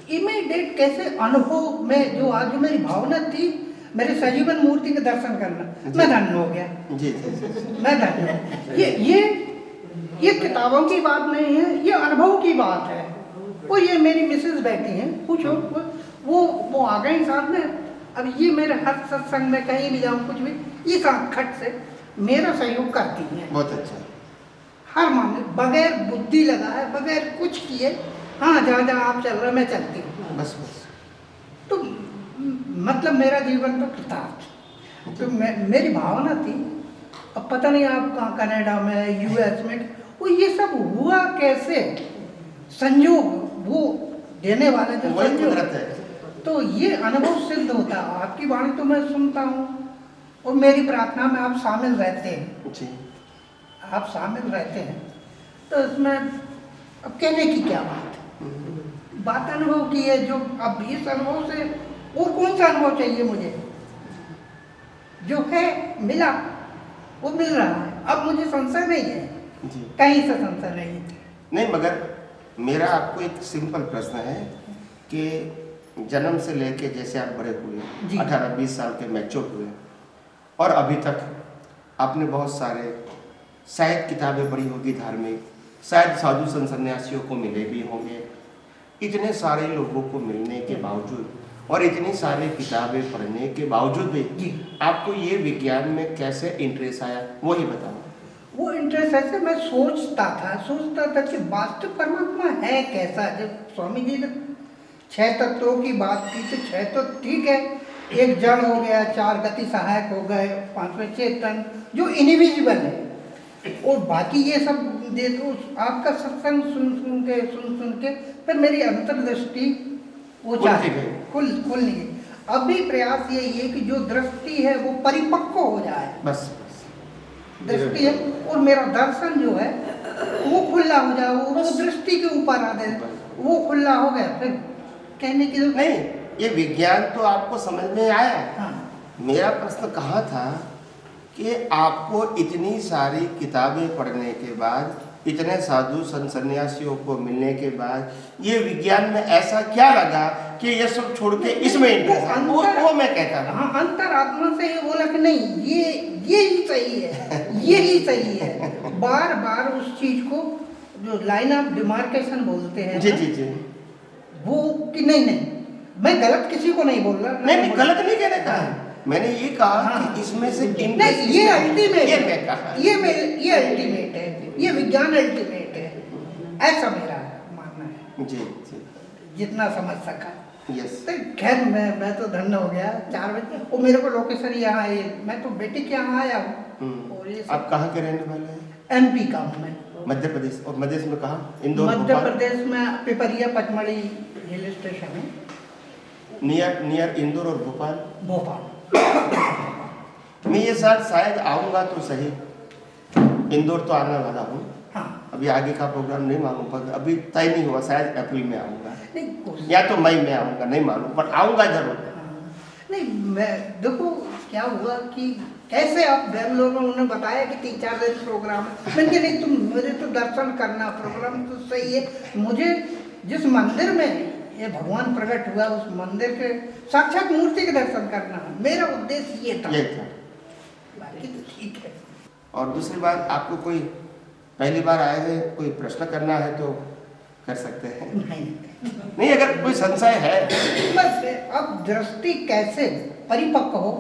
इमीडिएट कैसे अनुभव में जो आज मेरी भावना थी मेरे सजीवन मूर्ति के दर्शन करना, मैं धन्य हो गया। जी मैं धन्य हूँ। ये किताबों की बात नहीं है, ये अनुभव की बात है। वो ये मेरी मिसेस बैठी हैं, पूछो वो आ गई साथ में। अब ये मेरे हर सत्संग में कहीं भी जाऊँ कुछ भी, इस खट से मेरा सहयोग करती हैं। बहुत अच्छा। हर मामले बगैर बुद्धि लगाए, बगैर कुछ किए, हाँ जहाँ आप चल रहे मैं चलती हूँ बस बस। तो मतलब मेरा जीवन तो कृतार्थ। तो मेरी भावना थी, अब पता नहीं आप कहाँ कनाडा में, यूएस में, वो ये सब हुआ कैसे, संयोग वो देने वाले जो संयोग है। तो ये अनुभव सिद्ध होता है। आपकी वाणी तो मैं सुनता हूँ और मेरी प्रार्थना में आप शामिल रहते हैं जी, आप शामिल रहते हैं। तो इसमें अब कहने की क्या बात है, बात अनुभव की है। जो अब इस अनुभव से और कौन सा अनुभव चाहिए मुझे, जो है मिला वो मिल रहा है। अब मुझे संशय नहीं है जी। कहीं से संशय नहीं है। नहीं, मगर मेरा आपको एक सिंपल प्रश्न है कि जन्म से लेके जैसे आप बड़े हुए 18-20 साल के मैच्योर हुए और अभी तक आपने बहुत सारे शायद किताबें पढ़ी होगी धार्मिक, शायद साधु संत सन्यासियों को मिले भी होंगे। इतने सारे लोगों को मिलने के बावजूद और इतनी सारी किताबें पढ़ने के बावजूद भी आपको ये विज्ञान में कैसे इंटरेस्ट आया, वही बताओ। वो इंटरेस्ट ऐसे मैं सोचता था कि वास्तविक परमात्मा है कैसा। जब स्वामी जी ने 6 तत्वों की बात की तो 6 तो ठीक है, एक जड़ हो गया, 4 गति सहायक हो गए, 5वें चेतन जो इनविजिबल है, और बाकी ये सब दे दो। आपका सत्संग सुन के फिर मेरी अंतर्दृष्टि वो चाहे खुल नहीं गई। अभी प्रयास यही है कि जो दृष्टि है वो परिपक्व हो जाए, बस दृष्टि है, और मेरा दर्शन जो है वो खुला हो जाए, वो दृष्टि के ऊपर आ जाए, वो खुला हो गया। फिर कहने की नहीं, ये विज्ञान तो आपको समझ में आया। हाँ। मेरा प्रश्न कहाँ था कि आपको इतनी सारी किताबें पढ़ने के बाद, इतने साधु संत सन्यासियों को मिलने के बाद ये विज्ञान में ऐसा क्या लगा कि ये सब छोड़ के इसमें इंटरेस्ट है? वो मैं कहता था। हाँ, अंतरात्मा से ये बोला कि नहीं ये ही सही है, ये ही सही है। बार बार उस चीज को जो लाइन ऑफ डिमार्केशन बोलते हैं जी जी जी, वो कि नहीं मैं गलत किसी को नहीं बोल रहा। नहीं गलत नहीं कहने का, मैंने ये कहा कि इसमें से नहीं, ये अल्टीमेट ये मैं कहा, ये अल्टीमेट है, ये विज्ञान अल्टीमेट है, ऐसा मेरा मानना है। जी जी, जितना समझ सका। यस। तो खैर मैं तो धन्य हो गया। 4 बजे और मेरे को लोकेशन यहाँ है, मैं तो बेटी के यहाँ आया हूँ। और ये आप कहाँ के रहने वाले हैं? MP का हूँ मैं। मध्य प्रदेश। और मध्य में कहाँ? इंदौर? मध्य प्रदेश में पिपरिया पचमढ़ी हिल स्टेशन है, नियर इंदौर और भोपाल। भोपाल। मैं ये साल शायद आऊँगा तो सही। इंदौर तो आने वाला हूँ। हाँ अभी आगे का प्रोग्राम नहीं मालूम, पर अभी तय नहीं हुआ, शायद अप्रैल में आऊँगा नहीं कोशिश या तो मई में आऊँगा, नहीं मालूम, पर आऊँगा जरूर। नहीं मैं देखो क्या हुआ कि कैसे आप बेंगलोर में उन्होंने बताया कि 3-4 दिन प्रोग्राम है। मैंने कहा नहीं तुम मुझे तो दर्शन करना, प्रोग्राम तो सही है, मुझे जिस मंदिर में ये भगवान प्रकट हुआ उस मंदिर के साक्षात मूर्ति के दर्शन करना है, मेरा उद्देश्य ये था। बाकी तो ठीक है। और दूसरी बात, आपको कोई पहली बार आए हैं, कोई प्रश्न करना है तो कर सकते हैं। नहीं अगर कोई संशय है, बस अब दृष्टि कैसे परिपक्व हो,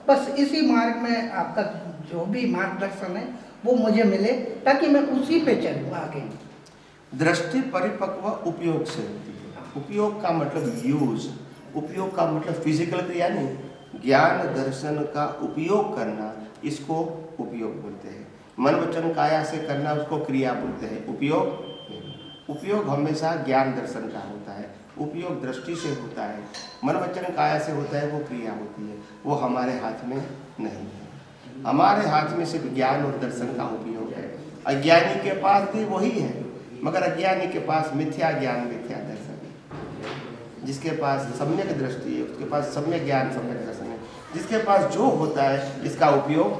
बस इसी मार्ग में आपका जो भी मार्गदर्शन है वो मुझे मिले, ताकि मैं उसी पे चलूँ आगे। दृष्टि परिपक्व उपयोग से होती है। उपयोग का मतलब यूज, उपयोग का मतलब फिजिकल क्रिया नहीं, ज्ञान दर्शन का उपयोग करना, इसको उपयोग बोलते हैं। मन वचन काया से करना, उसको क्रिया बोलते हैं, उपयोग नहीं। उपयोग हमेशा ज्ञान दर्शन का होता है, उपयोग दृष्टि से होता है, मन वचन काया से होता है, वो क्रिया होती है, वो हमारे हाथ में नहीं है। हमारे हाथ में सिर्फ ज्ञान और दर्शन का उपयोग है। अज्ञानी के पास भी वही है, मगर अज्ञानी के पास मिथ्या ज्ञान मिथ्या दर्शन है। जिसके पास सम्यक दृष्टि है उसके पास सम्यक ज्ञान सम्यक दर्शन है। जिसके पास जो होता है इसका उपयोग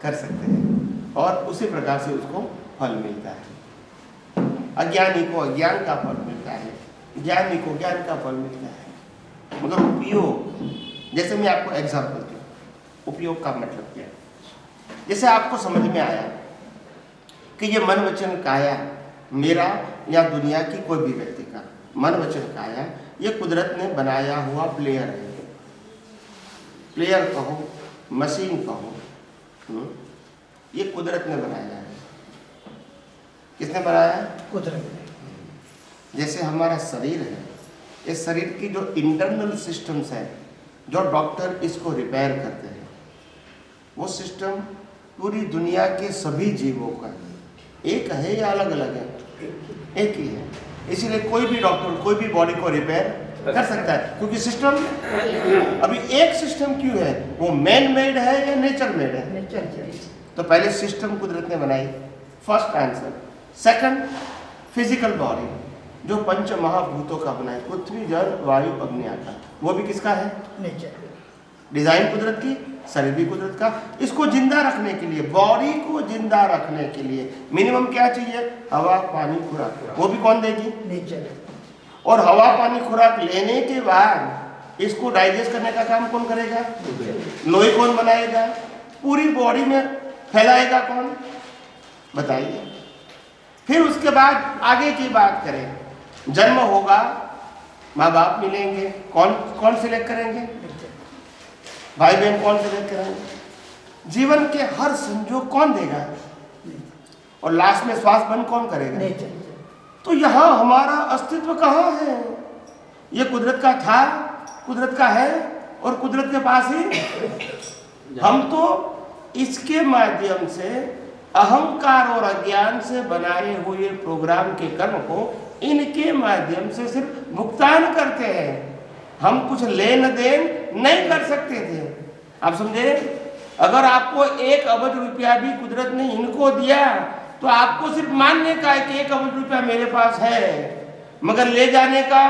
कर सकते हैं और उसी प्रकार से उसको फल मिलता है। अज्ञानी को अज्ञान का फल मिलता है, ज्ञानी को ज्ञान का फल मिलता है। मगर उपयोग, जैसे मैं आपको एग्जाम्पल दूँ, उपयोग का मतलब क्या है। जैसे आपको समझ में आया कि ये मन वचन काया मेरा या दुनिया की कोई भी व्यक्ति का मन वचन काया ये कुदरत ने बनाया हुआ प्लेयर है। प्लेयर कहो, मशीन कहो, ये कुदरत ने बनाया है। किसने बनाया? कुदरत। जैसे हमारा शरीर है, इस शरीर की जो इंटरनल सिस्टम्स है, जो डॉक्टर इसको रिपेयर करते हैं, वो सिस्टम पूरी दुनिया के सभी जीवों का एक है या अलग अलग है? एक ही है। इसीलिए कोई भी डॉक्टर कोई भी बॉडी को रिपेयर कर सकता है, क्योंकि सिस्टम अभी एक सिस्टम क्यों है? वो मैन मेड है या नेचर मेड है? तो पहले सिस्टम कुदरत ने बनाई, first answer. Second, physical body जो पंच महाभूतों का बना है, पृथ्वी जल वायु अग्नि आकाश, वो भी किसका है? नेचर। डिजाइन कुदरत की, शरीर भी कुदरत का। इसको जिंदा रखने के लिए, बॉडी को जिंदा रखने के लिए मिनिमम क्या चाहिए? हवा पानी खुराक, वो भी कौन देगी? नेचर। और हवा पानी खुराक लेने के बाद इसको डाइजेस्ट करने का काम कौन करेगा? लोही कौन बनाएगा? पूरी बॉडी में फैलाएगा कौन? बताइए। फिर उसके बाद आगे की बात करें, जन्म होगा, माँ बाप मिलेंगे, कौन सिलेक्ट करेंगे? भाई बहन कौन सिलेक्ट करेंगे? जीवन के हर संजोग कौन देगा? और लास्ट में श्वास बंद कौन करेगा? नेचर। तो यहाँ हमारा अस्तित्व कहाँ है? ये कुदरत का था, कुदरत का है और कुदरत के पास ही। हम तो इसके माध्यम से अहंकार और अज्ञान से बनाए हुए प्रोग्राम के कर्म को इनके माध्यम से सिर्फ भुगतान करते हैं। हम कुछ लेन देन नहीं कर सकते थे। आप समझे? अगर आपको 1 अरब रुपया भी कुदरत ने इनको दिया तो आपको सिर्फ मानने का है कि 1 अरब रुपया मेरे पास है, मगर ले जाने का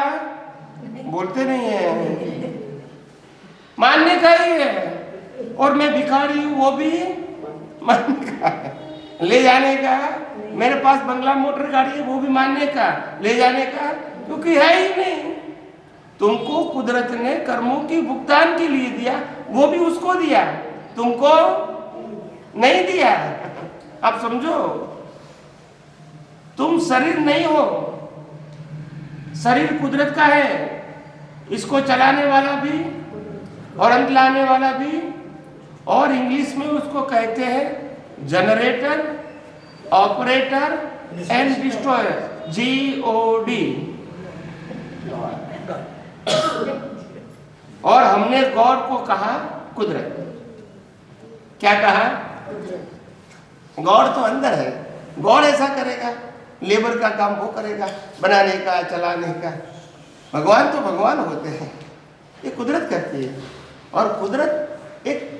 बोलते नहीं है, मानने का ही है। और मैं भिखारी हूं, वो भी मानने का है। ले जाने का, मेरे पास बंगला मोटर गाड़ी है, वो भी मानने का, ले जाने का क्योंकि है ही नहीं। तुमको कुदरत ने कर्मों की भुगतान के लिए दिया, वो भी उसको दिया, तुमको नहीं दिया। आप समझो, तुम शरीर नहीं हो, शरीर कुदरत का है, इसको चलाने वाला भी और अंत लाने वाला भी, और इंग्लिश में उसको कहते हैं generator, operator and destroyer, GOD। और हमने गॉड को कहा कुदरत। क्या कहा? गॉड तो अंदर है, गॉड ऐसा करेगा, लेबर का काम वो करेगा, बनाने का चलाने का। भगवान तो भगवान होते हैं, ये कुदरत करती है। और कुदरत एक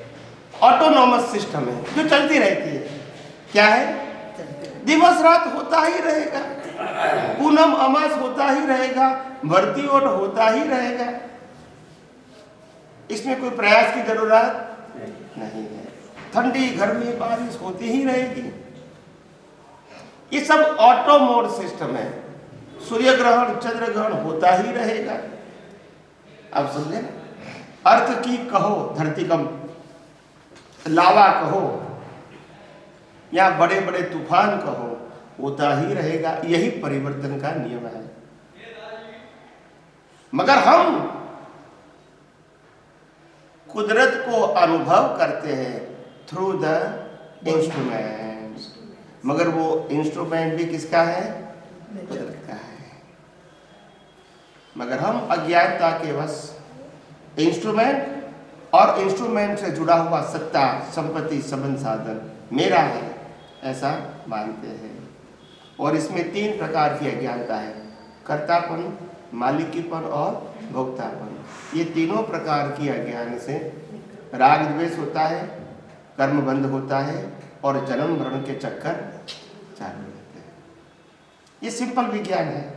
ऑटोनॉमस सिस्टम है जो चलती रहती है। क्या है? दिवस रात होता ही रहेगा, पूनम अमास होता ही रहेगा, भर्ती ओट होता ही रहेगा। इसमें कोई प्रयास की जरूरत नहीं है। ठंडी गर्मी बारिश होती ही रहेगी। ये सब ऑटो मोड सिस्टम है। सूर्य ग्रहण चंद्र ग्रहण होता ही रहेगा। अब समझे ना, अर्थ की कहो धरतीकंप, लावा कहो या बड़े बड़े तूफान कहो, होता ही रहेगा। यही परिवर्तन का नियम है। मगर हम कुदरत को अनुभव करते हैं थ्रू द इंस्ट्रूमेंट, मगर वो इंस्ट्रूमेंट भी किसका है? कुदरत का है। मगर हम अज्ञानता के वश इंस्ट्रूमेंट और इंस्ट्रूमेंट से जुड़ा हुआ सत्ता, संपत्ति, संबंध, साधन मेरा है ऐसा मानते हैं। और इसमें 3 प्रकार की अज्ञानता है, कर्तापन, मालिकीपन और भोक्तापन। ये तीनों प्रकार की अज्ञान से राग द्वेष होता है, कर्म बंध होता है और जन्म मरण के चक्कर चालू रहते हैं। ये सिंपल विज्ञान है।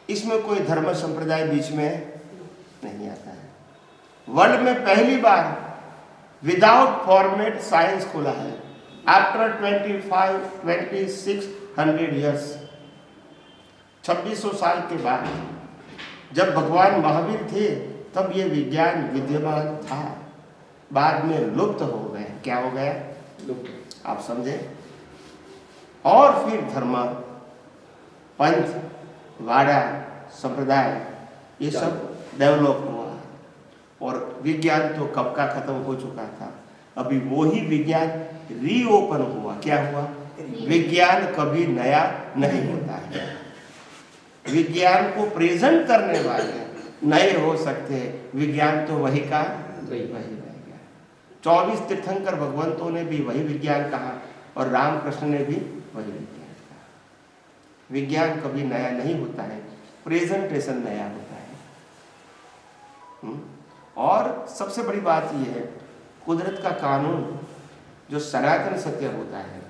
इसमें कोई धर्म संप्रदाय बीच में नहीं आता है। वर्ल्ड में पहली बार विदाउट फॉर्मेट साइंस खुला है। आफ्टर 2600 ईयर्स, 2600 साल के बाद, जब भगवान महावीर थे तब ये विज्ञान विद्यमान था। बाद में लुप्त हो गए। क्या हो गया? लुप्त। आप समझे? और फिर धर्म, पंथ, वाड़ा, संप्रदाय ये सब डेवलप हुआ और विज्ञान तो कब का खत्म हो चुका था। अभी वही विज्ञान रीओपन हुआ। क्या हुआ? विज्ञान कभी नया नहीं होता है। विज्ञान को प्रेजेंट करने वाले नए हो सकते हैं, विज्ञान तो वही का वही रह गया। 24 तीर्थंकर भगवंतों ने भी वही विज्ञान कहा और रामकृष्ण ने भी वही विज्ञान कहा। विज्ञान कभी नया नहीं होता है, प्रेजेंटेशन नया होता है। और सबसे बड़ी बात यह है, कुदरत का कानून जो सनातन सत्य होता है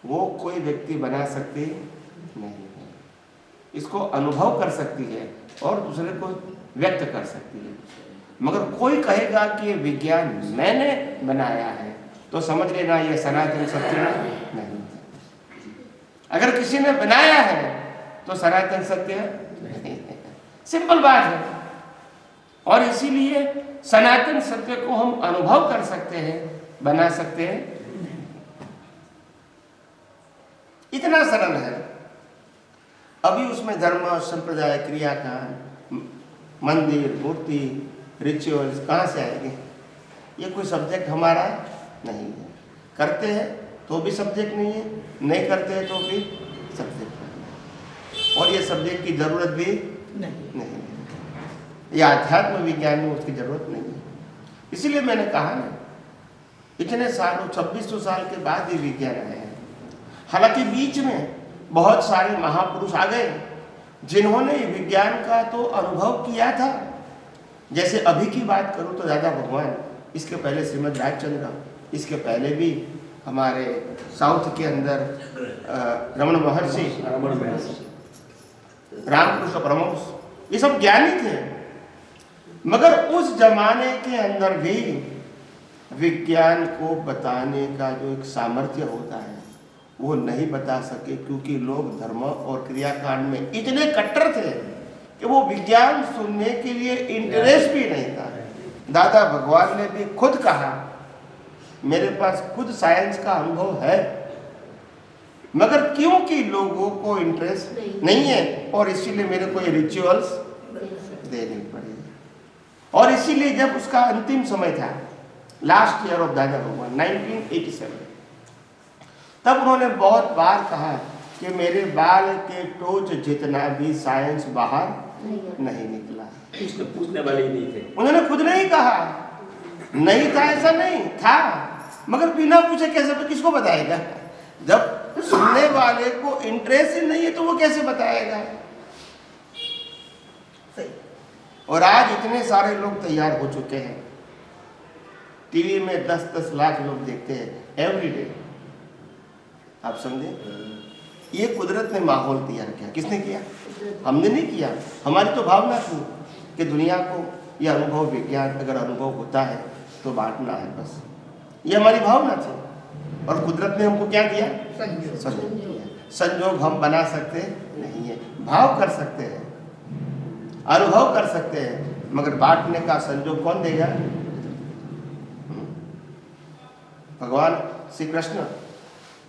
वो कोई व्यक्ति बना सकते नहीं है। इसको अनुभव कर सकती है और दूसरे को व्यक्त कर सकती है। मगर कोई कहेगा कि ये विज्ञान मैंने बनाया है तो समझ लेना ये सनातन सत्य नहीं है। अगर किसी ने बनाया है तो सनातन सत्य नहीं है। सिंपल बात है। और इसीलिए सनातन सत्य को हम अनुभव कर सकते हैं, बना सकते हैं। इतना सरल है। अभी उसमें धर्म, संप्रदाय, क्रियाकांड, मंदिर, मूर्ति, रिचुअल्स कहाँ से आएंगे? ये कोई सब्जेक्ट हमारा नहीं है। करते हैं तो भी सब्जेक्ट नहीं है, नहीं करते हैं तो भी सब्जेक्ट नहीं है। और ये सब्जेक्ट की जरूरत भी नहीं है। ये आध्यात्म विज्ञान में उसकी जरूरत नहीं है। इसीलिए मैंने कहा ना, इतने सालों 2600 साल के बाद ये विज्ञान आया है। हालांकि बीच में बहुत सारे महापुरुष आ गए जिन्होंने विज्ञान का तो अनुभव किया था। जैसे अभी की बात करूं तो दादा भगवान, इसके पहले श्रीमद् राजचंद्र, इसके पहले भी हमारे साउथ के अंदर रमण महर्षि, रामकृष्ण परमहंस, ये सब ज्ञानी थे। मगर उस जमाने के अंदर भी विज्ञान को बताने का जो एक सामर्थ्य होता है वो नहीं बता सके, क्योंकि लोग धर्म और क्रियाकांड में इतने कट्टर थे कि वो विज्ञान सुनने के लिए इंटरेस्ट भी नहीं था। दादा भगवान ने भी खुद कहा, मेरे पास खुद साइंस का अनुभव है, मगर क्योंकि लोगों को इंटरेस्ट नहीं है और इसीलिए मेरे को ये रिचुअल्स देने पड़े। और इसीलिए जब उसका अंतिम समय था, लास्ट ईयर ऑफ दादा भगवान 1987, तब उन्होंने बहुत बार कहा कि मेरे बाल के टोच जितना भी साइंस बाहर नहीं निकला। पूछने वाले ही नहीं थे। उन्होंने खुद नहीं कहा, नहीं था ऐसा नहीं था, मगर बिना पूछे कैसे किसको बताएगा? जब सुनने वाले को इंटरेस्ट ही नहीं है तो वो कैसे बताएगा? और आज इतने सारे लोग तैयार हो चुके हैं, टीवी में 10-10 लाख लोग देखते हैं एवरी डे। आप समझे? ये कुदरत ने माहौल तैयार किया। किसने किया? हमने नहीं किया। हमारी तो भावना थी कि दुनिया को यह अनुभव विज्ञान अगर अनुभव होता है तो बांटना है, बस ये हमारी भावना थी। और कुदरत ने हमको क्या दिया? संयोग दिया। संयोग हम बना सकते नहीं है, भाव कर सकते हैं, अनुभव कर सकते हैं, मगर बांटने का संयोग कौन देगा? भगवान श्री कृष्ण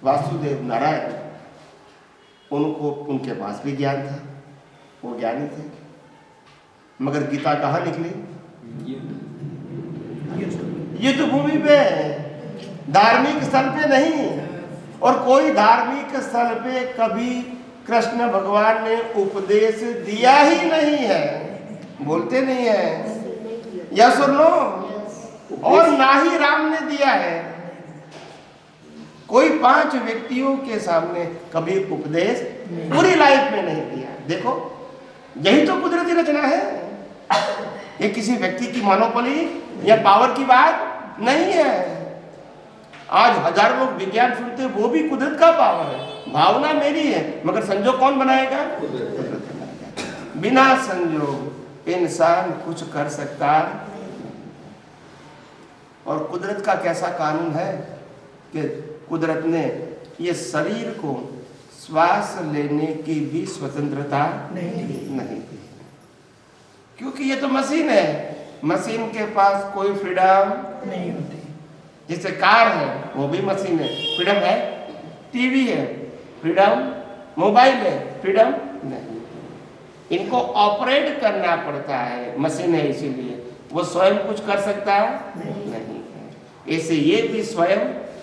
वासुदेव नारायण, उनको उनके पास भी ज्ञान था, वो ज्ञानी थे, मगर गीता कहाँ निकली? युद्ध भूमि पे, धार्मिक स्थल पे नहीं। और कोई धार्मिक स्थल पे कभी कृष्ण भगवान ने उपदेश दिया ही नहीं है। बोलते नहीं है, यस और नो? और ना ही राम ने दिया है। कोई 5 व्यक्तियों के सामने कभी उपदेश पूरी लाइफ में नहीं दिया। देखो, यही तो कुदरती रचना है। ये किसी व्यक्ति की मोनोपोली या पावर की बात नहीं है। आज हजारों लोग विज्ञान सुनते, वो भी कुदरत का पावर है। भावना मेरी है, मगर संजोग कौन बनाएगा? कुदरत बनाएगा। बिना संजोग इंसान कुछ कर सकता। और कुदरत का कैसा कानून है कि कुदरत ने ये शरीर को श्वास लेने की भी स्वतंत्रता नहीं दी, क्योंकि ये तो मशीन है। मशीन के पास कोई फ्रीडम नहीं होती। जैसे कार है, वो भी मशीन है, फ्रीडम है। टीवी है, फ्रीडम। मोबाइल है, फ्रीडम नहीं। इनको ऑपरेट करना पड़ता है, मशीन है इसीलिए। वो स्वयं कुछ कर सकता है नहीं। ऐसे ये भी स्वयं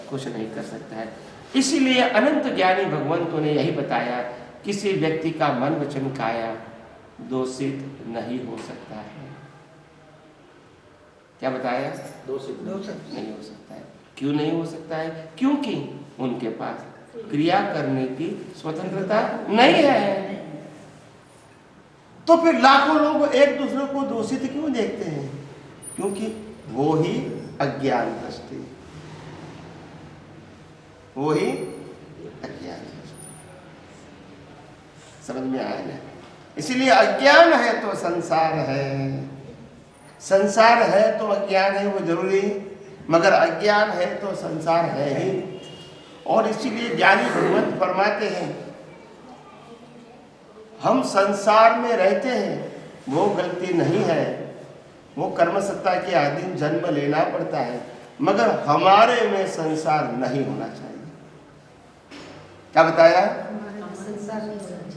कुछ नहीं कर सकता है। इसीलिए अनंत ज्ञानी भगवंतों ने यही बताया, किसी व्यक्ति का मन वचन काया दोषित नहीं हो सकता है। क्या बताया? दोषित नहीं हो सकता है। क्यों नहीं हो सकता है? क्योंकि उनके पास क्रिया करने की स्वतंत्रता नहीं है। तो फिर लाखों लोग एक दूसरे को दोषित क्यों देखते हैं? क्योंकि वो ही अज्ञान दृष्टि, वो ही अज्ञान दृष्टि। समझ में आया ना? इसीलिए अज्ञान है तो संसार है, संसार है तो अज्ञान है, वो जरूरी, मगर अज्ञान है तो संसार है ही। और इसीलिए ज्ञानी भगवंत फरमाते हैं, हम संसार में रहते हैं, वो गलती नहीं है, वो कर्म सत्ता के अधीन जन्म लेना पड़ता है, मगर हमारे में संसार नहीं होना चाहिए। क्या बताया?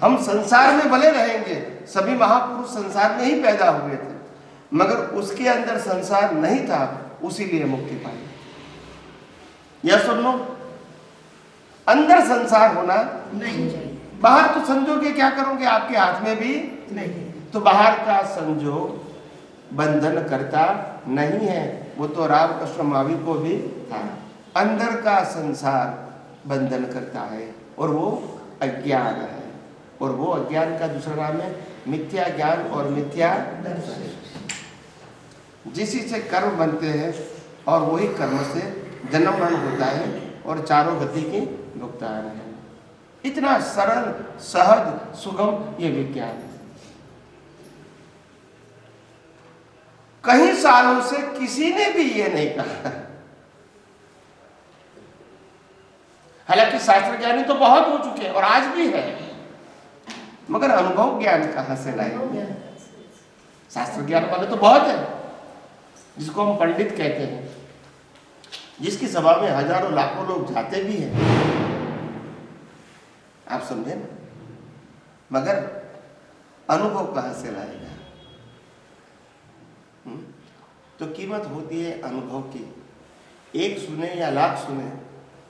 हम संसार में भले रहेंगे, सभी महापुरुष संसार में ही पैदा हुए थे, मगर उसके अंदर संसार नहीं था, उसीलिए मुक्ति पाई। या सुन लो, अंदर संसार होना नहीं चाहिए। बाहर तो संजोगे क्या करोगे? आपके हाथ में भी नहीं, तो बाहर का संजोग बंधन करता नहीं है। वो तो रामकृष्ण मावी को भी था। अंदर का संसार बंधन करता है, और वो अज्ञान है। और वो अज्ञान का दूसरा नाम है मिथ्या ज्ञान और मिथ्या दर्शन। जिसी से कर्म बनते हैं और वही कर्म से जन्म मरण होता है और चारों गति की भुगतान है। इतना सरल, सहज, सुगम ये विज्ञान है। कई सालों से किसी ने भी ये नहीं कहा। हालांकि शास्त्र ज्ञानी तो बहुत हो चुके हैं और आज भी है, मगर अनुभव ज्ञान कहां से लाएंगे? शास्त्र ज्ञान वाले तो बहुत है, जिसको हम पंडित कहते हैं, जिसकी सभा में हजारों लाखों लोग जाते भी हैं, आप समझे ना? मगर अनुभव कहां से लाएगा? तो कीमत होती है अनुभव की। एक सुने या लाख सुने,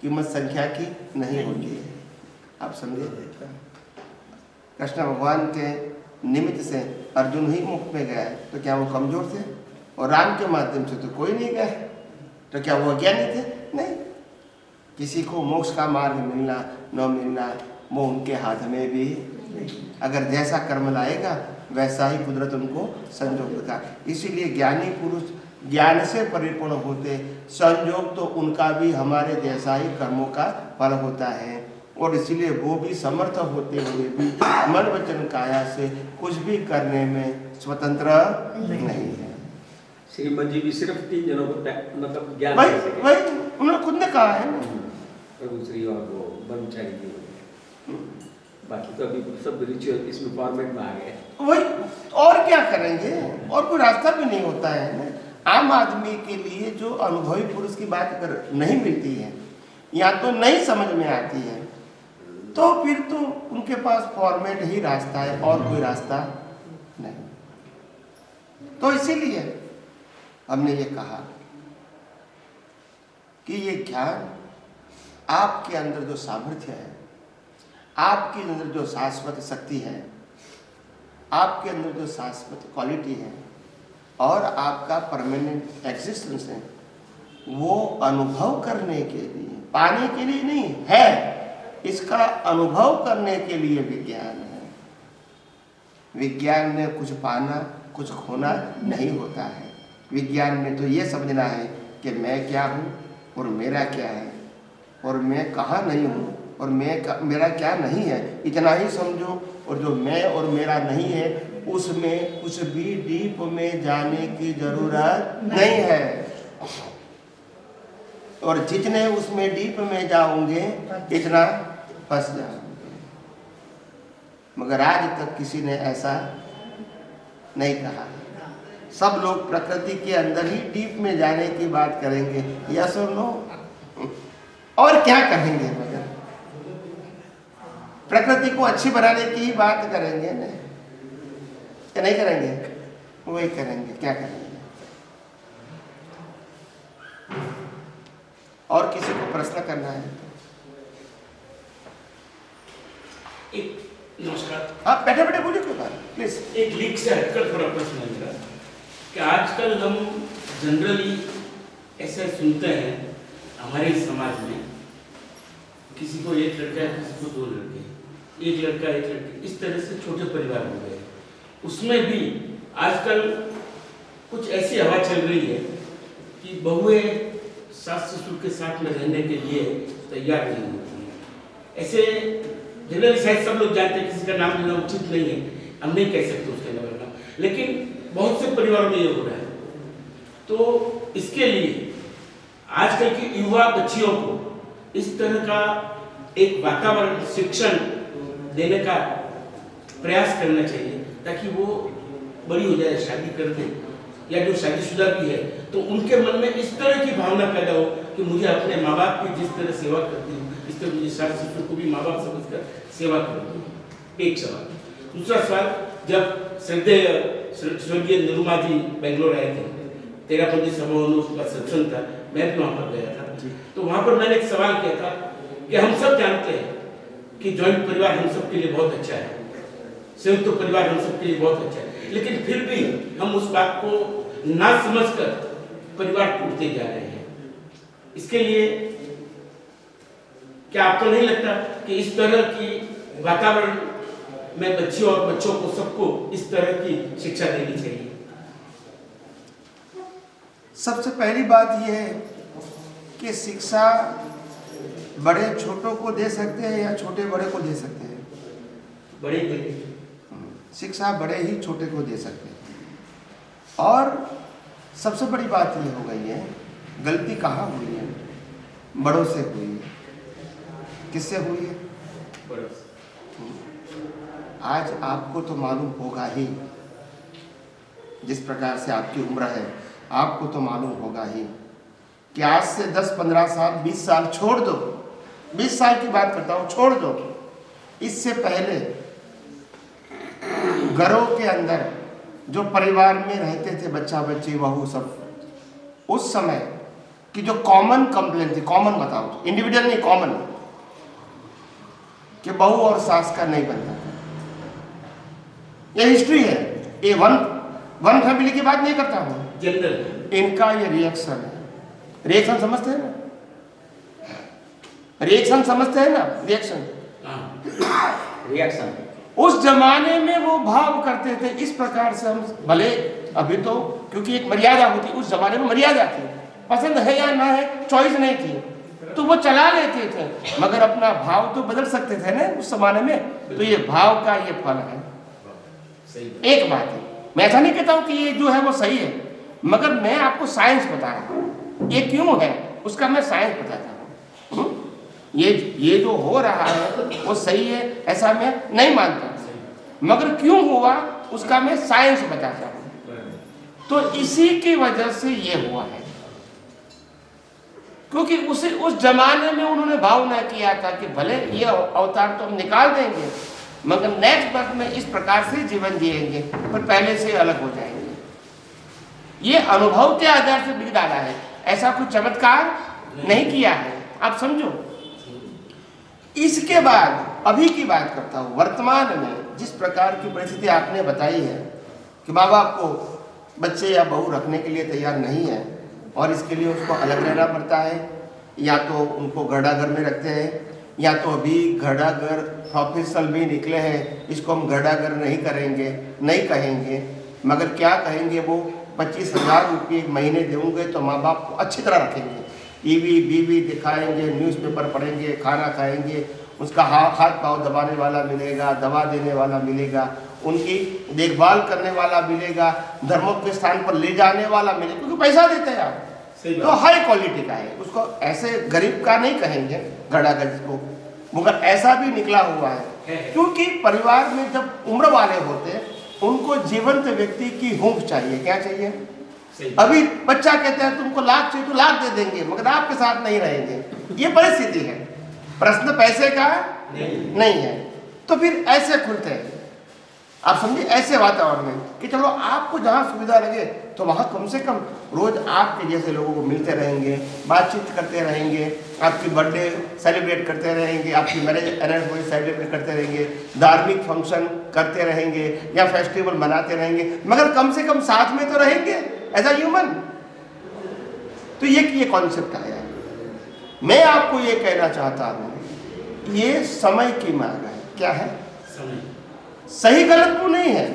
कीमत संख्या की नहीं होती है। आप समझे? कृष्ण भगवान के निमित्त से अर्जुन ही मुक्त में गया है, तो क्या वो कमजोर थे? और राम के माध्यम से तो कोई नहीं गया, तो क्या वो अज्ञानी थे? नहीं। किसी को मोक्ष का मार्ग मिलना न मिलना वो उनके हाथ में भी, अगर जैसा कर्म लाएगा वैसा ही कुदरत उनको संजोग देगा। इसीलिए ज्ञानी पुरुष ज्ञान से परिपूर्ण होते, संजोग तो उनका भी हमारे जैसा ही कर्मों का फल होता है। और इसलिए वो भी समर्थ होते हुए भी मन वचन काया से कुछ भी करने में स्वतंत्र नहीं है। श्रीमद जी भी सिर्फ 3 जनों को मतलब ज्ञान भाई दे सके। भाई उन्होंने खुद ने कहा है ना, प्रभु श्री और वो ब्रह्मचारी जी, बाकी तो अभी सब रिचुअल इसमें फॉर्मेट में आ गए। वही, और क्या करेंगे, और कोई रास्ता भी नहीं होता है ना। आम आदमी के लिए जो अनुभवी पुरुष की बात अगर नहीं मिलती है या तो नहीं समझ में आती है, तो फिर तो उनके पास फॉर्मेट ही रास्ता है और कोई रास्ता नहीं। तो इसीलिए हमने ये कहा कि ये ज्ञान आपके अंदर जो सामर्थ्य है, आपके अंदर जो शाश्वत शक्ति है, आपके अंदर जो शाश्वत क्वालिटी है और आपका परमानेंट एग्जिस्टेंस है, वो अनुभव करने के लिए, पाने के लिए नहीं है, इसका अनुभव करने के लिए विज्ञान है। विज्ञान में कुछ पाना कुछ खोना नहीं होता है। विज्ञान में तो ये समझना है कि मैं क्या हूँ और मेरा क्या है और मैं कहाँ नहीं हूँ और मेरा क्या नहीं है, इतना ही समझो। और जो मैं और मेरा नहीं है उसमें कुछ भी डीप में जाने की जरूरत नहीं है। और जितने उसमें डीप में जाओगे इतना फंस जाओगे। मगर आज तक किसी ने ऐसा नहीं कहा। सब लोग प्रकृति के अंदर ही डीप में जाने की बात करेंगे, यस और नो, और क्या करेंगे। मगर प्रकृति को अच्छी बनाने की ही बात करेंगे ना, क्या नहीं करेंगे? वही करेंगे, क्या करेंगे। और किसी को प्रश्न करना है? एक नमस्कार। हाँ, बैठे बैठे बोलिए कोई बात प्लीज। एक लीक से हटकर थोड़ा प्रश्न है मेरा कि आजकल हम जनरली ऐसे सुनते हैं हमारे समाज में, किसी को एक लड़का है, किसी को 2 लड़के, एक लड़का एक लड़की, इस तरह से छोटे परिवार हो गए। उसमें भी आजकल कुछ ऐसी हवा चल रही है कि बहुएं सास ससुर के साथ में रहने के लिए तैयार नहीं होती हैं। ऐसे जनरली शायद सब लोग जानते हैं, किसी का नाम लेना उचित नहीं है, हम नहीं कह सकते उसके नाम, लेकिन बहुत से परिवारों में ये हो रहा है। तो इसके लिए आजकल की युवा बच्चियों को इस तरह का एक वातावरण, शिक्षण देने का प्रयास करना चाहिए ताकि वो बड़ी हो जाए, शादी कर दे, या जो शादीशुदा भी है तो उनके मन में इस तरह की भावना पैदा हो कि मुझे अपने माँ बाप की जिस तरह सेवा करती हूँ, इस तरह मुझे सास ससुर को भी माँ बाप समझकर सेवा करती हूँ। एक सवाल। दूसरा सवाल, जब श्रद्धेय स्वर्गीय निरुमा जी बेंगलोर आए थे, 13 समारोह उसका सत्संग था, मैं भी वहाँ पर गया था, तो वहाँ पर मैंने एक सवाल किया था कि हम सब जानते हैं कि जॉइंट परिवार हम सब के लिए बहुत अच्छा है, संयुक्त परिवार हम सब के लिए बहुत अच्छा है, लेकिन फिर भी हम उस बात को ना समझकर परिवार टूटते जा रहे हैं। इसके लिए क्या आपको नहीं लगता कि इस तरह की वातावरण में बच्चियों और बच्चों को सबको इस तरह की शिक्षा देनी चाहिए? सबसे पहली बात यह है कि शिक्षा बड़े छोटों को दे सकते हैं या छोटे बड़े को दे सकते हैं? बड़े शिक्षा बड़े ही छोटे को दे सकते हैं। और सबसे बड़ी बात ये हो गई है, गलती कहाँ हुई है? बड़ों से हुई है। किससे हुई है? बड़ों से। आज आपको तो मालूम होगा ही, जिस प्रकार से आपकी उम्र है, आपको तो मालूम होगा ही कि आज से 10, 15 साल, 20 साल छोड़ दो, 20 साल की बात करता हूँ, छोड़ दो, इससे पहले घरों के अंदर जो परिवार में रहते थे बच्चा बच्ची बहू सब, उस समय की जो कॉमन कंप्लेंट थी, कॉमन बताओ तो, इंडिविजुअल नहीं, कॉमन, कि बहू और सास का नहीं बनता था। ये हिस्ट्री है, ये वन फैमिली की बात नहीं करता हूँ, जनरल इनका ये रिएक्शन है। रिएक्शन समझते हैं ना? रिएक्शन समझते हैं ना? रिएक्शन उस जमाने में वो भाव करते थे इस प्रकार से। हम भले अभी तो क्योंकि एक मर्यादा होती, उस जमाने में मर्यादा थी, पसंद है या ना है चॉइस नहीं थी, तो वो चला लेते थे, मगर अपना भाव तो बदल सकते थे ना उस जमाने में। तो ये भाव का ये फल है। एक बात है, मैं ऐसा नहीं कहता हूं कि ये जो है वो सही है, मगर मैं आपको साइंस बता रहा हूं ये क्यों है, उसका मैं साइंस बताता हूं। ये जो हो रहा है वो सही है ऐसा मैं नहीं मानता, मगर क्यों हुआ उसका मैं साइंस बताता हूं। तो इसी की वजह से ये हुआ है, क्योंकि उस जमाने में उन्होंने भावना किया था कि भले ये अवतार तो हम निकाल देंगे, मगर नेक्स्ट बर्थ में इस प्रकार से जीवन जिएंगे, पर पहले से अलग हो जाएंगे। ये अनुभव के आधार से बिक डाला है, ऐसा कुछ चमत्कार नहीं किया है, आप समझो। इसके बाद अभी की बात करता हूँ, वर्तमान में जिस प्रकार की परिस्थिति आपने बताई है कि माँ बाप को बच्चे या बहू रखने के लिए तैयार नहीं है और इसके लिए उसको अलग रहना पड़ता है, या तो उनको घरडाघर में रखते हैं, या तो अभी घरडाघर प्रोफेशनल भी निकले हैं, इसको हम घरडाघर नहीं करेंगे, नहीं कहेंगे, मगर क्या कहेंगे, वो 25,000 रुपये महीने देंगे तो माँ बाप को अच्छी तरह रखेंगे, टीवी बीवी दिखाएंगे, न्यूज़पेपर पढ़ेंगे, खाना खाएंगे, उसका हाथ पाँव दबाने वाला मिलेगा, दवा देने वाला मिलेगा, उनकी देखभाल करने वाला मिलेगा, धर्मों के स्थान पर ले जाने वाला मिलेगा, क्योंकि पैसा देते हैं आप, तो हाई क्वालिटी का है, उसको ऐसे गरीब का नहीं कहेंगे घरडाघर को, मगर ऐसा भी निकला हुआ है। क्योंकि परिवार में जब उम्र वाले होते हैं उनको जीवंत व्यक्ति की हूंफ चाहिए। क्या चाहिए? अभी बच्चा कहता है तुमको लाख चाहिए तो लाख दे देंगे, मगर आपके साथ नहीं रहेंगे, ये परिस्थिति है। प्रश्न पैसे का नहीं है, तो फिर ऐसे खुलते हैं, आप समझिए, ऐसे वातावरण में कि चलो आपको जहाँ सुविधा लगे तो वहाँ कम से कम रोज आपके जैसे लोगों को मिलते रहेंगे, बातचीत करते रहेंगे, आपकी बर्थडे सेलिब्रेट करते रहेंगे, आपकी मैरिज एनिवर्सरी सेलिब्रेट करते रहेंगे, धार्मिक फंक्शन करते रहेंगे या फेस्टिवल मनाते रहेंगे, मगर कम से कम साथ में तो रहेंगे एज अ ह्यूमन। तो ये कॉन्सेप्ट आया है। मैं आपको ये कहना चाहता हूँ, ये समय की मांग है। क्या है? सही गलत वो नहीं है,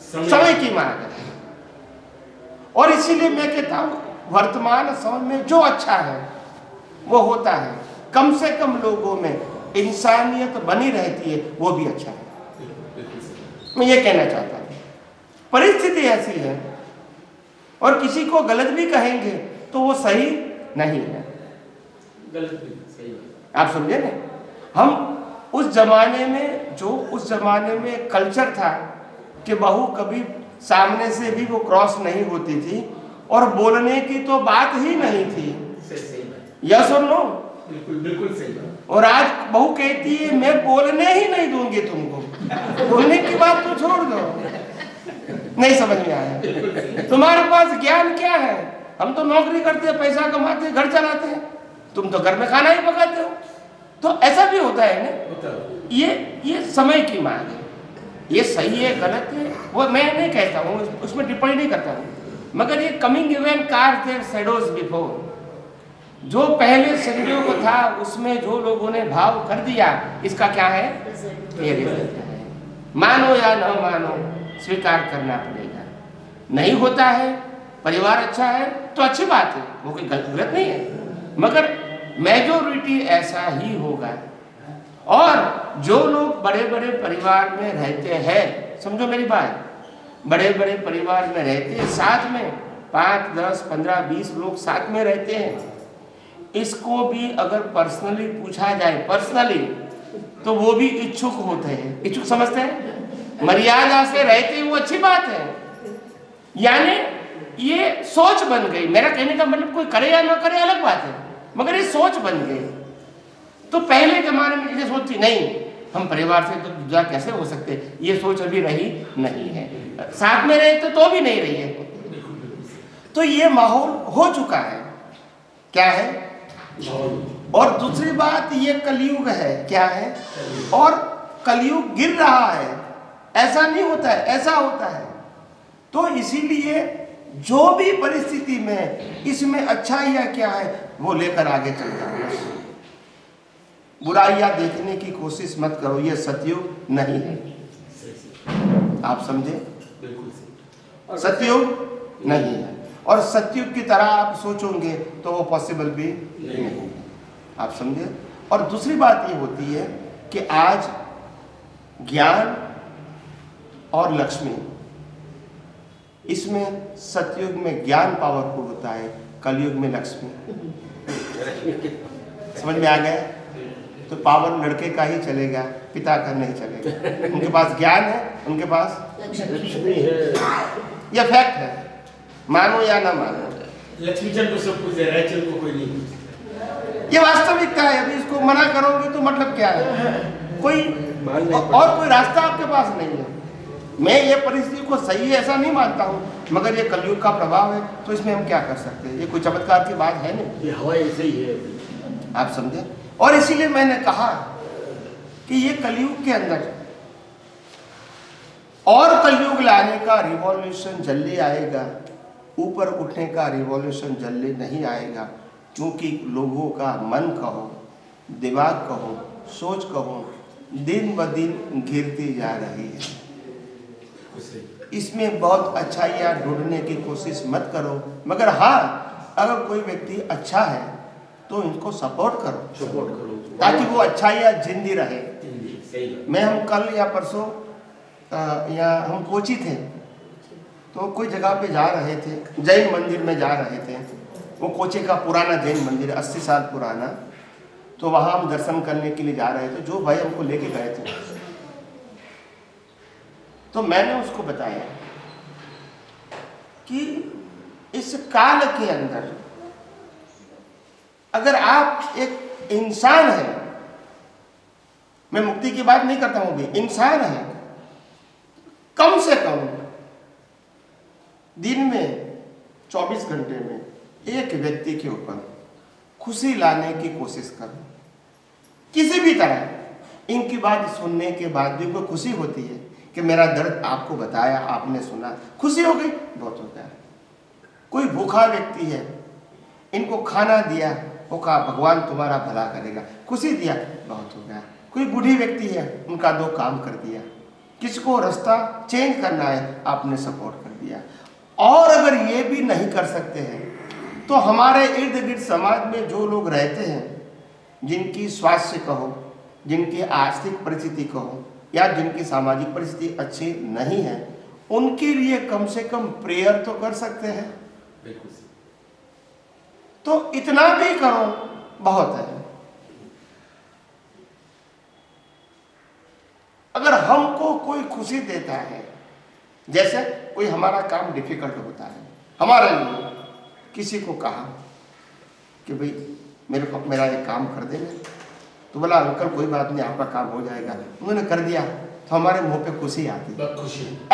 समय की मांग है। और इसीलिए मैं कहता हूं वर्तमान समय में जो अच्छा है वो होता है, कम से कम लोगों में इंसानियत बनी रहती है, वो भी अच्छा है। मैं ये कहना चाहता हूं, परिस्थिति ऐसी है और किसी को गलत भी कहेंगे तो वो सही नहीं है, गलत भी सही। आप समझे ना। हम उस जमाने में कल्चर था कि बहू कभी सामने से भी वो क्रॉस नहीं होती थी और बोलने की तो बात ही नहीं थी। यस और नो? बिल्कुल सही बात। और आज बहू कहती है मैं बोलने ही नहीं दूंगी तुमको, बोलने की बात तो छोड़ दो। नहीं समझ में आया? तुम्हारे पास ज्ञान क्या है? हम तो नौकरी करते हैं, पैसा कमाते हैं, घर चलाते हैं, तुम तो घर में खाना ही पकाते हो। तो ऐसा भी होता है ना। ये समय की मांग है, ये सही है गलत है वो मैं नहीं कहता हूँ, उसमें टिप्पणी नहीं करता हूँ, मगर ये coming event cast their shadows before, जो पहले शरीरों को था उसमें जो लोगों ने भाव कर दिया, इसका क्या है? ये रिजल्ट है। मानो या न मानो स्वीकार करना पड़ेगा। नहीं होता है, परिवार अच्छा है तो अच्छी बात है, वो कोई गलत नहीं है, मगर मेजॉरिटी ऐसा ही होगा। और जो लोग बड़े बड़े परिवार में रहते हैं, समझो मेरी बात, बड़े बड़े परिवार में रहते हैं, साथ में 5, 10, 15, 20 लोग साथ में रहते हैं, इसको भी अगर पर्सनली पूछा जाए पर्सनली, तो वो भी इच्छुक होते हैं। इच्छुक समझते हैं? मर्यादा से रहते हैं, वो अच्छी बात है। यानी ये सोच बन गई। मेरा कहने का मतलब कोई करे या ना करे अलग बात है, मगर ये सोच बन गई। तो पहले जमाने में ये सोच थी, नहीं हम परिवार से तो जुदा कैसे हो सकते, ये सोच अभी रही नहीं है। साथ में रहते तो भी नहीं रही है। तो ये माहौल हो चुका है। क्या है? और दूसरी बात, ये कलयुग है। क्या है? और कलयुग गिर रहा है। ऐसा नहीं होता है, ऐसा होता है। तो इसीलिए जो भी परिस्थिति में इसमें अच्छाइयाँ क्या है वो लेकर आगे चलता है। बुराइयां देखने की कोशिश मत करो, ये सतयुग नहीं है। आप समझे? सतयुग नहीं है। और सतयुग की तरह आप सोचोगे तो वो पॉसिबल भी नहीं। आप समझे। और दूसरी बात ये होती है कि आज ज्ञान और लक्ष्मी, इसमें सतयुग में ज्ञान पावरफुल होता है, कलयुग में लक्ष्मी। समझ में आ गया? तो पावर लड़के का ही चलेगा, पिता का नहीं चलेगा। उनके पास ज्ञान है, उनके पास लक्ष्मी है। यह फैक्ट है, मानो या ना मानो। लक्ष्मीचंद को सब कुछ है, रायचंद को कोई नहीं पूछता। ये वास्तविकता है। अभी इसको मना करोगे तो मतलब क्या है? कोई और कोई रास्ता आपके पास नहीं है। मैं ये परिस्थिति को सही है ऐसा नहीं मानता हूँ, मगर ये कलयुग का प्रभाव है, तो इसमें हम क्या कर सकते हैं? ये कोई चमत्कार की बात है नहीं। ये हवा ऐसे ही है। आप समझे। और इसीलिए मैंने कहा कि ये कलयुग के अंदर और कलयुग लाने का रिवॉल्यूशन जल्दी आएगा, ऊपर उठने का रिवॉल्यूशन जल्दी नहीं आएगा, क्योंकि लोगों का मन कहो, दिमाग कहो, सोच कहो, दिन ब दिन गिरती जा रही है। इसमें बहुत अच्छाइयाँ ढूंढने की कोशिश मत करो, मगर हाँ, अगर कोई व्यक्ति अच्छा है तो इनको सपोर्ट करो, ताकि वो अच्छाइयाँ जिंदी रहे। मैं हम कल या परसों या हम कोची थे, तो कोई जगह पे जा रहे थे, जैन मंदिर में जा रहे थे। वो कोची का पुराना जैन मंदिर, 80 साल पुराना। तो वहाँ हम दर्शन करने के लिए जा रहे थे। जो भाई हमको लेके गए थे, तो मैंने उसको बताया कि इस काल के अंदर अगर आप एक इंसान हैं, मैं मुक्ति की बात नहीं करता हूं, भी इंसान है, कम से कम दिन में 24 घंटे में एक व्यक्ति के ऊपर खुशी लाने की कोशिश करो, किसी भी तरह। इनकी बात सुनने के बाद भी कोई खुशी होती है कि मेरा दर्द आपको बताया, आपने सुना, खुशी हो गई, बहुत होता है। कोई भूखा व्यक्ति है, इनको खाना दिया, वो कहा भगवान तुम्हारा भला करेगा, खुशी दिया, बहुत हो गया। कोई बूढ़ी व्यक्ति है, उनका 2 काम कर दिया। किसको रास्ता चेंज करना है, आपने सपोर्ट कर दिया। और अगर ये भी नहीं कर सकते हैं, तो हमारे इर्द गिर्द समाज में जो लोग रहते हैं, जिनकी स्वास्थ्य कहो, जिनकी आर्थिक परिस्थिति कहो, या जिनकी सामाजिक परिस्थिति अच्छी नहीं है, उनके लिए कम से कम प्रेयर तो कर सकते हैं। तो इतना भी करो, बहुत है। अगर हमको कोई खुशी देता है, जैसे कोई हमारा काम डिफिकल्ट होता है हमारे लिए, किसी को कहा कि भाई मेरा एक काम कर देना, तो बोला अंकल कोई बात नहीं, आपका काम हो जाएगा। उन्होंने कर दिया, तो हमारे मुंह पे खुशी आती है।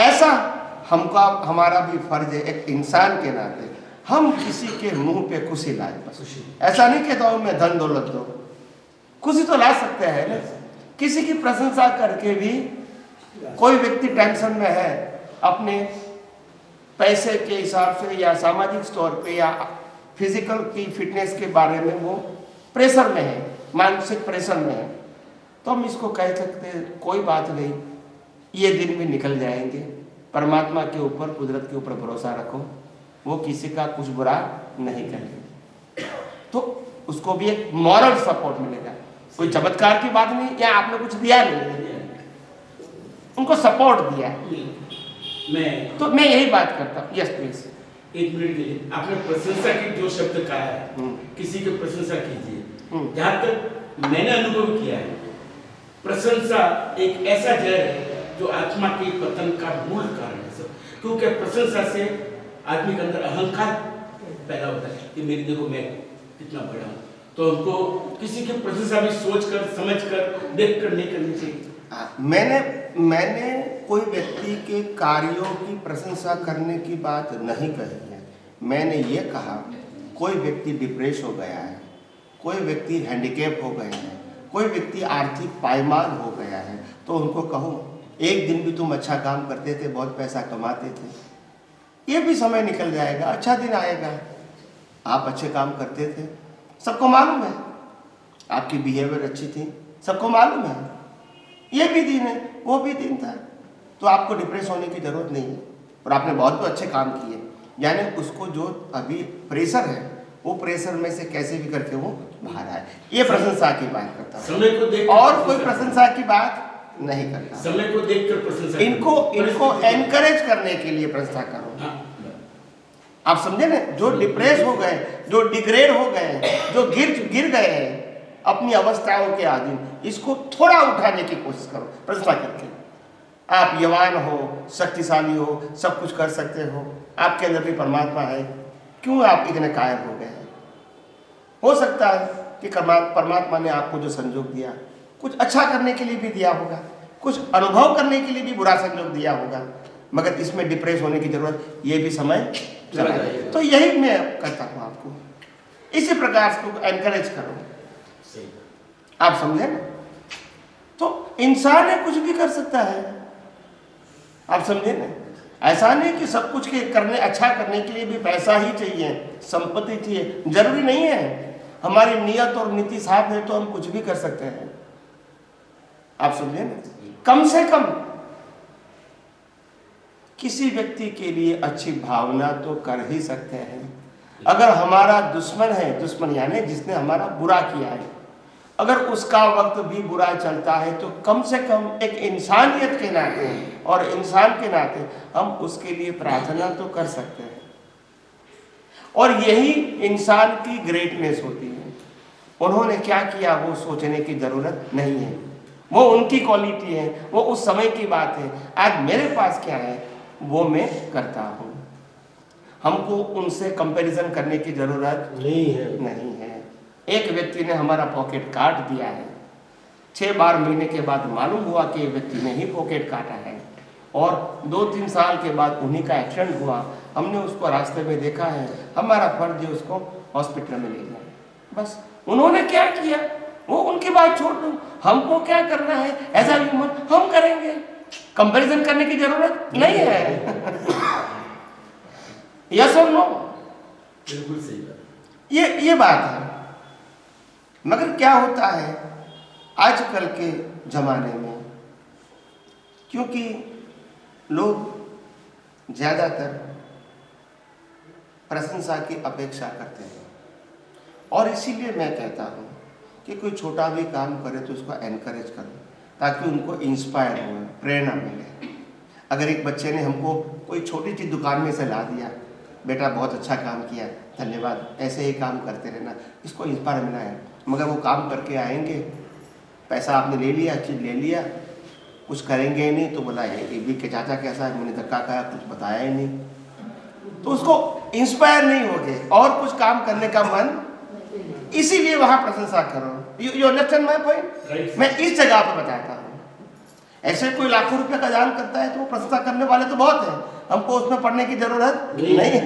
ऐसा हमका हमारा भी फर्ज है, एक इंसान के नाते हम किसी के मुंह पे खुशी लाए। बस ऐसा नहीं कहता हूँ मैं धन दौलत दो, खुशी तो ला सकते हैं ना। किसी की प्रशंसा करके भी कोई व्यक्ति टेंशन में है, अपने पैसे के हिसाब से या सामाजिक स्तर पे या फिजिकल की फिटनेस के बारे में वो प्रेशर में है, मानसिक प्रेशर में है, तो हम इसको कह सकते हैं कोई बात नहीं, ये दिन भी निकल जाएंगे। परमात्मा के ऊपर, कुदरत के ऊपर भरोसा रखो, वो किसी का कुछ बुरा नहीं करेंगे, तो उसको भी एक मॉरल सपोर्ट मिलेगा। कोई चमत्कार की बात नहीं, क्या आपने कुछ दिया नहीं, उनको सपोर्ट दिया। मैं यही बात करता हूँ। Yes please. 1 मिनट के लिए आपने प्रशंसा की जो शब्द कहा है, किसी की प्रशंसा कीजिए। जहां तक मैंने अनुभव किया है, प्रशंसा एक ऐसा जहर है जो आत्मा के पतन का मूल कारण है सब। क्योंकि प्रशंसा से आदमी के अंदर अहंकार पैदा होता है कि मेरी देखो मैं कितना बड़ा हूँ। तो हमको किसी की प्रशंसा भी सोचकर, समझकर, देखकर नहीं करनी चाहिए। मैंने कोई व्यक्ति के कार्यों की प्रशंसा करने की बात नहीं कही है। मैंने ये कहा कोई व्यक्ति डिप्रेस हो गया है, कोई व्यक्ति हैंडीकैप हो गए हैं, कोई व्यक्ति आर्थिक पायमाल हो गया है, तो उनको कहो एक दिन भी तुम अच्छा काम करते थे, बहुत पैसा कमाते थे, ये भी समय निकल जाएगा, अच्छा दिन आएगा। आप अच्छे काम करते थे, सबको मालूम है, आपकी बिहेवियर अच्छी थी, सबको मालूम है, ये भी दिन है, वो भी दिन था, तो आपको डिप्रेस होने की जरूरत नहीं है। और आपने बहुत अच्छे काम किए, यानी उसको जो अभी प्रेशर है, वो प्रेशर में से कैसे भी करके वो भारा है। ये प्रशंसा की बात करता हूँ समय को देख और कोई प्रशंसा की बात नहीं करता। समय को देखकर प्रशंसा इनको एनकरेज करने के लिए प्रशंसा करो। हाँ। आप समझे ना, जो डिप्रेस हो गए, जो डिग्रेड हो गए, जो गिर गए हैं अपनी अवस्थाओं के अधीन, इसको थोड़ा उठाने की कोशिश करो प्रशंसा करके। आप यवान हो, शक्तिशाली हो, सब कुछ कर सकते हो, आपके अंदर भी परमात्मा है, क्यों आप इतने कायर हो गए हैं? हो सकता है कि परमात्मा ने आपको जो संजोग दिया कुछ अच्छा करने के लिए भी दिया होगा, कुछ अनुभव करने के लिए भी बुरा संजोग दिया होगा, मगर इसमें डिप्रेस होने की जरूरत, ये भी समय चला जाएगा। तो यही मैं कहता हूँ आपको, इसी प्रकार से एनकरेज करो। आप समझे ना? तो इंसान है कुछ भी कर सकता है। आप समझे ना? ऐसा नहीं कि सब कुछ अच्छा करने के लिए भी पैसा ही चाहिए, संपत्ति चाहिए, जरूरी नहीं है। हमारी नियत और नीति साफ है तो हम कुछ भी कर सकते हैं। आप समझे ना? कम से कम किसी व्यक्ति के लिए अच्छी भावना तो कर ही सकते हैं। अगर हमारा दुश्मन है, दुश्मन यानी जिसने हमारा बुरा किया है, अगर उसका वक्त भी बुरा चलता है तो कम से कम एक इंसानियत के नाते और इंसान के नाते हम उसके लिए प्रार्थना तो कर सकते हैं। और यही इंसान की ग्रेटनेस होती है। उन्होंने क्या किया वो सोचने की जरूरत नहीं है, वो उनकी क्वालिटी है, वो उस समय की बात है। आज मेरे पास क्या है वो मैं करता हूँ। हमको उनसे कंपैरिजन करने की जरूरत नहीं है। एक व्यक्ति ने हमारा पॉकेट काट दिया है, 6-12 महीने के बाद मालूम हुआ कि व्यक्ति ने ही पॉकेट काटा है, और 2-3 साल के बाद उन्हीं का एक्सीडेंट हुआ। हमने उसको रास्ते में देखा है, हमारा फर्ज है उसको हॉस्पिटल में ले जाए। बस उन्होंने क्या किया वो उनकी बात छोड़ दो, हमको क्या करना है एज अ ह्यूमन हम करेंगे। कंपैरिजन करने की जरूरत नहीं है। यस और नो? बिल्कुल सही बात। ये बात है। मगर क्या होता है आजकल के जमाने में, क्योंकि लोग ज्यादातर प्रशंसा की अपेक्षा करते हैं, और इसीलिए मैं कहता हूँ कि कोई छोटा भी काम करे तो उसको एनकरेज करो ताकि उनको इंस्पायर हो, प्रेरणा मिले। अगर एक बच्चे ने हमको कोई छोटी सी दुकान में से ला दिया, बेटा बहुत अच्छा काम किया, धन्यवाद, ऐसे ही काम करते रहना, इसको इंस्पायर मिला है। मगर वो काम करके आएंगे, पैसा आपने ले लिया, चीज़ ले लिया, कुछ करेंगे ही नहीं, तो बोला ये भी के चाचा कैसा है, मैंने धक्का खाया, कुछ बताया ही नहीं, तो उसको इंस्पायर नहीं हो गए और कुछ काम करने का मन। इसीलिए वहां प्रशंसा करो। You understand my point? मैं इस जगह पर बताता हूँ। ऐसे कोई लाखों रुपए का दान करता है तो वो प्रशंसा करने वाले तो बहुत है, हमको उसमें पढ़ने की जरूरत नहीं है।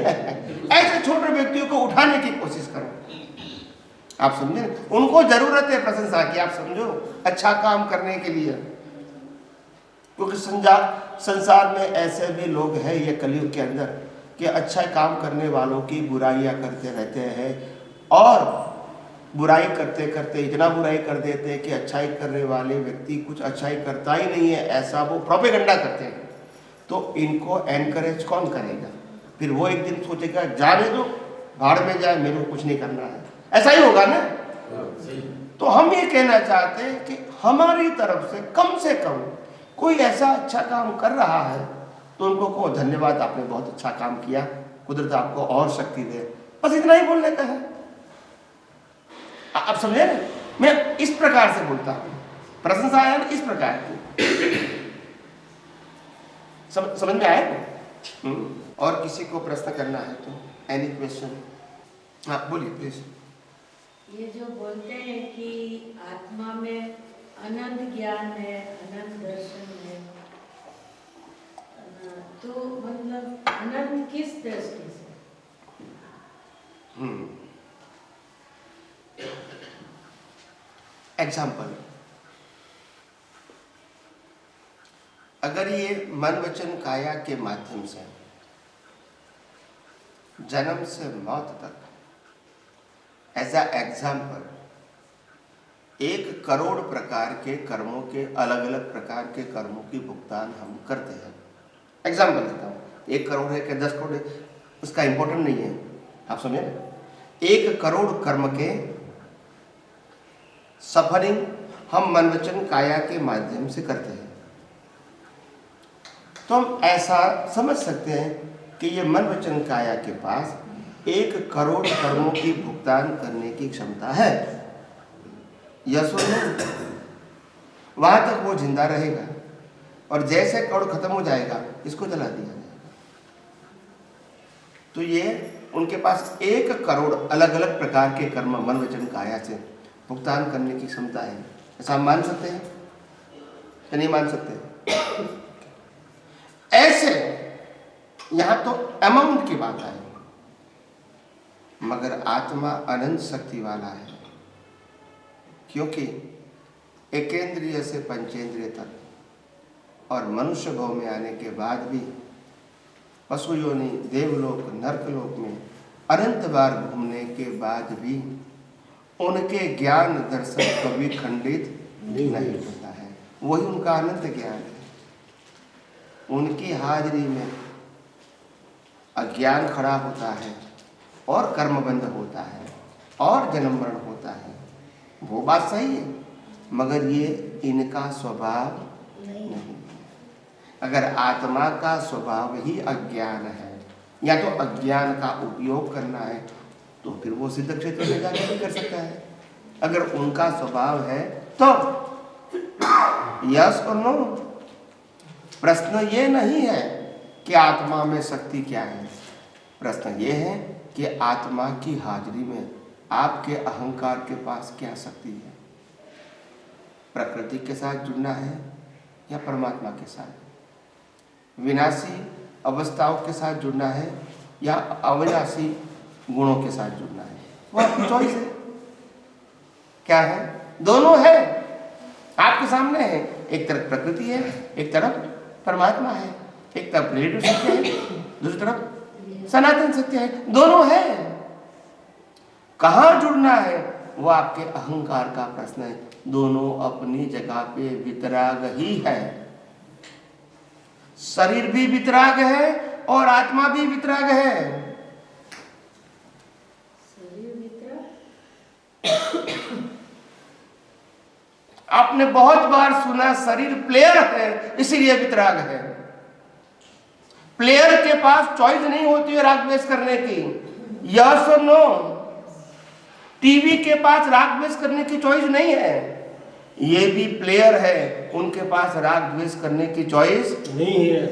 ऐसे छोटे व्यक्तियों को उठाने की कोशिश करो। आप समझे? उनको जरूरत है प्रशंसा की, आप समझो, अच्छा काम करने के लिए। क्योंकि संसार में ऐसे भी लोग हैं ये कलयुग के अंदर कि अच्छा काम करने वालों की बुराइयां करते रहते हैं, और बुराई करते करते इतना बुराई कर देते हैं कि अच्छाई करने वाले व्यक्ति कुछ अच्छाई करता ही नहीं है, ऐसा वो प्रोपेगेंडा करते हैं। तो इनको एनकरेज कौन करेगा? फिर वो एक दिन सोचेगा जाने दो, भाड़ में जाए, मेरे को कुछ नहीं करना है, ऐसा ही होगा ना। तो हम ये कहना चाहते हैं कि हमारी तरफ से कम कोई ऐसा अच्छा काम कर रहा है तो उनको कहो धन्यवाद, आपने बहुत अच्छा काम किया, कुदरत आपको और शक्ति दे। बस इतना ही बोलने का है। आप समझे ना? मैं इस प्रकार से बोलता हूँ, प्रशंसा है इस प्रकार की। समझ में आया? और किसी को प्रश्न करना है तो एनी क्वेश्चन? हाँ बोलिए प्लीज। ये जो बोलते हैं कि आत्मा में अनंत ज्ञान है, अनंत दर्शन है, तो मतलब अनंत किस दृष्टि से? एग्जाम्पल, अगर ये मन वचन काया के माध्यम से जन्म से मौत तक एज अ एग्जाम्पल 1 करोड़ प्रकार के कर्मों के, अलग अलग प्रकार के कर्मों की भुगतान हम करते हैं। एग्जाम्पल देता हूँ, 1 करोड़ है कि 10 करोड़ है उसका इंपॉर्टेंट नहीं है, आप समझे? 1 करोड़ कर्म के सफरिंग हम मन वचन काया के माध्यम से करते हैं। तो हम ऐसा समझ सकते हैं कि ये मन वचन काया के पास 1 करोड़ कर्मों की भुगतान करने की क्षमता है। यस और नो? वहां तक वो जिंदा रहेगा और जैसे करोड़ खत्म हो जाएगा इसको जला दिया जाएगा। तो ये उनके पास 1 करोड़ अलग अलग प्रकार के कर्म मन वचन काया से भुगतान करने की क्षमता है। ऐसा हम मान सकते हैं या नहीं मान सकते? ऐसे यहां तो अमाउंट की बात आई, मगर आत्मा अनंत शक्ति वाला है, क्योंकि एकेंद्रिय से पंचेंद्रिय तक और मनुष्य भाव में आने के बाद भी पशु योनि, देवलोक, नरकलोक में अनंत बार घूमने के बाद भी उनके ज्ञान दर्शन कभी खंडित नहीं होता है। वही उनका अनंत ज्ञान है। उनकी हाजिरी में अज्ञान खड़ा होता है और कर्मबंध होता है और जन्म मरण होता है। वो बात सही है, मगर ये इनका स्वभाव नहीं है। अगर आत्मा का स्वभाव ही अज्ञान है या तो अज्ञान का उपयोग करना है, तो फिर वो सिद्ध क्षेत्र में जाकर भी कर सकता है। अगर उनका स्वभाव है तो यस और नो। प्रश्न ये नहीं है कि आत्मा में शक्ति क्या है, प्रश्न ये है कि आत्मा की हाजिरी में आपके अहंकार के पास क्या शक्ति है। प्रकृति के साथ जुड़ना है या परमात्मा के साथ, विनाशी अवस्थाओं के साथ जुड़ना है या अविनाशी गुणों के साथ जुड़ना है, वो आपकी चॉइस है। क्या है? दोनों है, आपके सामने है। एक तरफ प्रकृति है, एक तरफ परमात्मा है। एक तरफ रिलेटिव सत्य है, दूसरी तरफ सनातन सत्य है। दोनों है। कहाँ जुड़ना है वो आपके अहंकार का प्रश्न है। दोनों अपनी जगह पे वितराग ही है। शरीर भी वितराग है और आत्मा भी वितराग है। आपने बहुत बार सुना शरीर प्लेयर है इसीलिए वितराग है। प्लेयर के पास चॉइस नहीं होती है राग द्वेष करने की, यस और नो। टीवी के पास राग द्वेष करने की चॉइस नहीं है। ये भी प्लेयर है, उनके पास राग द्वेष करने की चॉइस नहीं है,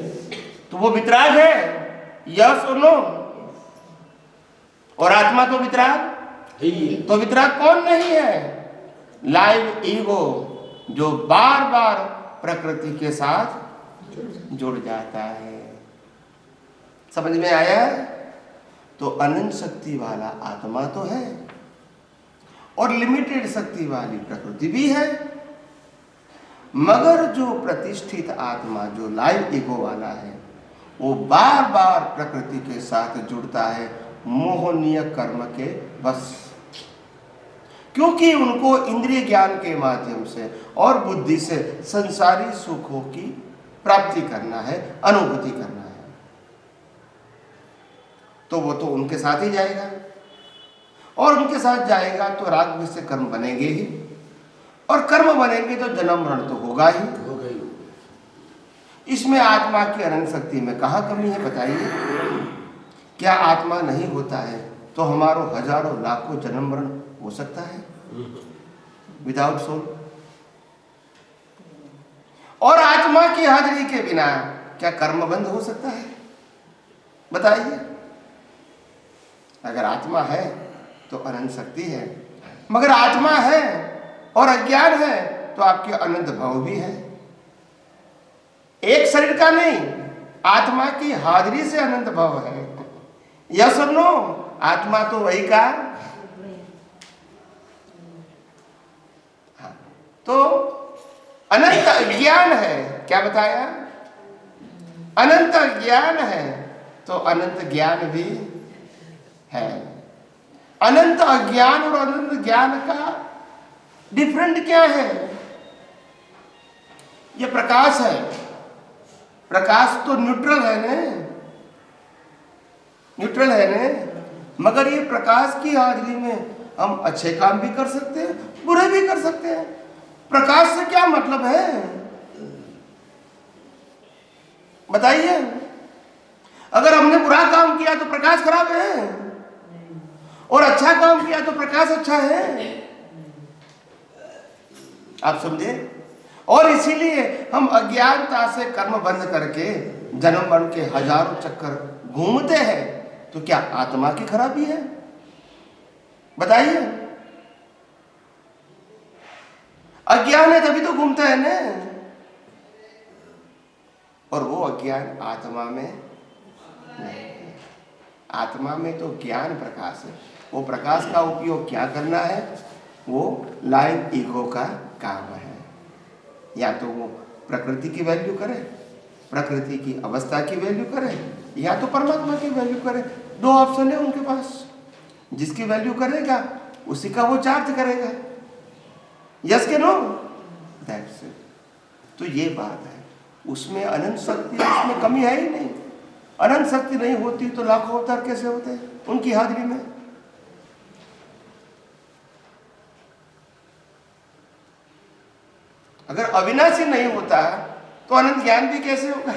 तो वो वितराग है, यस और नो। और आत्मा तो वितराग, तो वितराग कौन नहीं है? लाइव ईगो, जो बार बार प्रकृति के साथ जुड़ जाता है। समझ में आया? तो अनंत शक्ति वाला आत्मा तो है और लिमिटेड शक्ति वाली प्रकृति भी है, मगर जो प्रतिष्ठित आत्मा, जो लाइव ईगो वाला है, वो बार बार प्रकृति के साथ जुड़ता है मोहनीय कर्म के बस, क्योंकि उनको इंद्रिय ज्ञान के माध्यम से और बुद्धि से संसारी सुखों की प्राप्ति करना है, अनुभूति करना है। तो वो तो उनके साथ ही जाएगा, और उनके साथ जाएगा तो राग द्वेष से कर्म बनेंगे ही, और कर्म बनेंगे तो जन्म मरण तो होगा ही। इसमें आत्मा की अनंत शक्ति में कहाँ कमी है बताइए? क्या आत्मा नहीं होता है तो हमारों हजारों लाखों जन्म मरण हो सकता है विदाउट सोल? और आत्मा की हाजिरी के बिना क्या कर्म बंद हो सकता है बताइए? अगर आत्मा है तो अनंत शक्ति है, मगर आत्मा है और अज्ञान है तो आपके अनंत भाव भी है। एक शरीर का नहीं, आत्मा की हाजिरी से अनंत भाव है। यस और नो? आत्मा तो वही का। तो अनंत अज्ञान है, क्या बताया? अनंत अज्ञान है तो अनंत ज्ञान भी है। अनंत अज्ञान और अनंत ज्ञान का डिफरेंट क्या है? ये प्रकाश है, प्रकाश तो न्यूट्रल है ने, न्यूट्रल है ने, मगर ये प्रकाश की हाजिरी में हम अच्छे काम भी कर सकते हैं, बुरे भी कर सकते हैं। प्रकाश से क्या मतलब है बताइए? अगर हमने बुरा काम किया तो प्रकाश खराब है, और अच्छा काम किया तो प्रकाश अच्छा है। आप समझे? और इसीलिए हम अज्ञानता से कर्म बंद करके जन्म मरण के हजारों चक्कर घूमते हैं। तो क्या आत्मा की खराबी है बताइए? अज्ञान है तभी तो घूमता है ना। और वो अज्ञान आत्मा में नहीं है। आत्मा में तो ज्ञान प्रकाश है। वो प्रकाश का उपयोग क्या करना है? वो लाइव ईगो का काम है। या तो वो प्रकृति की वैल्यू करे, प्रकृति की अवस्था की वैल्यू करे, या तो परमात्मा की वैल्यू करे। दो ऑप्शन है उनके पास। जिसकी वैल्यू करेगा उसी का वो चार्ज करेगा। यस के नो? That's it. तो ये बात है। उसमें अनंत शक्ति है, उसमें कमी है ही नहीं। अनंत शक्ति नहीं होती तो लाखों अवतार कैसे होते हैं उनकी हाजिरी में? अगर अविनाशी नहीं होता तो अनंत ज्ञान भी कैसे होगा?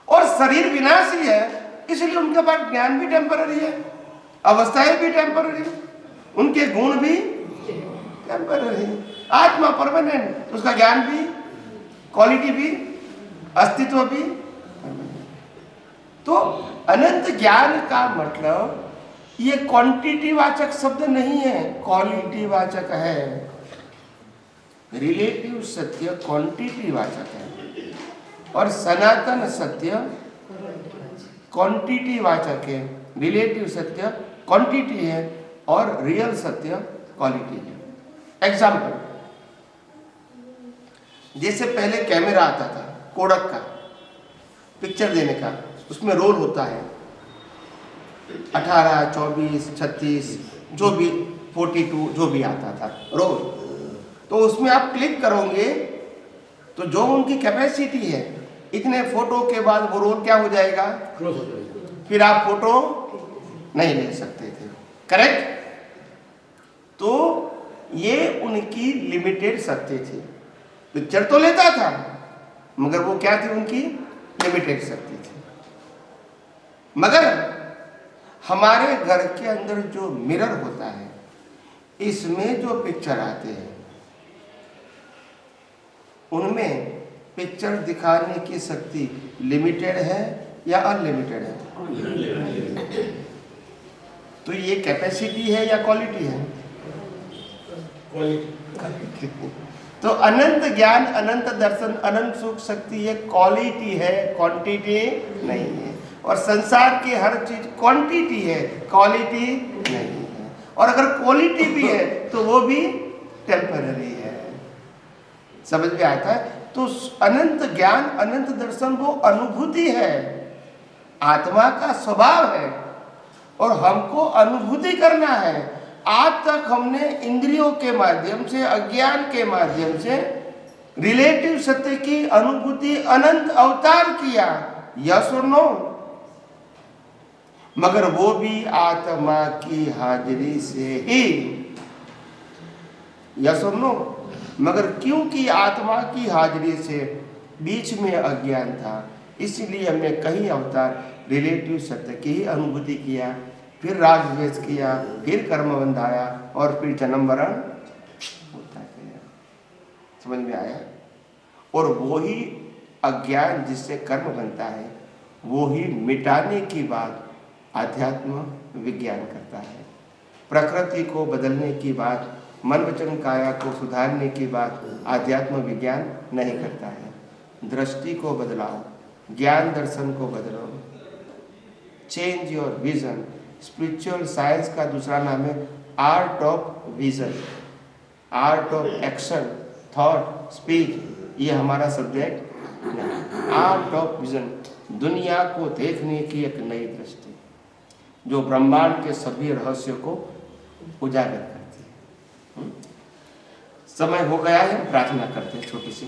और शरीर विनाशी है, इसलिए उनके पास ज्ञान भी टेम्पररी है, अवस्थाएं भी टेम्पररी, उनके गुण भी टेम्पररी। आत्मा परमानेंट, तो उसका ज्ञान भी, क्वालिटी भी, अस्तित्व भी। तो अनंत ज्ञान का मतलब ये क्वांटिटी वाचक शब्द नहीं है, क्वालिटी वाचक है। रिलेटिव सत्य क्वांटिटी वाचक है और सनातन सत्य क्वांटिटी वाचक है। रिलेटिव सत्य क्वांटिटी है और रियल सत्य क्वालिटी है। एग्जाम्पल, जैसे पहले कैमरा आता था कोडक का, पिक्चर देने का, उसमें रोल होता है 18, 24, 36, जो भी 42 जो भी आता था रोल। तो उसमें आप क्लिक करोगे तो जो उनकी कैपेसिटी है, इतने फोटो के बाद वो रोल क्या हो जाएगा? क्लोज हो जाएगा। फिर आप फोटो नहीं ले सकते थे। करेक्ट? तो ये उनकी लिमिटेड शक्ति थी। पिक्चर तो लेता था मगर वो क्या थी? उनकी लिमिटेड शक्ति थी। मगर हमारे घर के अंदर जो मिरर होता है, इसमें जो पिक्चर आते हैं उनमें पिक्चर दिखाने की शक्ति लिमिटेड है या अनलिमिटेड है? तो ये कैपेसिटी है या क्वालिटी है? क्वालिटी। तो अनंत ज्ञान, अनंत दर्शन, अनंत सुख शक्ति ये क्वालिटी है, क्वांटिटी नहीं है। और संसार की हर चीज क्वांटिटी है, क्वालिटी नहीं है। और अगर क्वालिटी भी है तो वो भी टेम्पररी है। समझ में आता है? तो अनंत ज्ञान, अनंत दर्शन वो अनुभूति है, आत्मा का स्वभाव है और हमको अनुभूति करना है। आज तक हमने इंद्रियों के माध्यम से, अज्ञान के माध्यम से रिलेटिव सत्य की अनुभूति अनंत अवतार किया, यस और नो? मगर वो भी आत्मा की हाजिरी से ही, यस और नो? मगर क्योंकि आत्मा की हाजिरी से बीच में अज्ञान था, इसलिए हमने कई अवतार रिलेटिव सत्य की ही अनुभूति किया, फिर राग द्वेष किया, फिर कर्म बंधाया और फिर जन्म मरण होता गया। समझ में आया? और वो ही अज्ञान जिससे कर्म बनता है, वो ही मिटाने की बात आध्यात्म विज्ञान करता है। प्रकृति को बदलने की बात, मन वचन काया को सुधारने की बात आध्यात्म विज्ञान नहीं करता है। दृष्टि को बदलाओ, ज्ञान दर्शन को बदलो, change your vision. Spiritual science का दूसरा नाम है art of vision, art of action, thought, speech. ये हमारा सब्जेक्ट नहीं। आर्ट ऑफ विजन, दुनिया को देखने की एक नई दृष्टि जो ब्रह्मांड के सभी रहस्यों को उजागर करती है। समय हो गया है, प्रार्थना करते हैं छोटी सी।